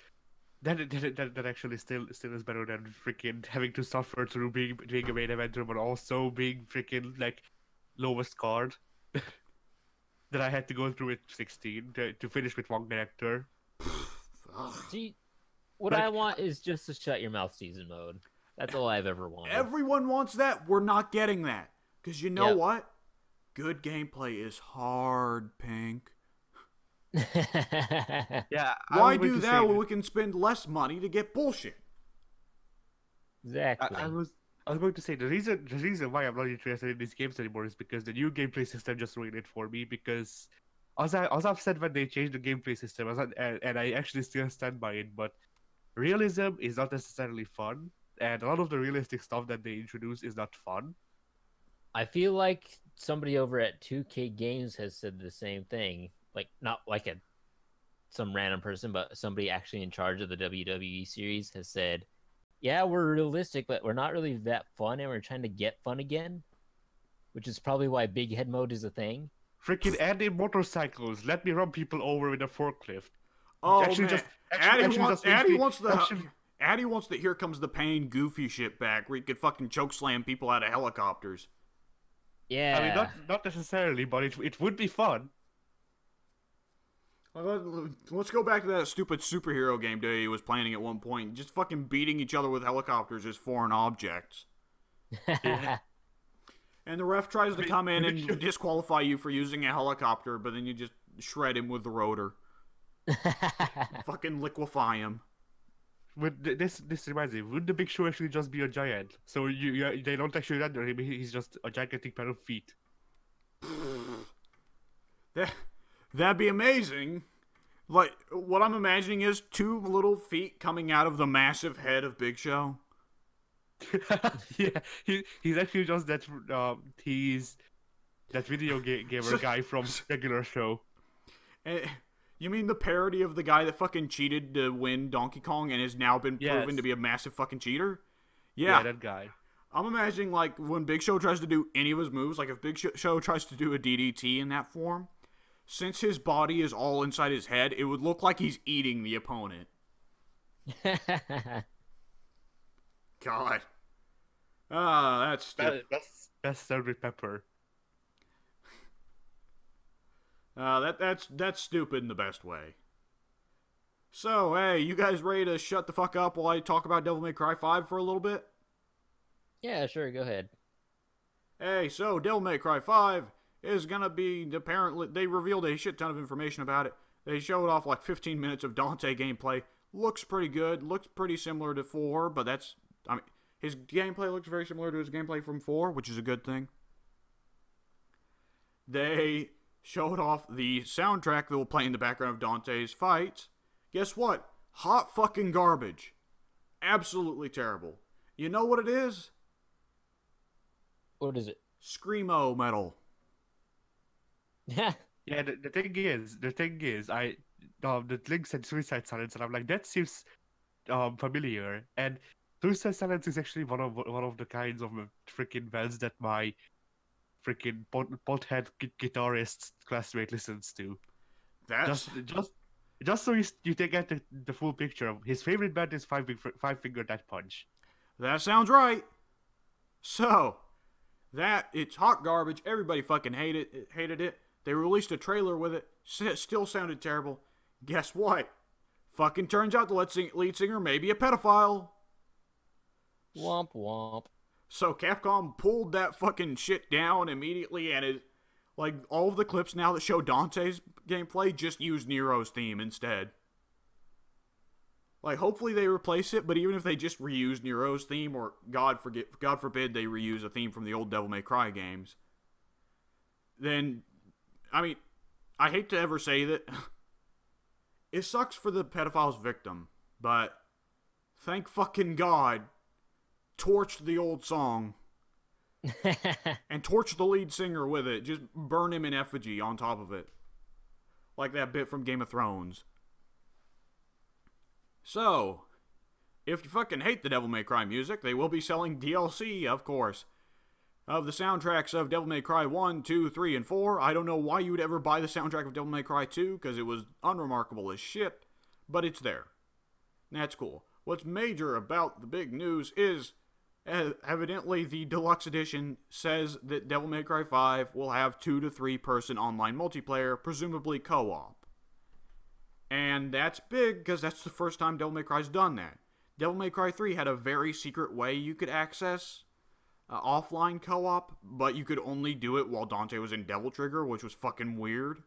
that actually still is better than freaking having to suffer through being a main eventer, but also being freaking like lowest card that I had to go through with 16 to finish with one character. See, what I want is just to shut your mouth season mode. That's all I've ever wanted. Everyone wants that. We're not getting that. Because you know what? Good gameplay is hard, Pink. Yeah. Why do that when we can spend less money to get bullshit? Exactly. I was going to say the reason why I'm not interested in these games anymore is because the new gameplay system just ruined it for me. Because as I've said when they changed the gameplay system, and I actually still stand by it, but realism is not necessarily fun, and a lot of the realistic stuff that they introduce is not fun. I feel like somebody over at 2K Games has said the same thing. Like, not like some random person, but somebody actually in charge of the WWE series has said, yeah, we're realistic, but we're not really that fun, and we're trying to get fun again, which is probably why big head mode is a thing. Freaking Andy motorcycles. Let me run people over with a forklift. Oh, man. Addy wants the Here Comes the Pain goofy shit back, where you could fucking choke slam people out of helicopters. Yeah. I mean, not necessarily, but it would be fun. Let's go back to that stupid superhero game day he was planning at one point. Just fucking beating each other with helicopters as foreign objects. Yeah. And the ref tries to come in and disqualify you for using a helicopter, but then you just shred him with the rotor. Fucking liquefy him. But this reminds me, would the Big Show actually just be a giant? So they don't actually render him, he's just a gigantic pair of feet. That'd be amazing. Like, what I'm imagining is two little feet coming out of the massive head of Big Show. Yeah, he's actually just that he's that video gamer guy from regular show. You mean the parody of the guy that fucking cheated to win Donkey Kong and has now been proven to be a massive fucking cheater? Yeah, that guy. I'm imagining, like, when Big Show tries to do any of his moves, like if Big Show tries to do a DDT in that form, since his body is all inside his head, it would look like he's eating the opponent. God. That's served with pepper. That's stupid in the best way. So, hey, you guys ready to shut the fuck up while I talk about Devil May Cry 5 for a little bit? Yeah, sure, go ahead. Hey, so Devil May Cry 5 is gonna be, apparently, they revealed a shit ton of information about it. They showed off like 15 minutes of Dante gameplay. Looks pretty good, looks pretty similar to 4, but his gameplay looks very similar to his gameplay from 4, which is a good thing. They showed off the soundtrack that will play in the background of Dante's fights. Guess what? Hot fucking garbage. Absolutely terrible. You know what it is? What is it? Screamo metal. Yeah. Yeah, the thing is, the link said Suicide Silence, and I'm like, that seems familiar. And Suicide Silence is actually one of the kinds of freaking bands that my freaking pothead guitarist classmate listens to. That's Just so you get the full picture of his favorite band is Five Finger Death Punch. that sounds right. So it's hot garbage. Everybody fucking hated it. They released a trailer with it. Still sounded terrible. Guess what? Fucking turns out the lead singer may be a pedophile. Womp womp. So Capcom pulled that fucking shit down immediately, and like all of the clips now that show Dante's gameplay just use Nero's theme instead. Like, hopefully they replace it, but even if they just reuse Nero's theme, or God forbid they reuse a theme from the old Devil May Cry games, then, I mean, I hate to ever say that. It sucks for the pedophile's victim, but thank fucking God, torched the old song and torched the lead singer with it. Just burn him in effigy on top of it. Like that bit from Game of Thrones. So, if you fucking hate the Devil May Cry music, they will be selling DLC, of course, of the soundtracks of Devil May Cry 1, 2, 3, and 4. I don't know why you would ever buy the soundtrack of Devil May Cry 2, because it was unremarkable as shit, but it's there. That's cool. What's major about the big news is, evidently the deluxe edition says that Devil May Cry 5 will have 2 to 3 person online multiplayer, presumably co-op. And that's big, because that's the first time Devil May Cry's done that. Devil May Cry 3 had a very secret way you could access offline co-op, but you could only do it while Dante was in Devil Trigger, which was fucking weird.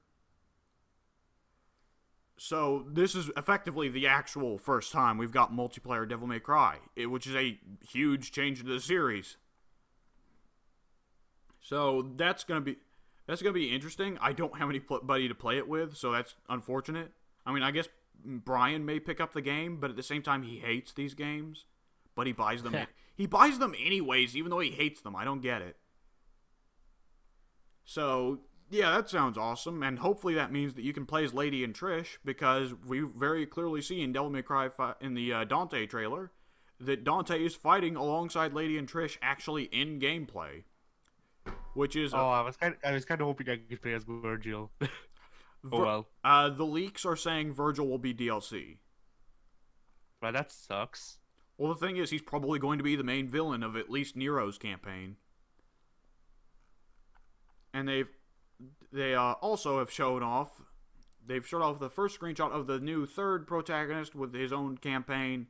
So this is effectively the actual first time we've got multiplayer Devil May Cry, which is a huge change to the series. So that's gonna be interesting. I don't have anybody to play it with, so that's unfortunate. I mean, I guess Brian may pick up the game, but at the same time, he hates these games. But he buys them. He buys them anyways, even though he hates them. I don't get it. So, yeah, that sounds awesome. And hopefully that means that you can play as Lady and Trish, because we very clearly see in Devil May Cry in the Dante trailer that Dante is fighting alongside Lady and Trish actually in gameplay. Which is... I was kind of hoping I could play as Virgil. Oh well. The leaks are saying Virgil will be DLC. Well, that sucks. Well, the thing is, he's probably going to be the main villain of at least Nero's campaign. And they also have showed off. They've showed off the first screenshot of the new third protagonist with his own campaign,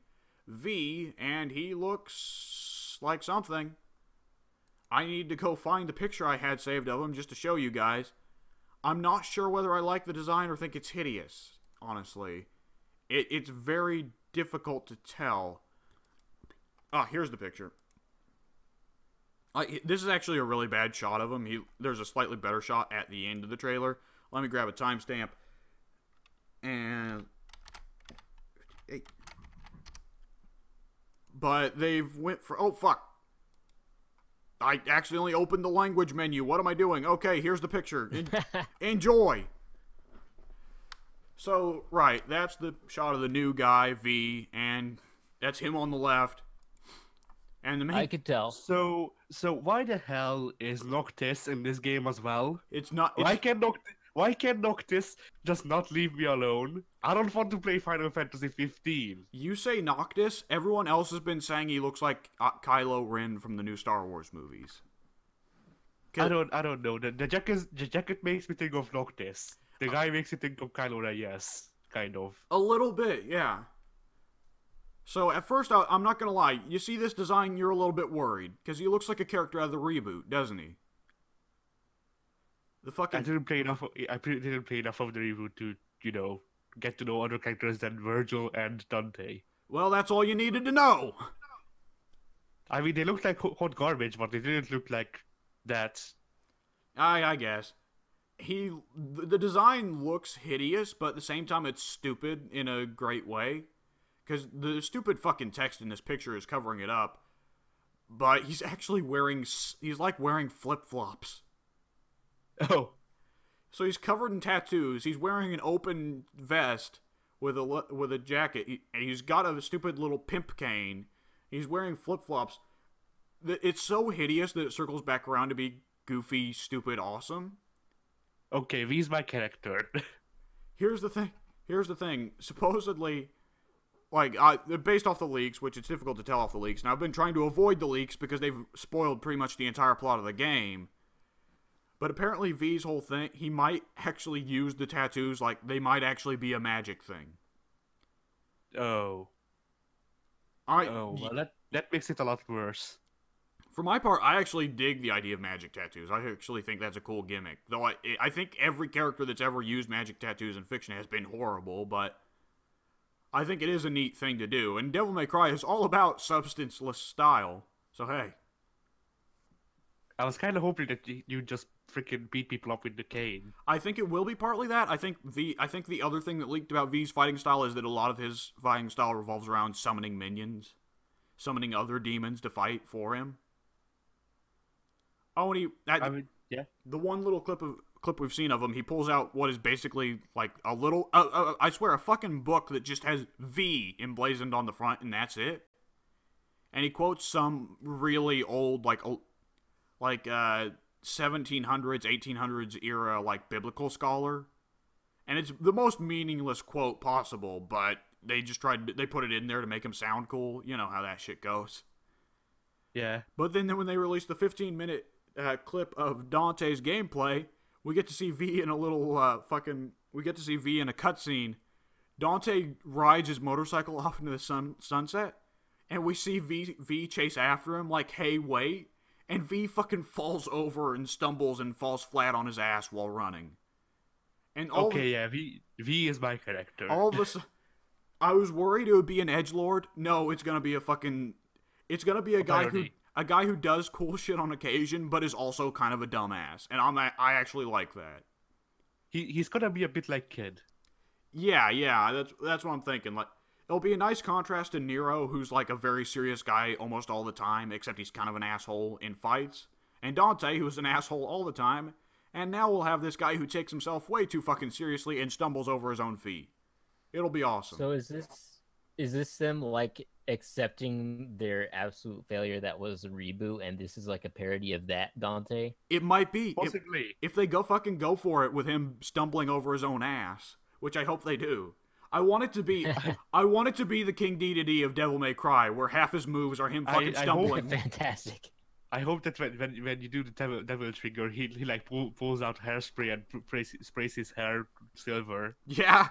V, and he looks like something. I need to go find the picture I had saved of him just to show you guys. I'm not sure whether I like the design or think it's hideous, honestly. It's very difficult to tell. Ah, here's the picture. This is actually a really bad shot of him. There's a slightly better shot at the end of the trailer. Let me grab a timestamp. And... But they've went for... Oh, fuck. I accidentally opened the language menu. What am I doing? Okay, here's the picture. Enjoy. So, right, that's the shot of the new guy, V, and that's him on the left. And the main... I could tell. So why the hell is Noctis in this game as well? It's not... Why can Noctis just not leave me alone? I don't want to play Final Fantasy 15. You say Noctis, everyone else has been saying he looks like Kylo Ren from the new Star Wars movies. I don't know. The jacket makes me think of Noctis. The guy makes me think of Kylo Ren, yes. Kind of. A little bit, yeah. So at first, I'm not gonna lie, you see this design, you're a little bit worried. Because he looks like a character out of the reboot, doesn't he? I didn't play enough of the reboot to, get to know other characters than Virgil and Dante. Well, that's all you needed to know. I mean, they looked like hot garbage, but they didn't look like that. I guess. The design looks hideous, but at the same time it's stupid in a great way. Because the stupid fucking text in this picture is covering it up. but he's actually wearing, he's like wearing flip-flops. Oh. So he's covered in tattoos. He's wearing an open vest with a jacket. And he's got a stupid little pimp cane. He's wearing flip-flops. It's so hideous that it circles back around to be goofy, stupid, awesome. Okay, V's my character. Here's the thing. Supposedly, like, based off the leaks, which it's difficult to tell off the leaks, and I've been trying to avoid the leaks because they've spoiled pretty much the entire plot of the game. But apparently V's whole thing, he might actually use the tattoos, like, they might actually be a magic thing. Oh. Well, that makes it a lot worse. For my part, I actually dig the idea of magic tattoos. I actually think that's a cool gimmick. Though I think every character that's ever used magic tattoos in fiction has been horrible, but I think it is a neat thing to do. And Devil May Cry is all about substanceless style. So hey. I was kind of hoping that you just freaking beat people up with the cane. I think it will be partly that. I think the other thing that leaked about V's fighting style is that a lot of his fighting style revolves around summoning minions. Summoning other demons to fight for him. Oh, and yeah. The one little clip we've seen of him, he pulls out what is basically like a little, I swear, a fucking book that just has V emblazoned on the front, and that's it. And he quotes some really old, like 1700s, 1800s era, like, biblical scholar. And it's the most meaningless quote possible, but they put it in there to make him sound cool. You know how that shit goes. Yeah. But then when they released the 15-minute clip of Dante's gameplay, we get to see V in a little we get to see V in a cutscene. Dante rides his motorcycle off into the sunset, and we see V chase after him like, hey, wait. And V fucking falls over and stumbles and falls flat on his ass while running. And V is my character. All of a sudden, I was worried it would be an edgelord. No, it's gonna be it's gonna be a guy who does cool shit on occasion, but is also kind of a dumbass. And I actually like that. He's gonna be a bit like Kid. Yeah, that's what I'm thinking. Like, it'll be a nice contrast to Nero, who's like a very serious guy almost all the time, except he's kind of an asshole in fights. And Dante, who's an asshole all the time. And now we'll have this guy who takes himself way too fucking seriously and stumbles over his own feet. It'll be awesome. So is this them, like, accepting their absolute failure that was a reboot, and this is like a parody of that Dante? It might be. Possibly. If they go for it with him stumbling over his own ass, which I hope they do. I want it to be the King Dedede of Devil May Cry, where half his moves are him fucking stumbling. Fantastic. I hope that when you do the devil trigger, he like pulls out hairspray and sprays his hair silver. Yeah.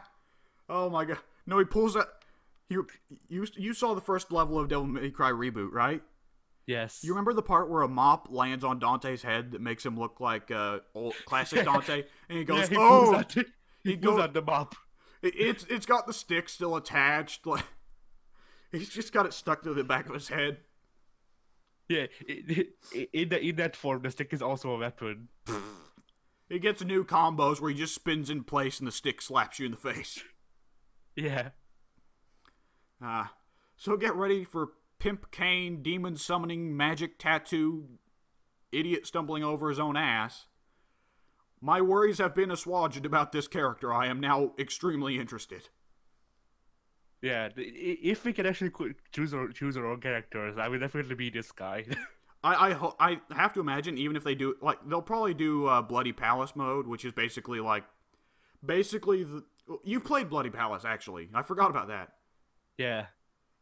Oh my god. No, he pulls out. You saw the first level of Devil May Cry reboot, right? Yes. You remember the part where a mop lands on Dante's head that makes him look like old classic Dante, and he goes, he pulls out the mop. It's got the stick still attached. Like, he's just got it stuck to the back of his head. Yeah, in that form, the stick is also a weapon. He gets new combos where he just spins in place and the stick slaps you in the face. Yeah. So get ready for Pimp Cane, demon summoning, magic tattoo, idiot stumbling over his own ass. My worries have been assuaged about this character. I am now extremely interested. Yeah, if we can actually choose our own characters, I would definitely be this guy. I have to imagine, even if they do, like, they'll probably do Bloody Palace mode, which is basically you've played Bloody Palace, actually. I forgot about that. Yeah,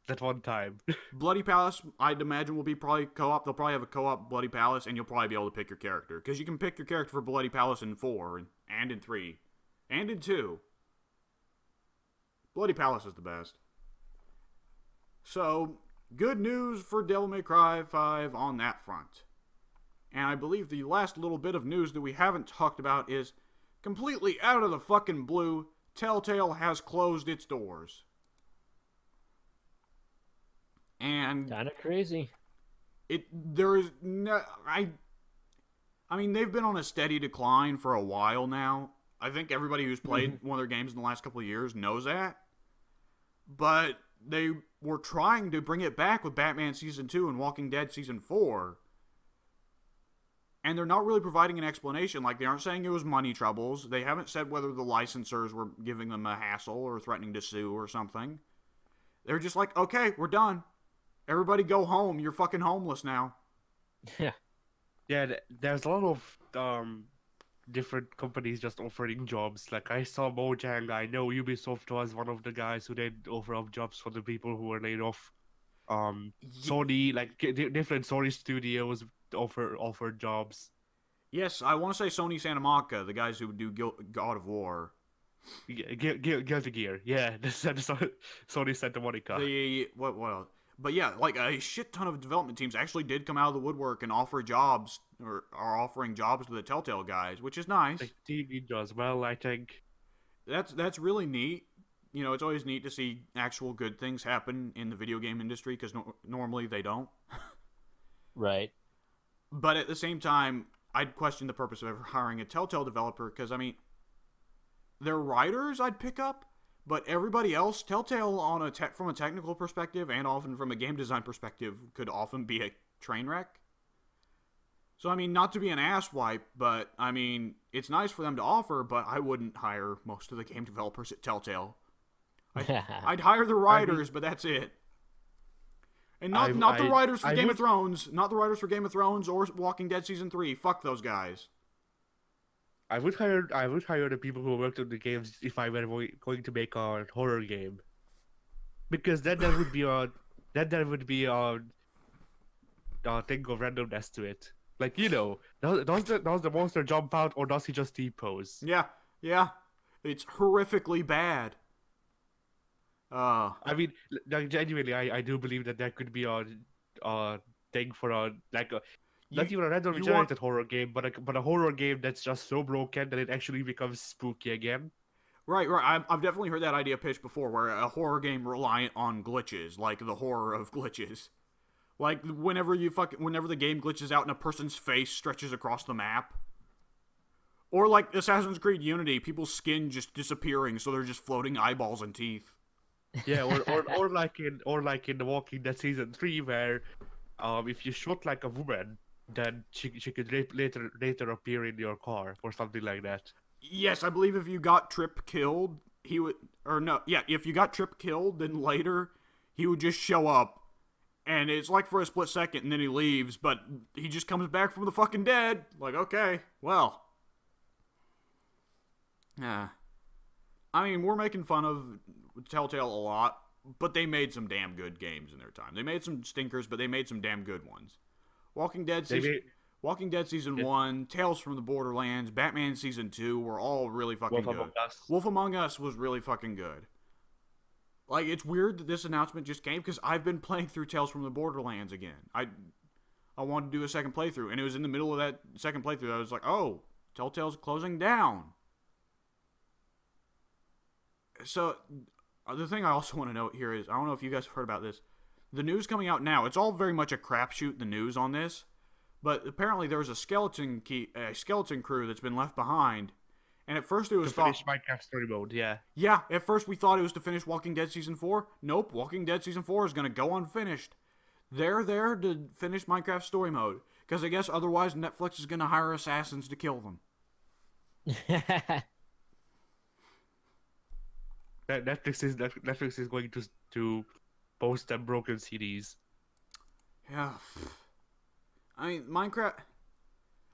that one time. Bloody Palace, I'd imagine, will be probably co-op. They'll probably have a co-op Bloody Palace, and you'll probably be able to pick your character. Because you can pick your character for Bloody Palace in 4, and in 3, and in 2. Bloody Palace is the best. So, good news for Devil May Cry 5 on that front. And I believe the last little bit of news that we haven't talked about is, completely out of the fucking blue, Telltale has closed its doors. And kind of crazy. I mean, they've been on a steady decline for a while now. I think everybody who's played one of their games in the last couple of years knows that. But they were trying to bring it back with Batman Season 2 and Walking Dead Season 4. And they're not really providing an explanation. Like, they aren't saying it was money troubles. They haven't said whether the licensors were giving them a hassle or threatening to sue or something. They're just like, okay, we're done. Everybody go home. You're fucking homeless now. Yeah. Yeah, there's a lot of different companies just offering jobs. Like, I saw Mojang. I know Ubisoft was one of the guys who did offer up jobs for the people who were laid off. Sony, like different Sony studios offered jobs. Yes, I want to say Sony Santa Monica, the guys who do God of War. Guilty Gear, yeah, that's Sony Santa Monica. What else? But yeah, like a shit ton of development teams actually did come out of the woodwork and offer jobs, or are offering jobs to the Telltale guys, which is nice. Like TV as well, I think. That's really neat. You know, it's always neat to see actual good things happen in the video game industry, because normally they don't. Right. But at the same time, I'd question the purpose of ever hiring a Telltale developer, because, I mean, their writers I'd pick up, but everybody else, Telltale on from a technical perspective and often from a game design perspective could often be a train wreck. So, I mean, not to be an asswipe, but, I mean, it's nice for them to offer, but I wouldn't hire most of the game developers at Telltale. I'd hire the writers, but that's it. And not the writers for Game of Thrones. Not the writers for Game of Thrones or Walking Dead Season 3. Fuck those guys. I would hire the people who worked on the games if I were going to make a horror game. Because then there would be a thing of randomness to it. Like, you know, does the monster jump out or does he just T-pose? Yeah. It's horrifically bad. I mean, like, genuinely, I do believe that there could be a thing for not even a randomly generated horror game, but a horror game that's just so broken that it actually becomes spooky again. Right. I've definitely heard that idea pitched before, where a horror game reliant on glitches, like the horror of glitches. Like, whenever the game glitches out and a person's face stretches across the map. Or like Assassin's Creed Unity, people's skin just disappearing, so they're just floating eyeballs and teeth. Yeah, or like in The Walking Dead Season 3, where if you shot like a woman, then she could later appear in your car or something like that. Yes, I believe if you got Trip killed, if you got Trip killed, then later he would just show up. And it's like for a split second, and then he leaves, but he just comes back from the fucking dead. Like, okay, well. Yeah. I mean, we're making fun of Telltale a lot, but they made some damn good games in their time. They made some stinkers, but they made some damn good ones. Walking Dead Season 1, Tales from the Borderlands, Batman Season 2 were all really fucking good. Wolf Among Us was really fucking good. Like, it's weird that this announcement just came, because I've been playing through Tales from the Borderlands again. I wanted to do a second playthrough, and it was in the middle of that second playthrough. I was like, oh, Telltale's closing down. So, the thing I also want to note here is, I don't know if you guys have heard about this. The news coming out now, it's all very much a crapshoot, the news on this. But apparently there was a skeleton crew that's been left behind. And at first it was to finish Minecraft Story Mode, yeah. Yeah, at first we thought it was to finish Walking Dead Season 4. Nope, Walking Dead Season 4 is going to go unfinished. They're there to finish Minecraft Story Mode. Because I guess otherwise Netflix is going to hire assassins to kill them. Netflix is going to post them broken CDs. Yeah. I mean, Minecraft...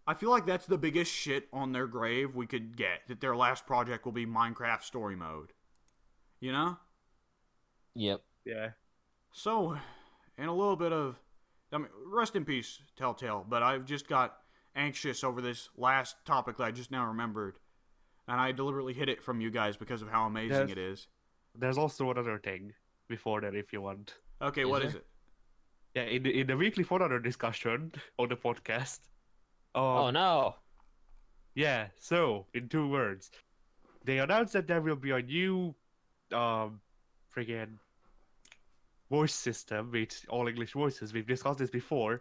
I feel like that's the biggest shit on their grave we could get. That their last project will be Minecraft Story Mode. You know? Yep. Yeah. So, in a little bit of... I mean, rest in peace, Telltale. But I've just got anxious over this last topic that I just now remembered. And I deliberately hid it from you guys because of how amazing it is. There's also another thing before that if you want. Okay, what is it? Yeah, in the weekly phone discussion on the podcast... oh no! Yeah, so, in 2 words. They announced that there will be a new friggin' voice system with all English voices. We've discussed this before.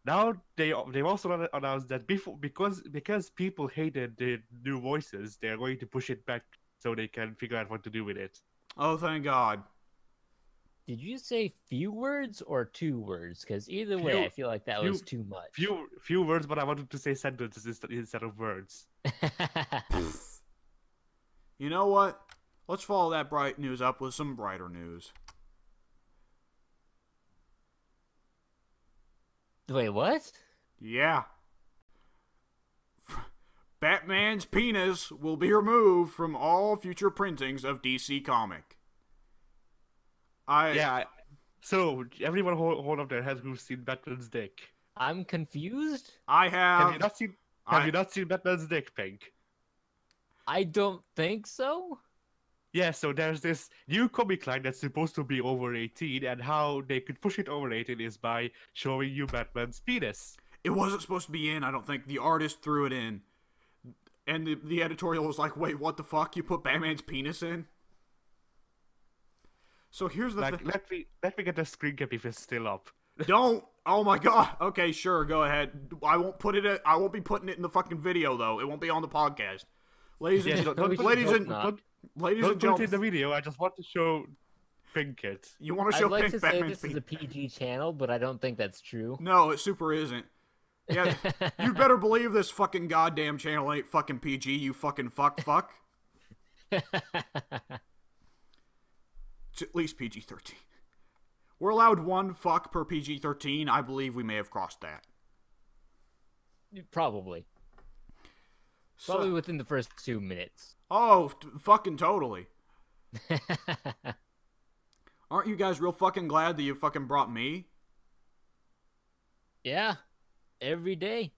Now they've also announced that because people hated the new voices, they're going to push it back so they can figure out what to do with it. Oh, thank God. Did you say few words or 2 words? Because either way, I feel like that was too much. Few words, but I wanted to say sentences instead of words. You know what? Let's follow that bright news up with some brighter news. Wait, what? Yeah. Batman's penis will be removed from all future printings of DC Comic. So everyone hold up their heads who's seen Batman's dick. I'm confused. I have. Have you not seen? Have you not seen Batman's dick, Pink? I don't think so. Yeah, so there's this new comic line that's supposed to be over 18, and how they could push it over 18 is by showing you Batman's penis. It wasn't supposed to be in, I don't think. The artist threw it in. And the editorial was like, wait, what the fuck? You put Batman's penis in? So here's the thing. Let me get the screen cap if it's still up. Don't! Oh my god! Okay, sure, go ahead. I won't be putting it in the fucking video, though. It won't be on the podcast. Ladies and gentlemen, Don't put it in the video. I just want to show Pink it. You want to show I'd like Pink to say Batman's this is penis? a PG channel, but I don't think that's true. No, it super isn't. Yeah, you better believe this fucking goddamn channel ain't fucking PG, you fucking fuck. It's at least PG-13. We're allowed 1 fuck per PG-13. I believe we may have crossed that. Probably. Probably within the first 2 minutes. Oh, fucking totally. Aren't you guys real fucking glad that you fucking brought me? Yeah. Every day.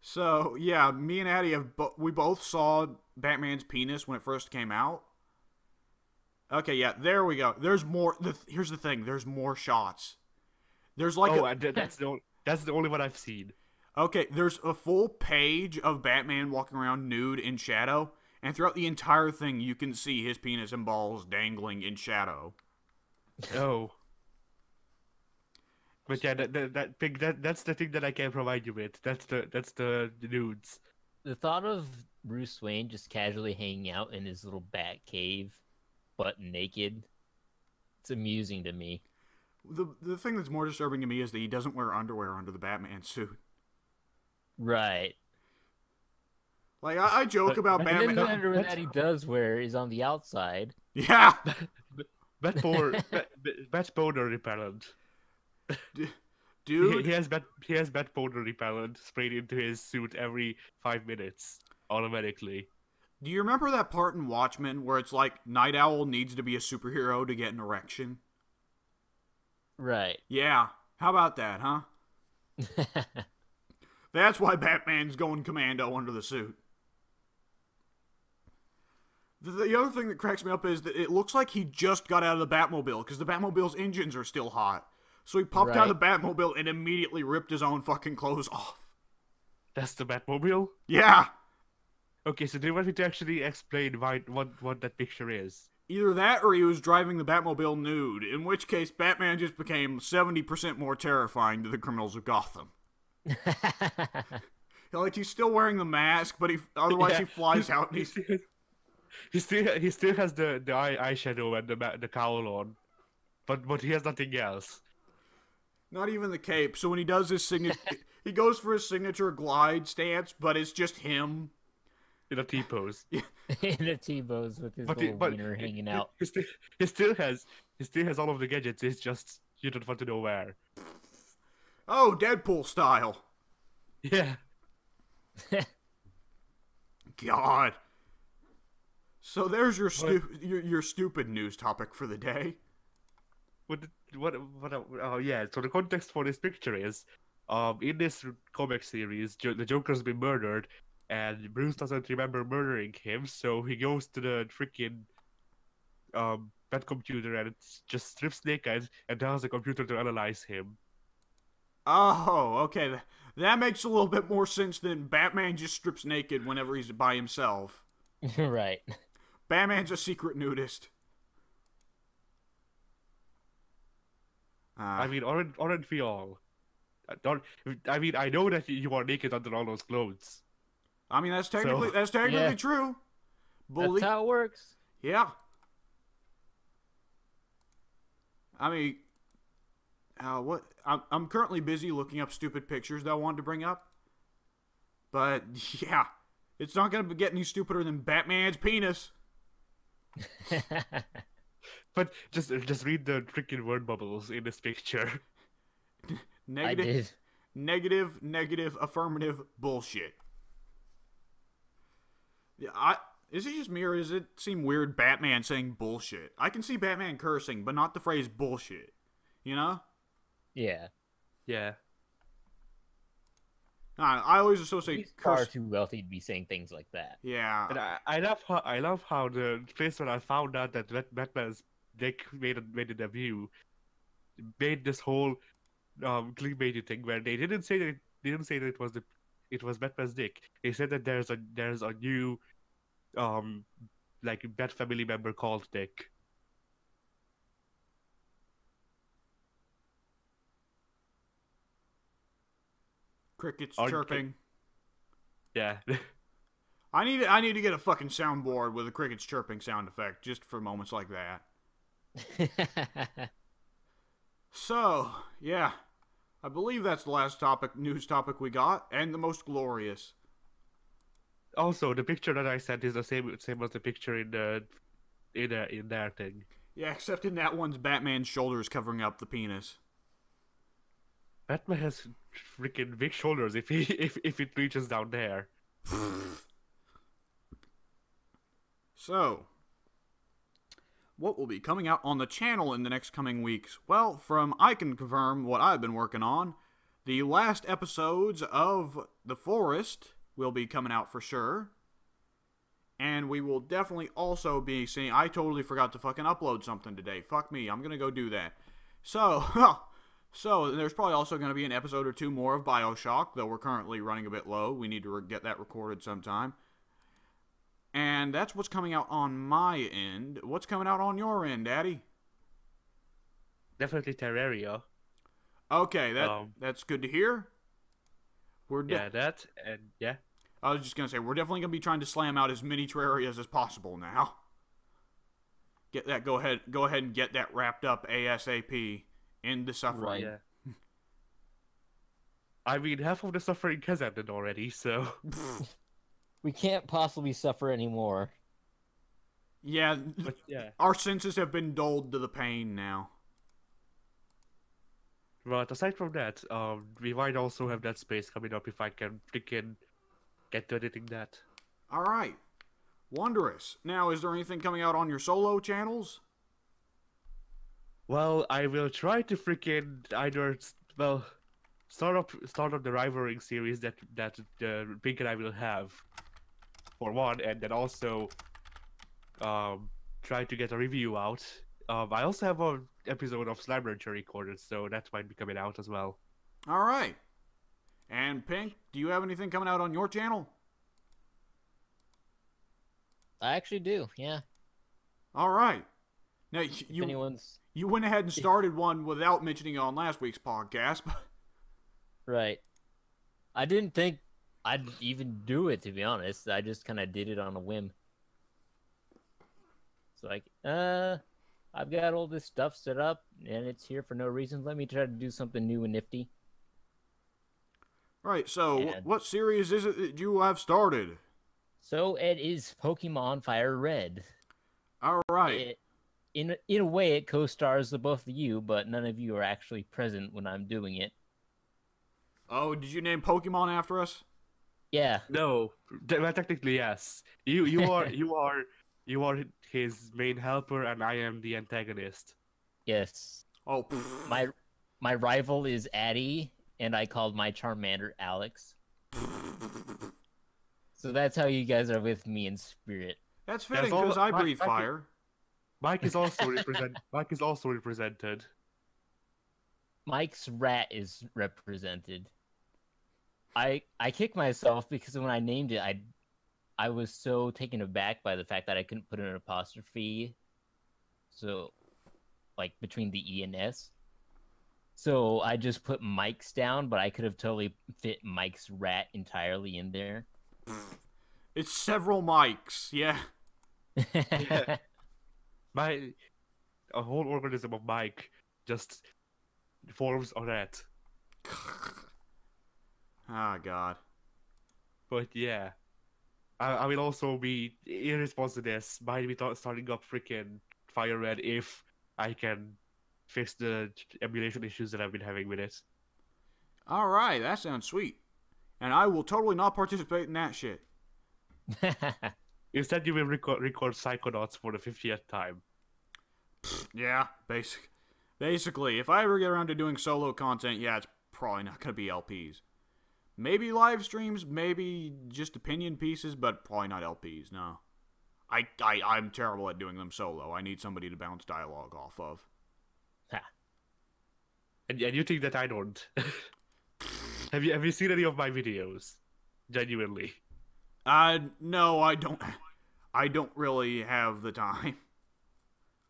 So, yeah, me and Addie we both saw Batman's penis when it first came out. Okay, yeah, there we go. There's more. Here's the thing. There's more shots. There's like that's the only one I've seen. Okay, there's a full page of Batman walking around nude in shadow, and throughout the entire thing, you can see his penis and balls dangling in shadow. Oh. But yeah, that's the thing that I can provide you with. That's the nudes. The thought of Bruce Wayne just casually hanging out in his little bat cave, butt naked, it's amusing to me. The thing that's more disturbing to me is that he doesn't wear underwear under the Batman suit. Right. Like, I joke about Batman. And then the underwear that he does wear is on the outside. Yeah! Bat boner repellent. Dude, he has bat boner repellent sprayed into his suit every 5 minutes automatically. Do you remember that part in Watchmen where it's like Night Owl needs to be a superhero to get an erection? Right. Yeah. How about that, huh? That's why Batman's going commando under the suit. The other thing that cracks me up is that it looks like he just got out of the Batmobile because the Batmobile's engines are still hot. So he popped out of the Batmobile and immediately ripped his own fucking clothes off. That's the Batmobile? Yeah! Okay, so do you want me to actually explain what that picture is? Either that or he was driving the Batmobile nude, in which case Batman just became 70% more terrifying to the criminals of Gotham. Like, he's still wearing the mask, but he flies out and he still has the eyeshadow and the cowl on. But he has nothing else. Not even the cape. So when he does his signature, he goes for his signature glide stance, but it's just him in a T-pose. In a T-pose with his little wiener hanging out. He still has all of the gadgets. It's just you don't want to know where. Oh, Deadpool style. Yeah. God. So there's your stupid news topic for the day. Oh yeah. So the context for this picture is, in this comic series, the Joker's been murdered, and Bruce doesn't remember murdering him, so he goes to the freaking Bat computer and it just strips naked and tells the computer to analyze him. Oh, okay. That makes a little bit more sense than Batman just strips naked whenever he's by himself. Right. Batman's a secret nudist. I mean, aren't we all? I know that you are naked under all those clothes. I mean, that's technically true. That's how it works. Yeah. I mean, what? I'm currently busy looking up stupid pictures that I wanted to bring up. But, yeah, it's not going to get any stupider than Batman's penis. But just read the freaking word bubbles in this picture. Negative, I did. negative, negative, affirmative, bullshit. Yeah, is it just me or does it seem weird Batman saying bullshit? I can see Batman cursing, but not the phrase bullshit. You know? Yeah. Yeah. I always associate He's far curse. too wealthy to be saying things like that. Yeah. And I love how the place when I found out that Batman's dick made a debut made this whole clickbaity thing where they didn't say that it was Batman's dick. They said that there's a new like Bat family member called Dick. Crickets Aren't- chirping. Yeah. I need to get a fucking soundboard with a crickets chirping sound effect just for moments like that. So, yeah. I believe that's the last news topic we got, and the most glorious. Also, the picture that I sent is the same as the picture in their thing. Yeah, except in that one's Batman's shoulders covering up the penis. Batman has freaking big shoulders if it reaches down there. So, what will be coming out on the channel in the next coming weeks? Well, I can confirm what I've been working on. The last episodes of The Forest will be coming out for sure. And we will definitely also be seeing... I totally forgot to fucking upload something today. Fuck me, I'm gonna go do that. So, there's probably also going to be an episode or two more of BioShock, though we're currently running a bit low. We need to get that recorded sometime. And that's what's coming out on my end. What's coming out on your end, Daddy? Definitely Terraria. Okay, that's good to hear. Yeah, that and yeah. I was just gonna say we're definitely gonna be trying to slam out as many Terrarias as possible now. Go ahead and get that wrapped up ASAP. End the suffering. Right. Yeah. I mean, half of the suffering has ended already, so. We can't possibly suffer anymore. Yeah, But yeah. our senses have been dulled to the pain now. But aside from that, we might also have that space coming up if I can freaking get to editing that. All right, wondrous. Now, is there anything coming out on your solo channels? Well, I will try to freaking start up the rivaling series that Pink and I will have, for one, and then also try to get a review out. I also have an episode of Slime Rancher recorded, so that might be coming out as well. All right. And Pink, do you have anything coming out on your channel? I actually do, yeah. All right. Now, If anyone's... you went ahead and started one without mentioning it on last week's podcast. Right. I didn't think I'd even do it, to be honest. I just kind of did it on a whim. It's like, I've got all this stuff set up, and it's here for no reason. Let me try to do something new and nifty. Right, so And- what series is it that you have started? So it is Pokemon Fire Red. All right. In a way, it co-stars the both of you, but none of you are actually present when I'm doing it. Oh, did you name Pokemon after us? Yeah. No, well, technically yes. You are his main helper, and I am the antagonist. Yes. Oh, My rival is Addie, and I called my Charmander Alex. So that's how you guys are with me in spirit. that's fitting all- because I Mike- breathe Mike- fire. Mike is also Mike is also represented. Mike's rat is represented. I kicked myself because when I named it, I was so taken aback by the fact that I couldn't put an apostrophe, so like between the E and S. So I just put Mike's down, but I could have totally fit Mike's rat entirely in there. It's several mics, yeah. A whole organism of Mike. just forms on that. Ah, God. But yeah, I will also be, in response to this, might be starting up freaking Fire Red if I can fix the emulation issues that I've been having with it. All right, that sounds sweet. And I will totally not participate in that shit. Instead, you will record Psychonauts for the 50th time. Yeah, basically, if I ever get around to doing solo content, yeah, it's probably not going to be LPs. Maybe live streams, maybe just opinion pieces, but probably not LPs, no. I'm terrible at doing them solo. I need somebody to bounce dialogue off of. And you think that I don't? Have you seen any of my videos? Genuinely. No, I don't. I don't really have the time.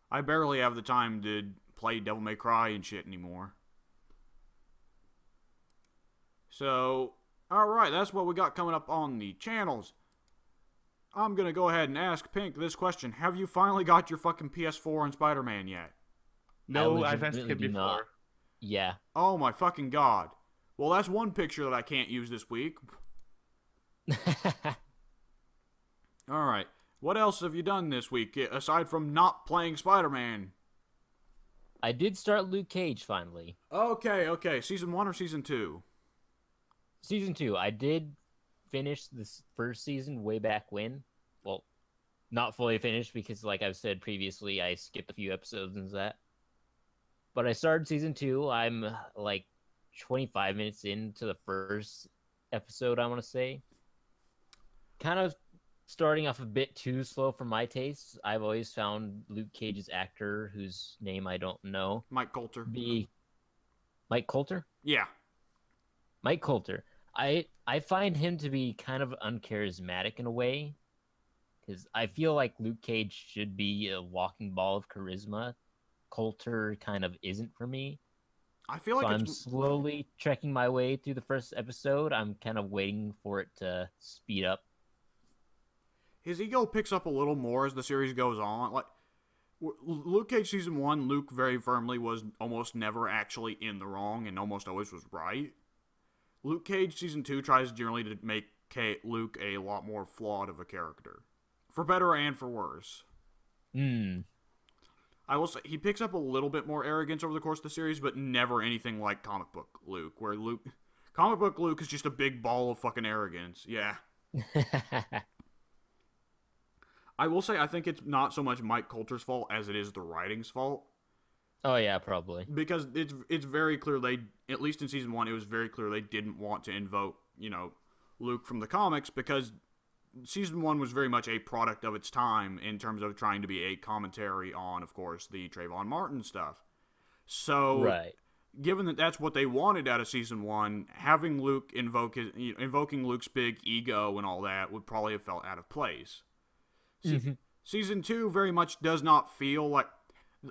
I barely have the time to play Devil May Cry and shit anymore. So, alright, that's what we got coming up on the channels. I'm gonna go ahead and ask Pink this question. Have you finally got your fucking PS4 and Spider-Man yet? No, I've asked him before. Not. Yeah. Oh my fucking god. Well, that's one picture that I can't use this week. Alright, what else have you done this week, aside from not playing Spider-Man? I did start Luke Cage finally. Okay. Season 1 or Season 2? Season 2. I did finish this first season way back when. Well, not fully finished because, like I've said previously, I skipped a few episodes and that. But I started Season 2. I'm like 25 minutes into the first episode, I want to say. Kind of starting off a bit too slow for my tastes. I've always found Luke Cage's actor, whose name I don't know, Mike Coulter. Mike Coulter? Yeah. Mike Coulter. I find him to be kind of uncharismatic in a way, because I feel like Luke Cage should be a walking ball of charisma. Coulter kind of isn't for me. I feel like I'm slowly trekking my way through the first episode. I'm kind of waiting for it to speed up. His ego picks up a little more as the series goes on. Like, Luke Cage Season 1, Luke very firmly was almost never actually in the wrong and almost always was right. Luke Cage Season 2 tries generally to make Luke a lot more flawed of a character. For better and for worse. I will say, he picks up a little bit more arrogance over the course of the series, but never anything like comic book Luke, where comic book Luke is just a big ball of fucking arrogance. Yeah. I will say, I think it's not so much Mike Coulter's fault as it is the writing's fault. Oh yeah, probably. Because it's very clear at least in Season 1, it was very clear they didn't want to invoke, Luke from the comics, because Season 1 was very much a product of its time in terms of trying to be a commentary on, of course, the Trayvon Martin stuff. So, right. Given that that's what they wanted out of Season 1, having Luke invoking Luke's big ego and all that would probably have felt out of place. Season 2 very much does not feel like...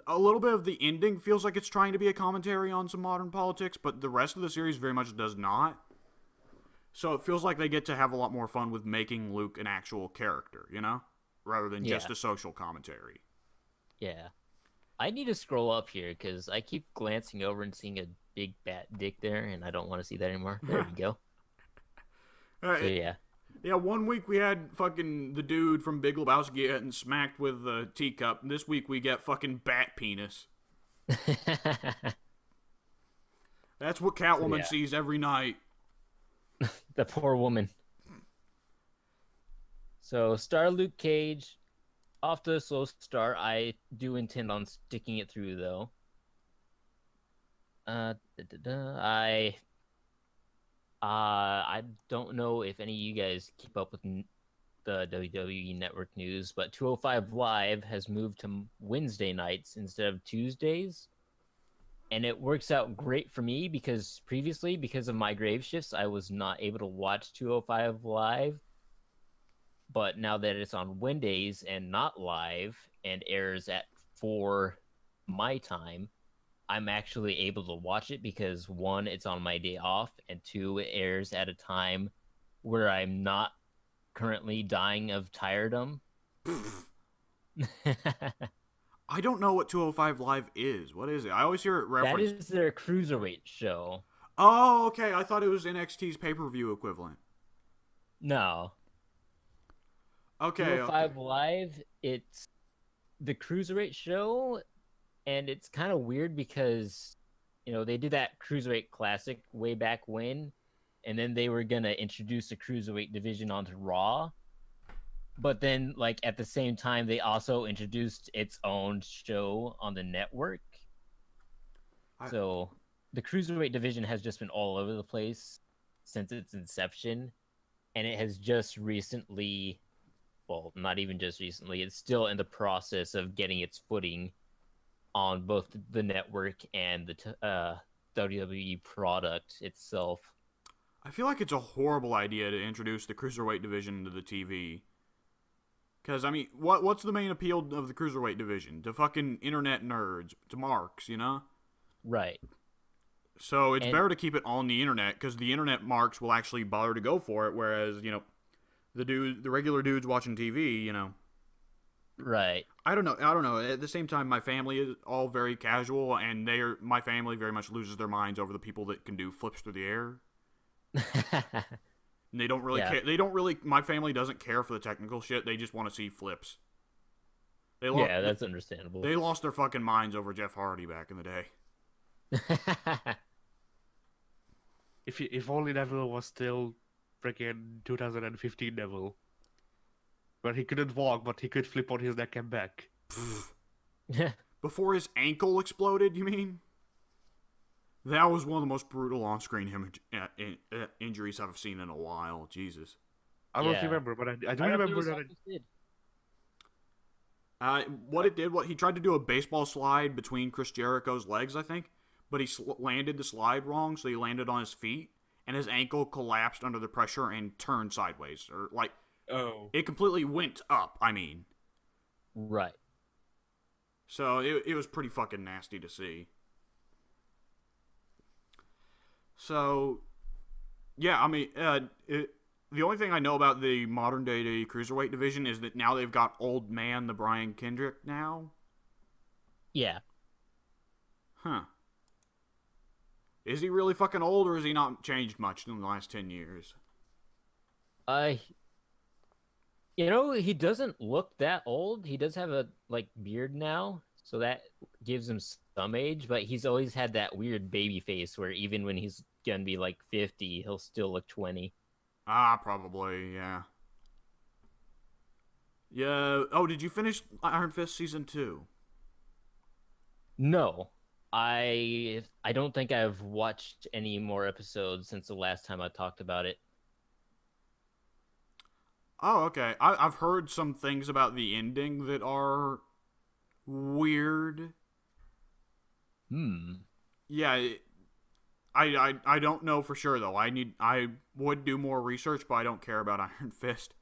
A little bit of the ending feels like it's trying to be a commentary on some modern politics, but the rest of the series very much does not. So it feels like they get to have a lot more fun with making Luke an actual character, rather than just a social commentary. Yeah. I need to scroll up here because I keep glancing over and seeing a big fat dick there, and I don't want to see that anymore. There we go. So yeah. Yeah, one week we had fucking the dude from Big Lebowski getting smacked with a teacup, and this week we get fucking bat penis. That's what Catwoman sees every night. The poor woman. So, star Luke Cage, off to a slow start. I do intend on sticking it through, though. I don't know if any of you guys keep up with the WWE Network news, but 205 Live has moved to Wednesday nights instead of Tuesdays. And it works out great for me because previously, because of my grave shifts, I was not able to watch 205 Live. But now that it's on Wednesdays and not live and airs at 4 my time, I'm actually able to watch it because 1, it's on my day off, and 2, it airs at a time where I'm not currently dying of tiredom. I don't know what 205 Live is. What is it? I always hear it That referenced. is their cruiserweight show. Oh, okay. I thought it was NXT's pay-per-view equivalent. No. Okay. 205 Live, it's the cruiserweight show, and it's kind of weird because, they did that cruiserweight classic way back when, and then they were gonna introduce the cruiserweight division onto Raw. But then, like, at the same time, they also introduced its own show on the network. So the cruiserweight division has just been all over the place since its inception, and it has just recently, well, not even just recently, it's still in the process of getting its footing on both the network and the WWE product itself. I feel like it's a horrible idea to introduce the cruiserweight division into the TV. Because, I mean, what's the main appeal of the cruiserweight division? To fucking internet nerds, to marks, Right. So it's better to keep it on the internet, because the internet marks will actually bother to go for it, whereas, the regular dudes watching TV, Right. I don't know. At the same time, my family is all very casual, and my family very much loses their minds over the people that can do flips through the air. And they don't really care. My family doesn't care for the technical shit. They just want to see flips. That's understandable. They lost their fucking minds over Jeff Hardy back in the day. If only Neville was still freaking 2015 Neville, where he couldn't walk but he could flip on his neck and back. Before his ankle exploded, you mean? That was one of the most brutal on-screen injuries I've seen in a while. Jesus. I don't remember, but I do remember that. What he tried to do a baseball slide between Chris Jericho's legs, I think, but he landed the slide wrong, so he landed on his feet, and his ankle collapsed under the pressure and turned sideways, or it completely went up. I mean, right. So it was pretty fucking nasty to see. So, yeah, I mean, the only thing I know about the modern-day cruiserweight division is that now they've got old man the Brian Kendrick now. Yeah. Huh. Is he really fucking old, or has he not changed much in the last 10 years? He doesn't look that old. He does have a, beard now, so that gives him some age, but he's always had that weird baby face where even when he's gonna be, 50, he'll still look 20. Probably, yeah. Yeah. Oh, did you finish Iron Fist Season 2? No. I don't think I've watched any more episodes since the last time I talked about it. Oh, okay. I've heard some things about the ending that are weird. Yeah, I don't know for sure though. I would do more research, but I don't care about Iron Fist.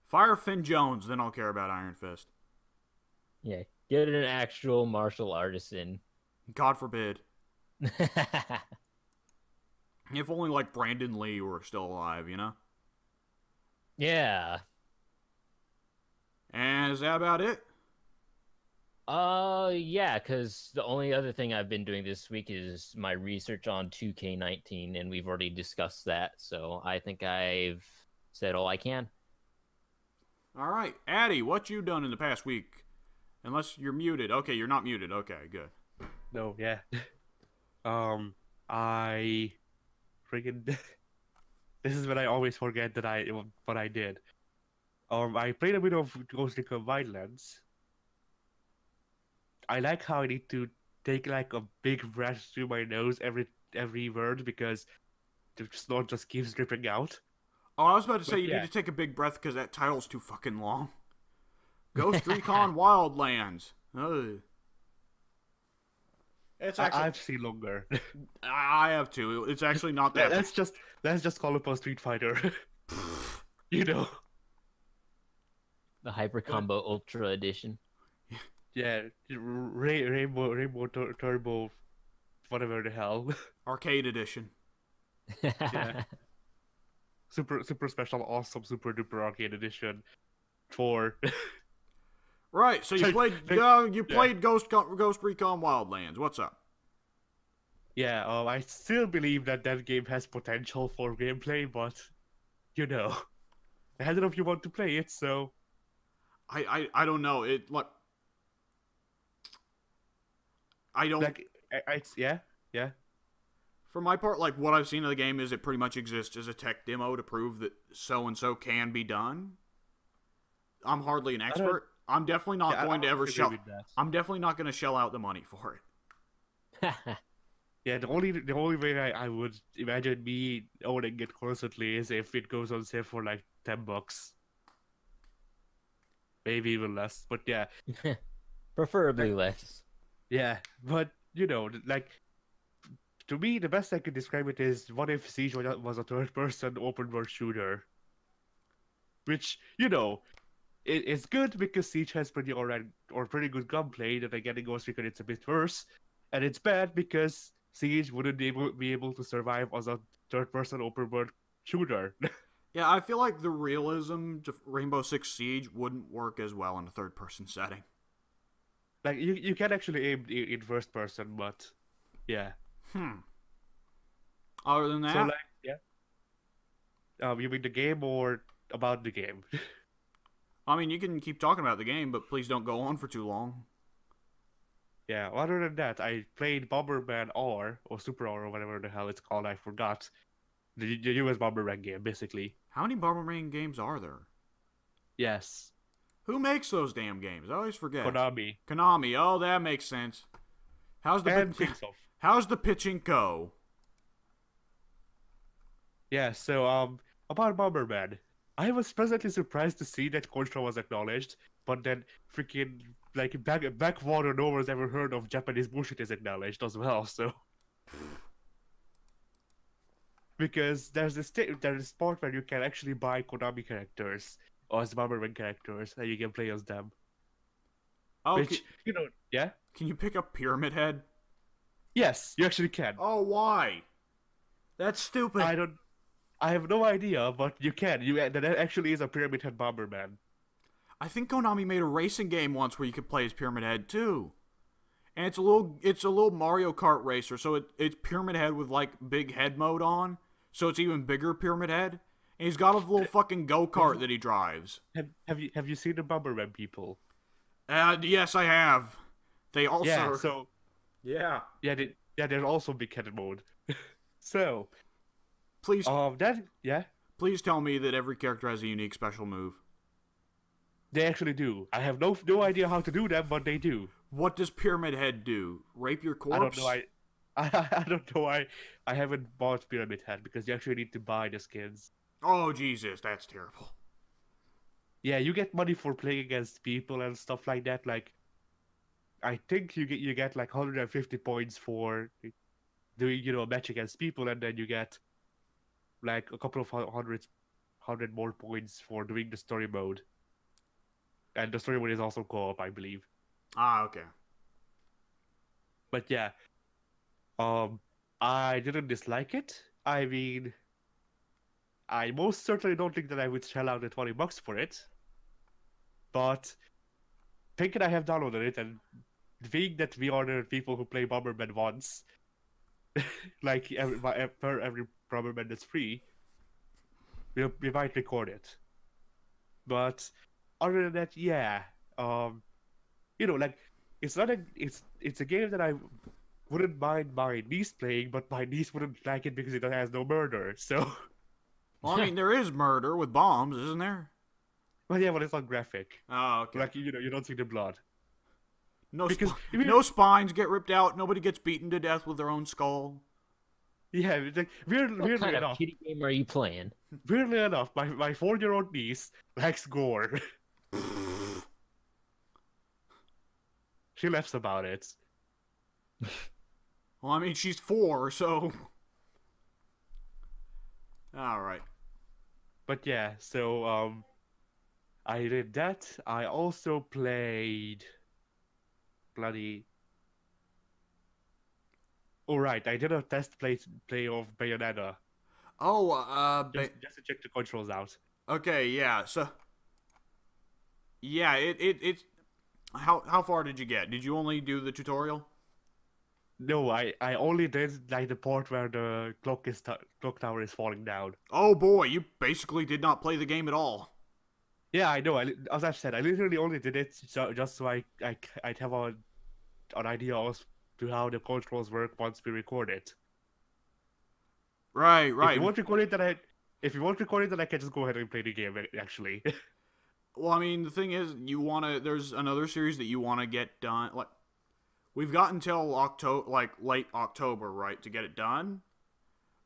Fire Finn Jones, then I'll care about Iron Fist. Yeah, get an actual martial artisan. God forbid. If only Brandon Lee were still alive, Yeah. And is that about it? Yeah, because the only other thing I've been doing this week is my research on 2K19, and we've already discussed that, so I think I've said all I can. Alright, Addy, what you done in the past week? Unless you're muted. Okay, you're not muted. Okay, good. No, yeah. I freaking... This is when I always forget what I did. I played a bit of Ghost Recon Wildlands. I like how I need to take a big breath through my nose every word because the snot just keeps dripping out. Oh, I was about to say you need to take a big breath because that title's too fucking long. Ghost Recon Wildlands. Ugh. It's actually, I've seen longer. I have too. It's actually not that. Let's just call it a Street Fighter. The Hyper Combo Ultra Edition. Yeah, Rainbow Turbo, whatever the hell. Arcade Edition. Yeah. Super special, awesome, super duper arcade edition. For Right. So you Yeah. played Ghost Recon Wildlands. What's up? Yeah, I still believe that that game has potential for gameplay, but you know, I don't know if you want to play it, so I don't know. It like I don't. like yeah, yeah. For my part, like what I've seen of the game is it pretty much exists as a tech demo to prove that so and so can be done. I'm hardly an I don't. expert. I'm definitely not Yeah, I going to don't ever agree shell. with that. I'm definitely not going to shell out the money for it. Yeah, the only way I would imagine me owning it constantly is if it goes on sale for like $10, maybe even less. But yeah, Preferably less. yeah. But you know, like to me, the best I could describe it is what if Siege was a third-person open-world shooter, which you know it's good because Siege has pretty good gunplay. That again, in Ghost Recon it's a bit worse, and it's bad because Siege wouldn't be able to survive as a third-person open-world shooter. Yeah, I feel like the realism to Rainbow Six Siege wouldn't work as well in a third-person setting. Like you can actually aim in first person, but yeah. Other than that, So like yeah. You mean the game or about the game? I mean, you can keep talking about the game, but please don't go on for too long. Yeah. Other than that, I played Bomberman R or Super R or whatever the hell it's called. I forgot. The US Bomberman game, basically. How many Bomberman games are there? Yes. Who makes those damn games? I always forget. Konami. Konami. Oh, that makes sense. How's the And Pixel. How's the pitching go? Yeah. So about Bomberman, I was pleasantly surprised to see that Contra was acknowledged, but then freaking like backwater no one's ever heard of Japanese bullshit is acknowledged as well. So. Because there's a spot where you can actually buy Konami characters or as Bomberman characters, and you can play as them. Oh, Which yeah, can you pick up Pyramid Head? yes, you actually can. Oh, why? That's stupid. I have no idea, but you can. That actually is a Pyramid Head Bomberman. I think Konami made a racing game once where you could play as Pyramid Head too. And it's a little Mario Kart racer, so it's Pyramid Head with like big head mode on, so it's even bigger Pyramid Head. And he's got a little fucking go-kart that he drives. Have you seen the Bomberman people? Yes, I have. They also Yeah, so yeah. there's also big head mode. So Please yeah, please tell me that every character has a unique special move. they actually do. I have no idea how to do them, but they do. What does Pyramid Head do? Rape your corpse? I don't know. I don't know. I haven't bought Pyramid Head because you actually need to buy the skins. Oh Jesus, that's terrible. Yeah, you get money for playing against people and stuff like that. Like, I think you get like 150 points for doing a match against people, and then you get like a couple of hundred more points for doing the story mode. And the story mode is also co-op, I believe. Ah, okay. But yeah, I didn't dislike it. I mean, I most certainly don't think that I would shell out the $20 for it. But thinking I have downloaded it and being that we are the people who play Bomberman once, like every Bomberman that's free, we might record it. But other than that, yeah, like it's not it's a game that I wouldn't mind my niece playing, but my niece wouldn't like it because it has no murder. So, Well, I mean, there is murder with bombs, isn't there? well, yeah, but it's not graphic. Oh, okay. Like you don't see the blood. No, because no spines get ripped out. Nobody gets beaten to death with their own skull. Yeah, it's like, What weirdly kind of enough, kitty game are you playing? weirdly enough, my 4-year-old niece likes gore. She laughs about it. Well, I mean, she's 4, so. All right. But yeah, so I did that. I also played bloody. Oh right, I did a test play of Bayonetta Oh, just to check the controls out. okay, yeah. So, yeah, How far did you get? Did you only do the tutorial? No, I only did like the part where the clock tower is falling down. Oh boy, you basically did not play the game at all. Yeah, I know. As I said, I literally only did it just so I'd have an idea as to how the controls work once we record it. Right, If right. you want to record it, then I can just go ahead and play the game. Actually, Well, I mean, the thing is, there's another series that you wanna get done. Like, we've got until late October, right, to get it done.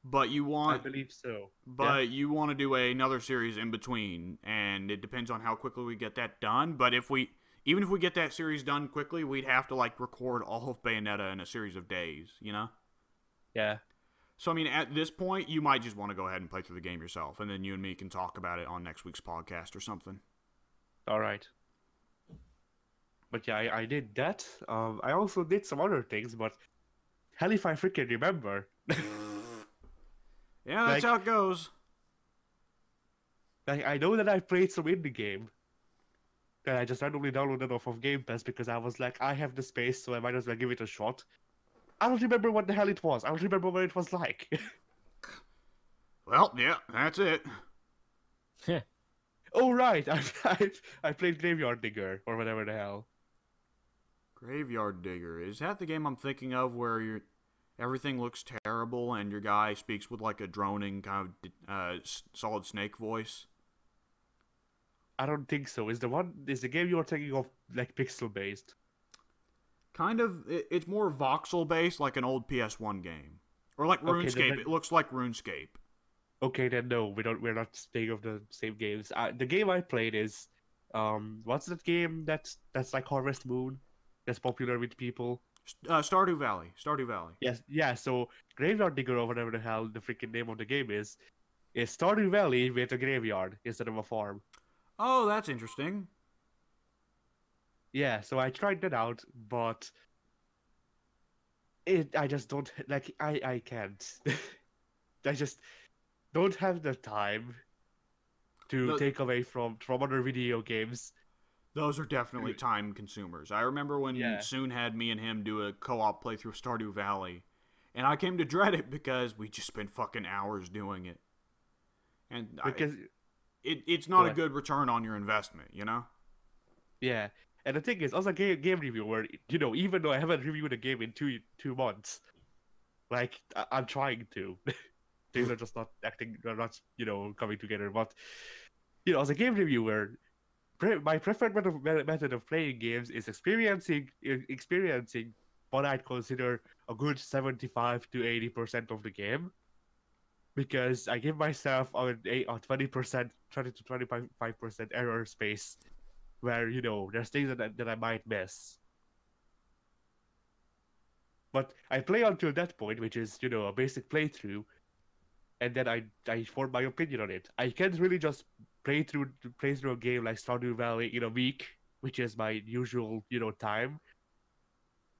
But I believe so. But you want to do another series in between, and it depends on how quickly we get that done. But even if we get that series done quickly, we'd have to like record all of Bayonetta in a series of days, you know? Yeah. So I mean, at this point, you might just want to go ahead and play through the game yourself, and then you and me can talk about it on next week's podcast or something. All right. But yeah, I did that. I also did some other things, but hell if I freaking remember. Yeah, that's Like- how it goes. Like, I know that I played some indie game that I just randomly downloaded off of Game Pass because I was like, I have the space, so I might as well give it a shot. I don't remember what the hell it was. I don't remember what it was like. Well, yeah, that's it. Oh right, I played Graveyard Digger or whatever the hell. Graveyard Digger. Is that the game I'm thinking of where everything looks terrible and your guy speaks with like a droning kind of Solid Snake voice? I don't think so. Is the game you're thinking of like pixel based? Kind of. It's more voxel based, like an old PS1 game, or like Okay, RuneScape. then- It looks like RuneScape. Okay, then no, we're not thinking of the same games. The game I played is, what's that game that's like Harvest Moon, that's popular with people? Stardew Valley. Stardew Valley. Yes, yeah. So Graveyard Digger or whatever the hell the freaking name of the game is Stardew Valley with a graveyard instead of a farm. Oh, that's interesting. Yeah, so I tried that out, but I just don't like. I can't. I just don't have the time to take away from other video games. Those are definitely time consumers. I remember when Yeah. Soon had me and him do a co-op playthrough of Stardew Valley, and I came to dread it because we just spent fucking hours doing it. And Because it's not a What? good return on your investment, you know? yeah, and the thing is, as a game reviewer, even though I haven't reviewed a game in two months, like I'm trying to. Things are just not not coming together. But as a game reviewer, my preferred method of playing games is experiencing what I'd consider a good 75 to 80% of the game, because I give myself a 20%, 20 to 25% error space where there's things that I might miss. But I play until that point, which is a basic playthrough, and then I form my opinion on it. I can't really just play through a game like Stardew Valley in a week, which is my usual time,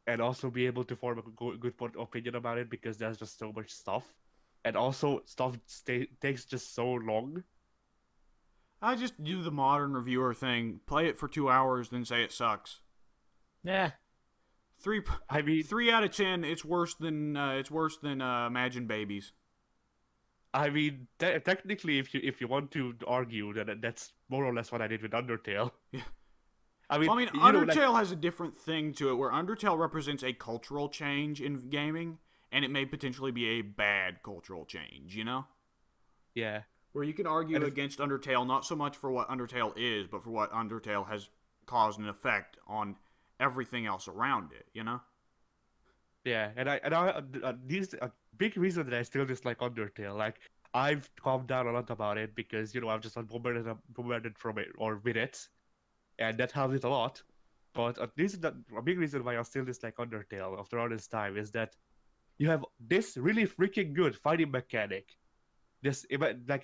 and also be able to form a good opinion about it, because there's just so much stuff, and also stuff takes just so long. I just do the modern reviewer thing, play it for 2 hours, then say it sucks. Yeah. I mean, 3 out of 10. It's worse than Imagine Babies. I mean, technically, if you want to argue, then that's more or less what I did with Undertale. Yeah. I mean, Undertale has a different thing to it, where Undertale represents a cultural change in gaming, and it may potentially be a bad cultural change, you know? yeah. Where you can argue against Undertale, not so much for what Undertale is, but for what Undertale has caused an effect on everything else around it, you know? Yeah, these a big reason that I still dislike Undertale. Like, I've calmed down a lot about it because I've just been bombarded from it or with it, and that helps it a lot. But at least a big reason why I still dislike Undertale after all this time is that you have this really freaking good fighting mechanic,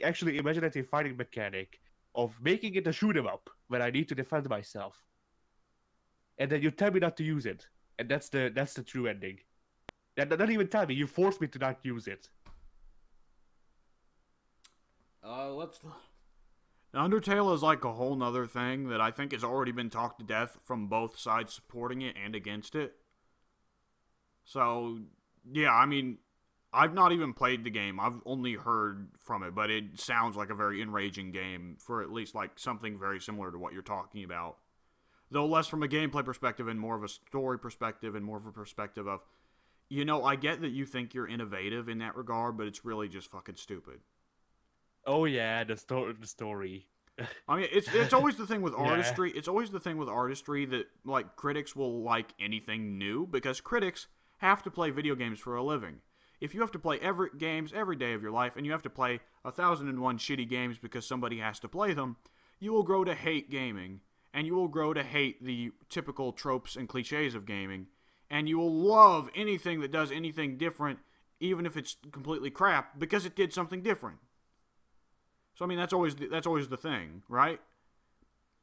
actually imaginative fighting mechanic of making it a shoot 'em up when I need to defend myself, and then you tell me not to use it, and that's the true ending. And not even tell me, you force me to not use it. Undertale is like a whole nother thing that I think has already been talked to death from both sides supporting it and against it. So, yeah, I mean, I've not even played the game. I've only heard from it, but it sounds like a very enraging game for at least like something very similar to what you're talking about. Though less from a gameplay perspective and more of a story perspective and more of a perspective of, I get that you think you're innovative in that regard, but it's really just fucking stupid. Oh yeah, the story. I mean, it's always the thing with Yeah. artistry. It's always the thing with artistry that, like, critics will like anything new because critics have to play video games for a living. If you have to play games every day of your life and you have to play 1,001 shitty games because somebody has to play them, you will grow to hate gaming, and you will grow to hate the typical tropes and cliches of gaming, and you will love anything that does anything different, even if it's completely crap, because it did something different. So I mean, that's always the thing, right?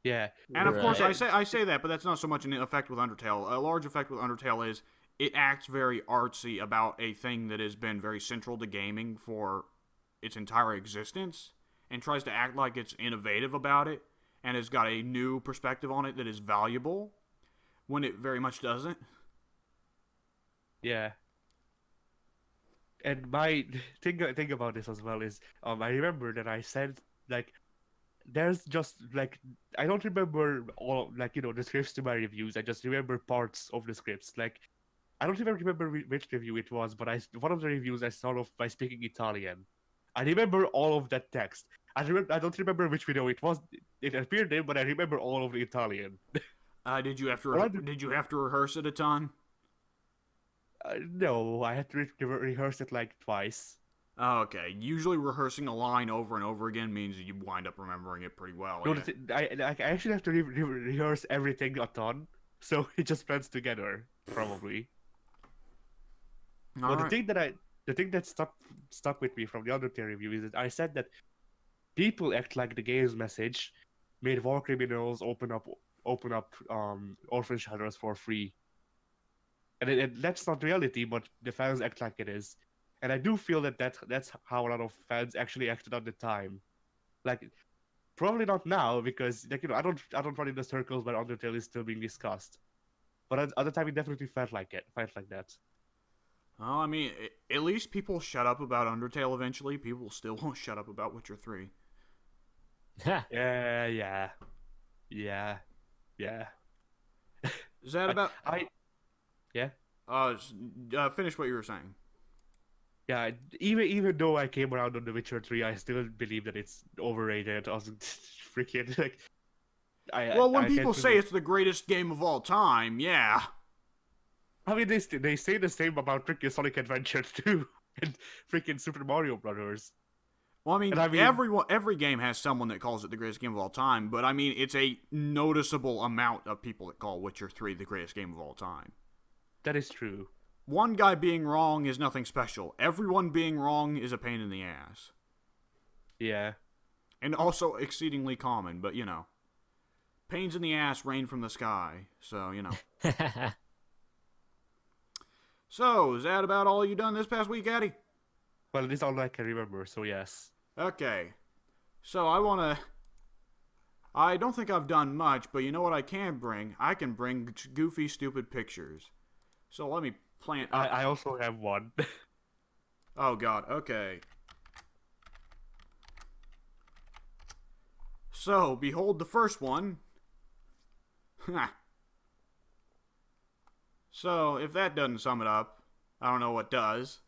Yeah. And of Right. course, I say that, but that's not so much an effect with Undertale. A large effect with Undertale is it acts very artsy about a thing that has been very central to gaming for its entire existence, and tries to act like it's innovative about it, and has got a new perspective on it that is valuable, when it very much doesn't. Yeah. And my thing about this as well is, I remember that I said, like, there's just like, I don't remember all, like, the scripts to my reviews. I just remember parts of the scripts. Like, I don't even remember which review it was, but one of the reviews I saw of by speaking Italian. I remember all of that text. I don't remember which video it was. It appeared in, but I remember all of the Italian. Did you have to Well, did you have to rehearse it a ton? No, I had to rehearse it like twice. Oh, okay. Usually rehearsing a line over and over again means you wind up remembering it pretty well. No, Yeah. I actually have to rehearse everything a ton, so it just blends together, probably. All Well, right. the thing that stuck with me from the Undertale review is that I said that people act like the game's message made war criminals open up orphan shelters for free, and that's not reality, but the fans act like it is, and I do feel that's how a lot of fans actually acted at the time, like. Probably not now because, like, I don't run in the circles where Undertale is still being discussed, but at the time it definitely felt like that. Well, I mean, at least people shut up about Undertale eventually. People still won't shut up about Witcher 3. Yeah. Is that about... Yeah. Finish what you were saying. Yeah, even though I came around on The Witcher 3, I still believe that it's overrated. I was freaking like. Well, when I people tend to say it's the greatest game of all time, yeah. I mean, they say the same about freaking Sonic Adventure 2 and freaking Super Mario Brothers. Well, I mean, And I mean- every game has someone that calls it the greatest game of all time, but I mean, it's a noticeable amount of people that call Witcher 3 the greatest game of all time. That is true. One guy being wrong is nothing special. Everyone being wrong is a pain in the ass. Yeah. And also exceedingly common, but pains in the ass rain from the sky, so, So, is that about all you done this past week, Addy? Well, it is all I can remember, so yes. Okay. So, I don't think I've done much, but you know what I can bring? I can bring goofy, stupid pictures. So, let me plant up. I also have one. Oh, God, okay. So, behold the first one. So, if that doesn't sum it up, I don't know what does.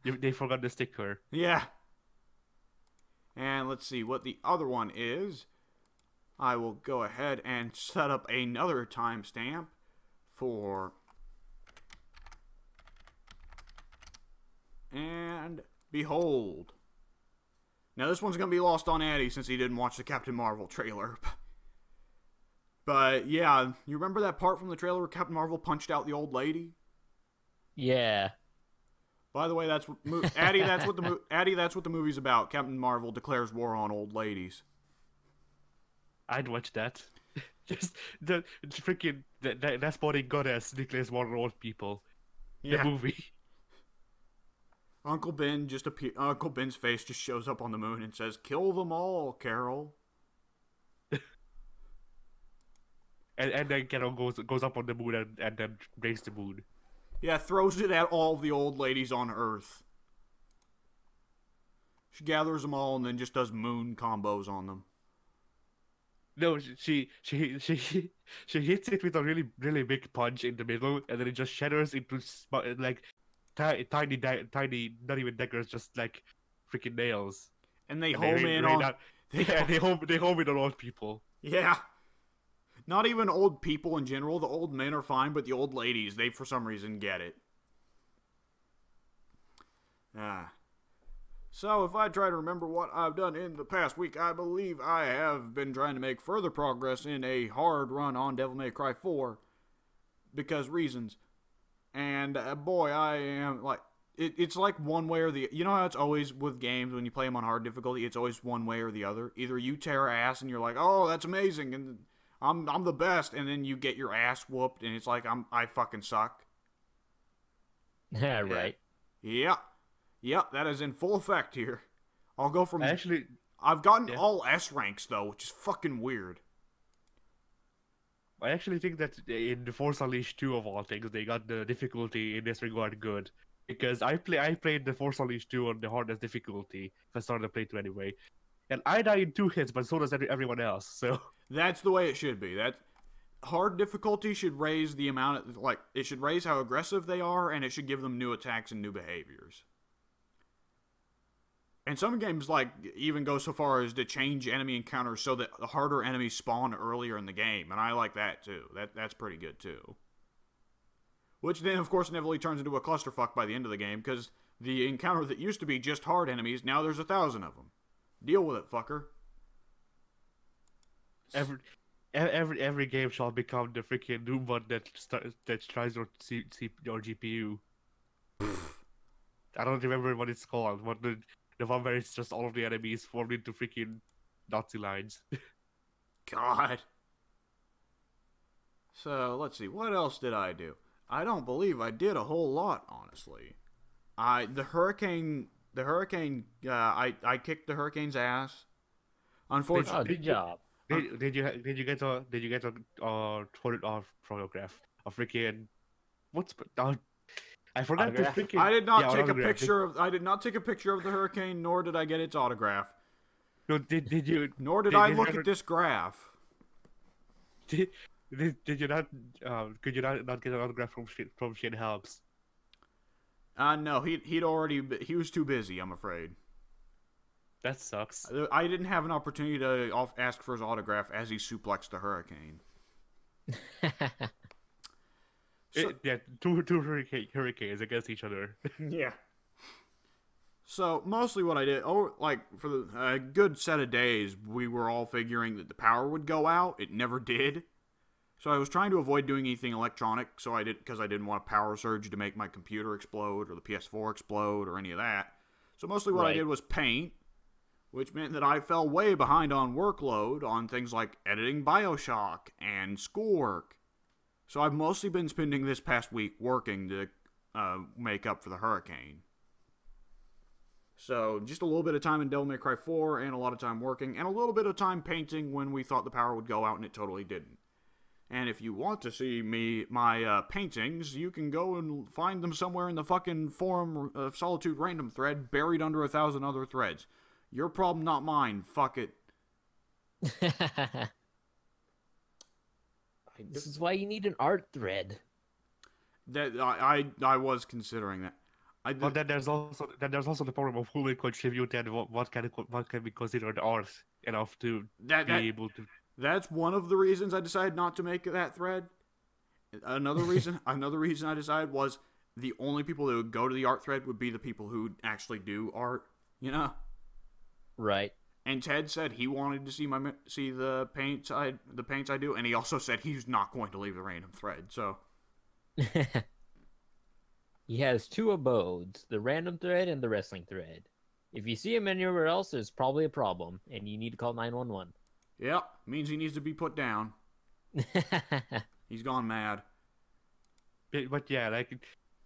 They forgot the sticker. Yeah. And let's see what the other one is. I will go ahead and set up another timestamp for... And behold. Now this one's going to be lost on Addy since he didn't watch the Captain Marvel trailer. But yeah, you remember that part from the trailer where Captain Marvel punched out the old lady? Yeah. By the way, that's what Addy. That's what the movie's about. Captain Marvel declares war on old ladies. I'd watch that. Just the freaking that sporting goddess declares war on old people. Yeah. The movie. Uncle Ben's face just shows up on the moon and says, "Kill them all, Carol." And then Carol goes up on the moon and then breaks the moon. Yeah, throws it at all the old ladies on Earth. She gathers them all and then just does moon combos on them. No, she hits it with a really big punch in the middle, and then it just shatters into like tiny, not even daggers, just like freaking nails. And they home in on. They home in on old people. Yeah. Not even old people in general. The old men are fine, but the old ladies, they for some reason get it. So if I try to remember what I've done in the past week, I believe I have been trying to make further progress in a hard run on Devil May Cry 4. Because reasons. And boy, I am like... It's like one way or the... You know how it's always with games when you play them on hard difficulty? It's always one way or the other. Either you tear ass and you're like, oh, that's amazing, and I'm the best, and then you get your ass whooped, and it's like I fucking suck. Yeah, right. Yep, that is in full effect here. I'll go from... I've gotten all S ranks, though, which is fucking weird. I actually think that in the Force Unleashed 2 of all things, they got the difficulty in this regard good. Because I played the Force Unleashed 2 on the hardest difficulty, if I started the playthrough anyway. And I died in 2 hits, but so does everyone else, so... That's the way it should be. That hard difficulty should raise the amount of, like, it should raise how aggressive they are, and it should give them new attacks and new behaviors. And some games, like, even go so far as to change enemy encounters so that the harder enemies spawn earlier in the game, and I like that too. That's pretty good too. Which then, of course, inevitably turns into a clusterfuck by the end of the game, because the encounter that used to be just hard enemies, now there's 1,000 of them. Deal with it, fucker. Every game shall become the freaking Doom one that tries your GPU. I don't remember what it's called, but the one where it's just all of the enemies formed into freaking Nazi lines. God. So, let's see. What else did I do? I don't believe I did a whole lot, honestly. I kicked the Hurricane's ass. Unfortunately, Oh, good job. Did you get a photograph of freaking I forgot Autograph? to freaking. I did not take a autograph. picture of. I did not take a picture of the Hurricane, nor did I get its autograph. No, did you? Nor did I look at this graph. Did you not? Could you not get an autograph from Shane Helms? No, he was too busy, I'm afraid. That sucks. I didn't have an opportunity to ask for his autograph as he suplexed the Hurricane. Two hurricanes against each other. Yeah. So, mostly what I did, for a good set of days, we were all figuring that the power would go out. It never did. So I was trying to avoid doing anything electronic, because I didn't want a power surge to make my computer explode, or the PS4 explode, or any of that. So mostly what I did was paint, which meant that I fell way behind on workload on things like editing BioShock and schoolwork. So I've mostly been spending this past week working to make up for the Hurricane. So just a little bit of time in Devil May Cry 4, and a lot of time working, and a little bit of time painting when we thought the power would go out, and it totally didn't. And if you want to see my paintings, you can go and find them somewhere in the fucking Forum of Solitude random thread, buried under 1,000 other threads. Your problem, not mine. Fuck it. This is why you need an art thread. That I was considering that. But then there's also the problem of who will contribute and what can be considered art enough to be able to. That's one of the reasons I decided not to make that thread. Another reason I decided was the only people that would go to the art thread would be the people who actually do art, you know? Right. And Ted said he wanted to see the paints I do, and he also said he's not going to leave the random thread. So he has two abodes, the random thread and the wrestling thread. If you see him anywhere else, there's probably a problem, and you need to call 911. Yep, means he needs to be put down. He's gone mad. But yeah, like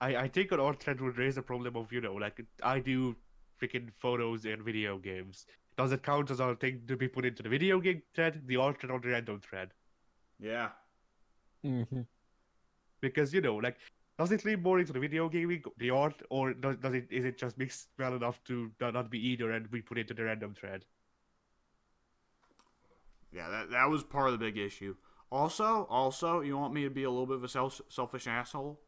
I think an art thread would raise the problem of, like I do freaking photos in video games. Does it count as a thing to be put into the video game thread, the art thread, or the random thread? Yeah. Mm-hmm. Because, like, does it lean more into the video gaming, the art, or is it just mixed well enough to not be either and we put it into the random thread? Yeah, that was part of the big issue. Also, you want me to be a little bit of a selfish asshole?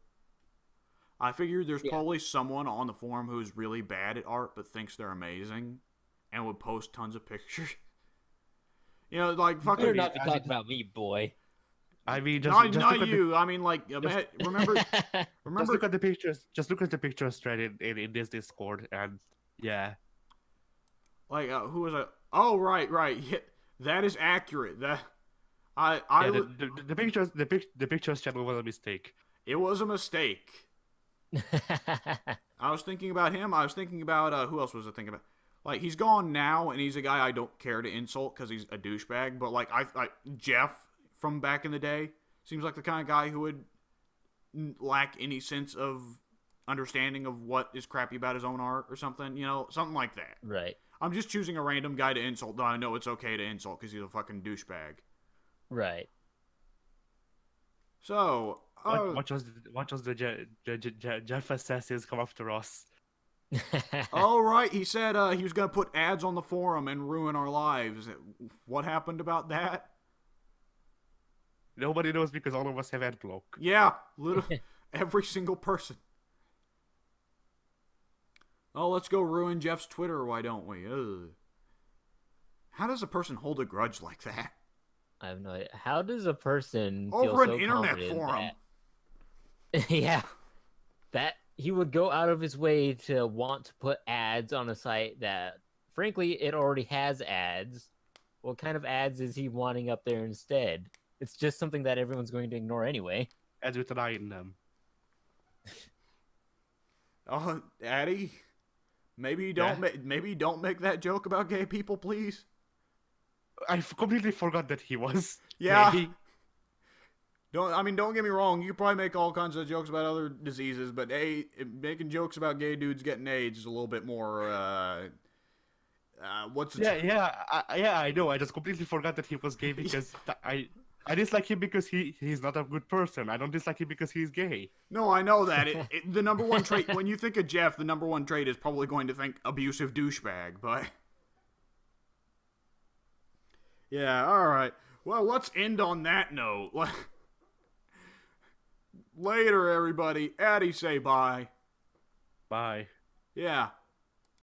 I figured there's probably someone on the forum who's really bad at art but thinks they're amazing and would post tons of pictures. Like fucking. Better not be talking about me, boy. I mean, not you. I mean, like, remember. Just look at the pictures. Just look at the pictures thread in this Discord, and yeah. Like, who was I? Oh, right. Yeah, that is accurate. That the pictures channel was a mistake. It was a mistake. I was thinking about him. I was thinking about who else was I thinking about? Like, he's gone now, and he's a guy I don't care to insult because he's a douchebag. But like, I Jeff from back in the day seems like the kind of guy who would lack any sense of understanding of what is crappy about his own art or something. Something like that. Right. I'm just choosing a random guy to insult, though I know it's okay to insult because he's a fucking douchebag. Right. So, what does the Jeff Assassins come after us? Oh, right. He said he was going to put ads on the forum and ruin our lives. What happened about that? Nobody knows because all of us have ad block. Yeah, literally every single person. Oh, let's go ruin Jeff's Twitter, why don't we? Ugh. How does a person hold a grudge like that? I have no idea. How does a person over feel an so internet forum? Yeah, that he would go out of his way to want to put ads on a site that, frankly, it already has ads. What kind of ads is he wanting up there instead? It's just something that everyone's going to ignore anyway. Ads with an eye in them. Oh, Addy, maybe you don't make that joke about gay people, please. I completely forgot that he was. Yeah. Gay. Don't get me wrong. You probably make all kinds of jokes about other diseases, but making jokes about gay dudes getting AIDS is a little bit more. I know. I just completely forgot that he was gay because I dislike him because he's not a good person. I don't dislike him because he's gay. No, I know that. The number one trait when you think of Jeff, the number one trait is probably going to think abusive douchebag, but. Yeah, alright. Well, let's end on that note. Later, everybody. Addy, say bye. Bye. Yeah.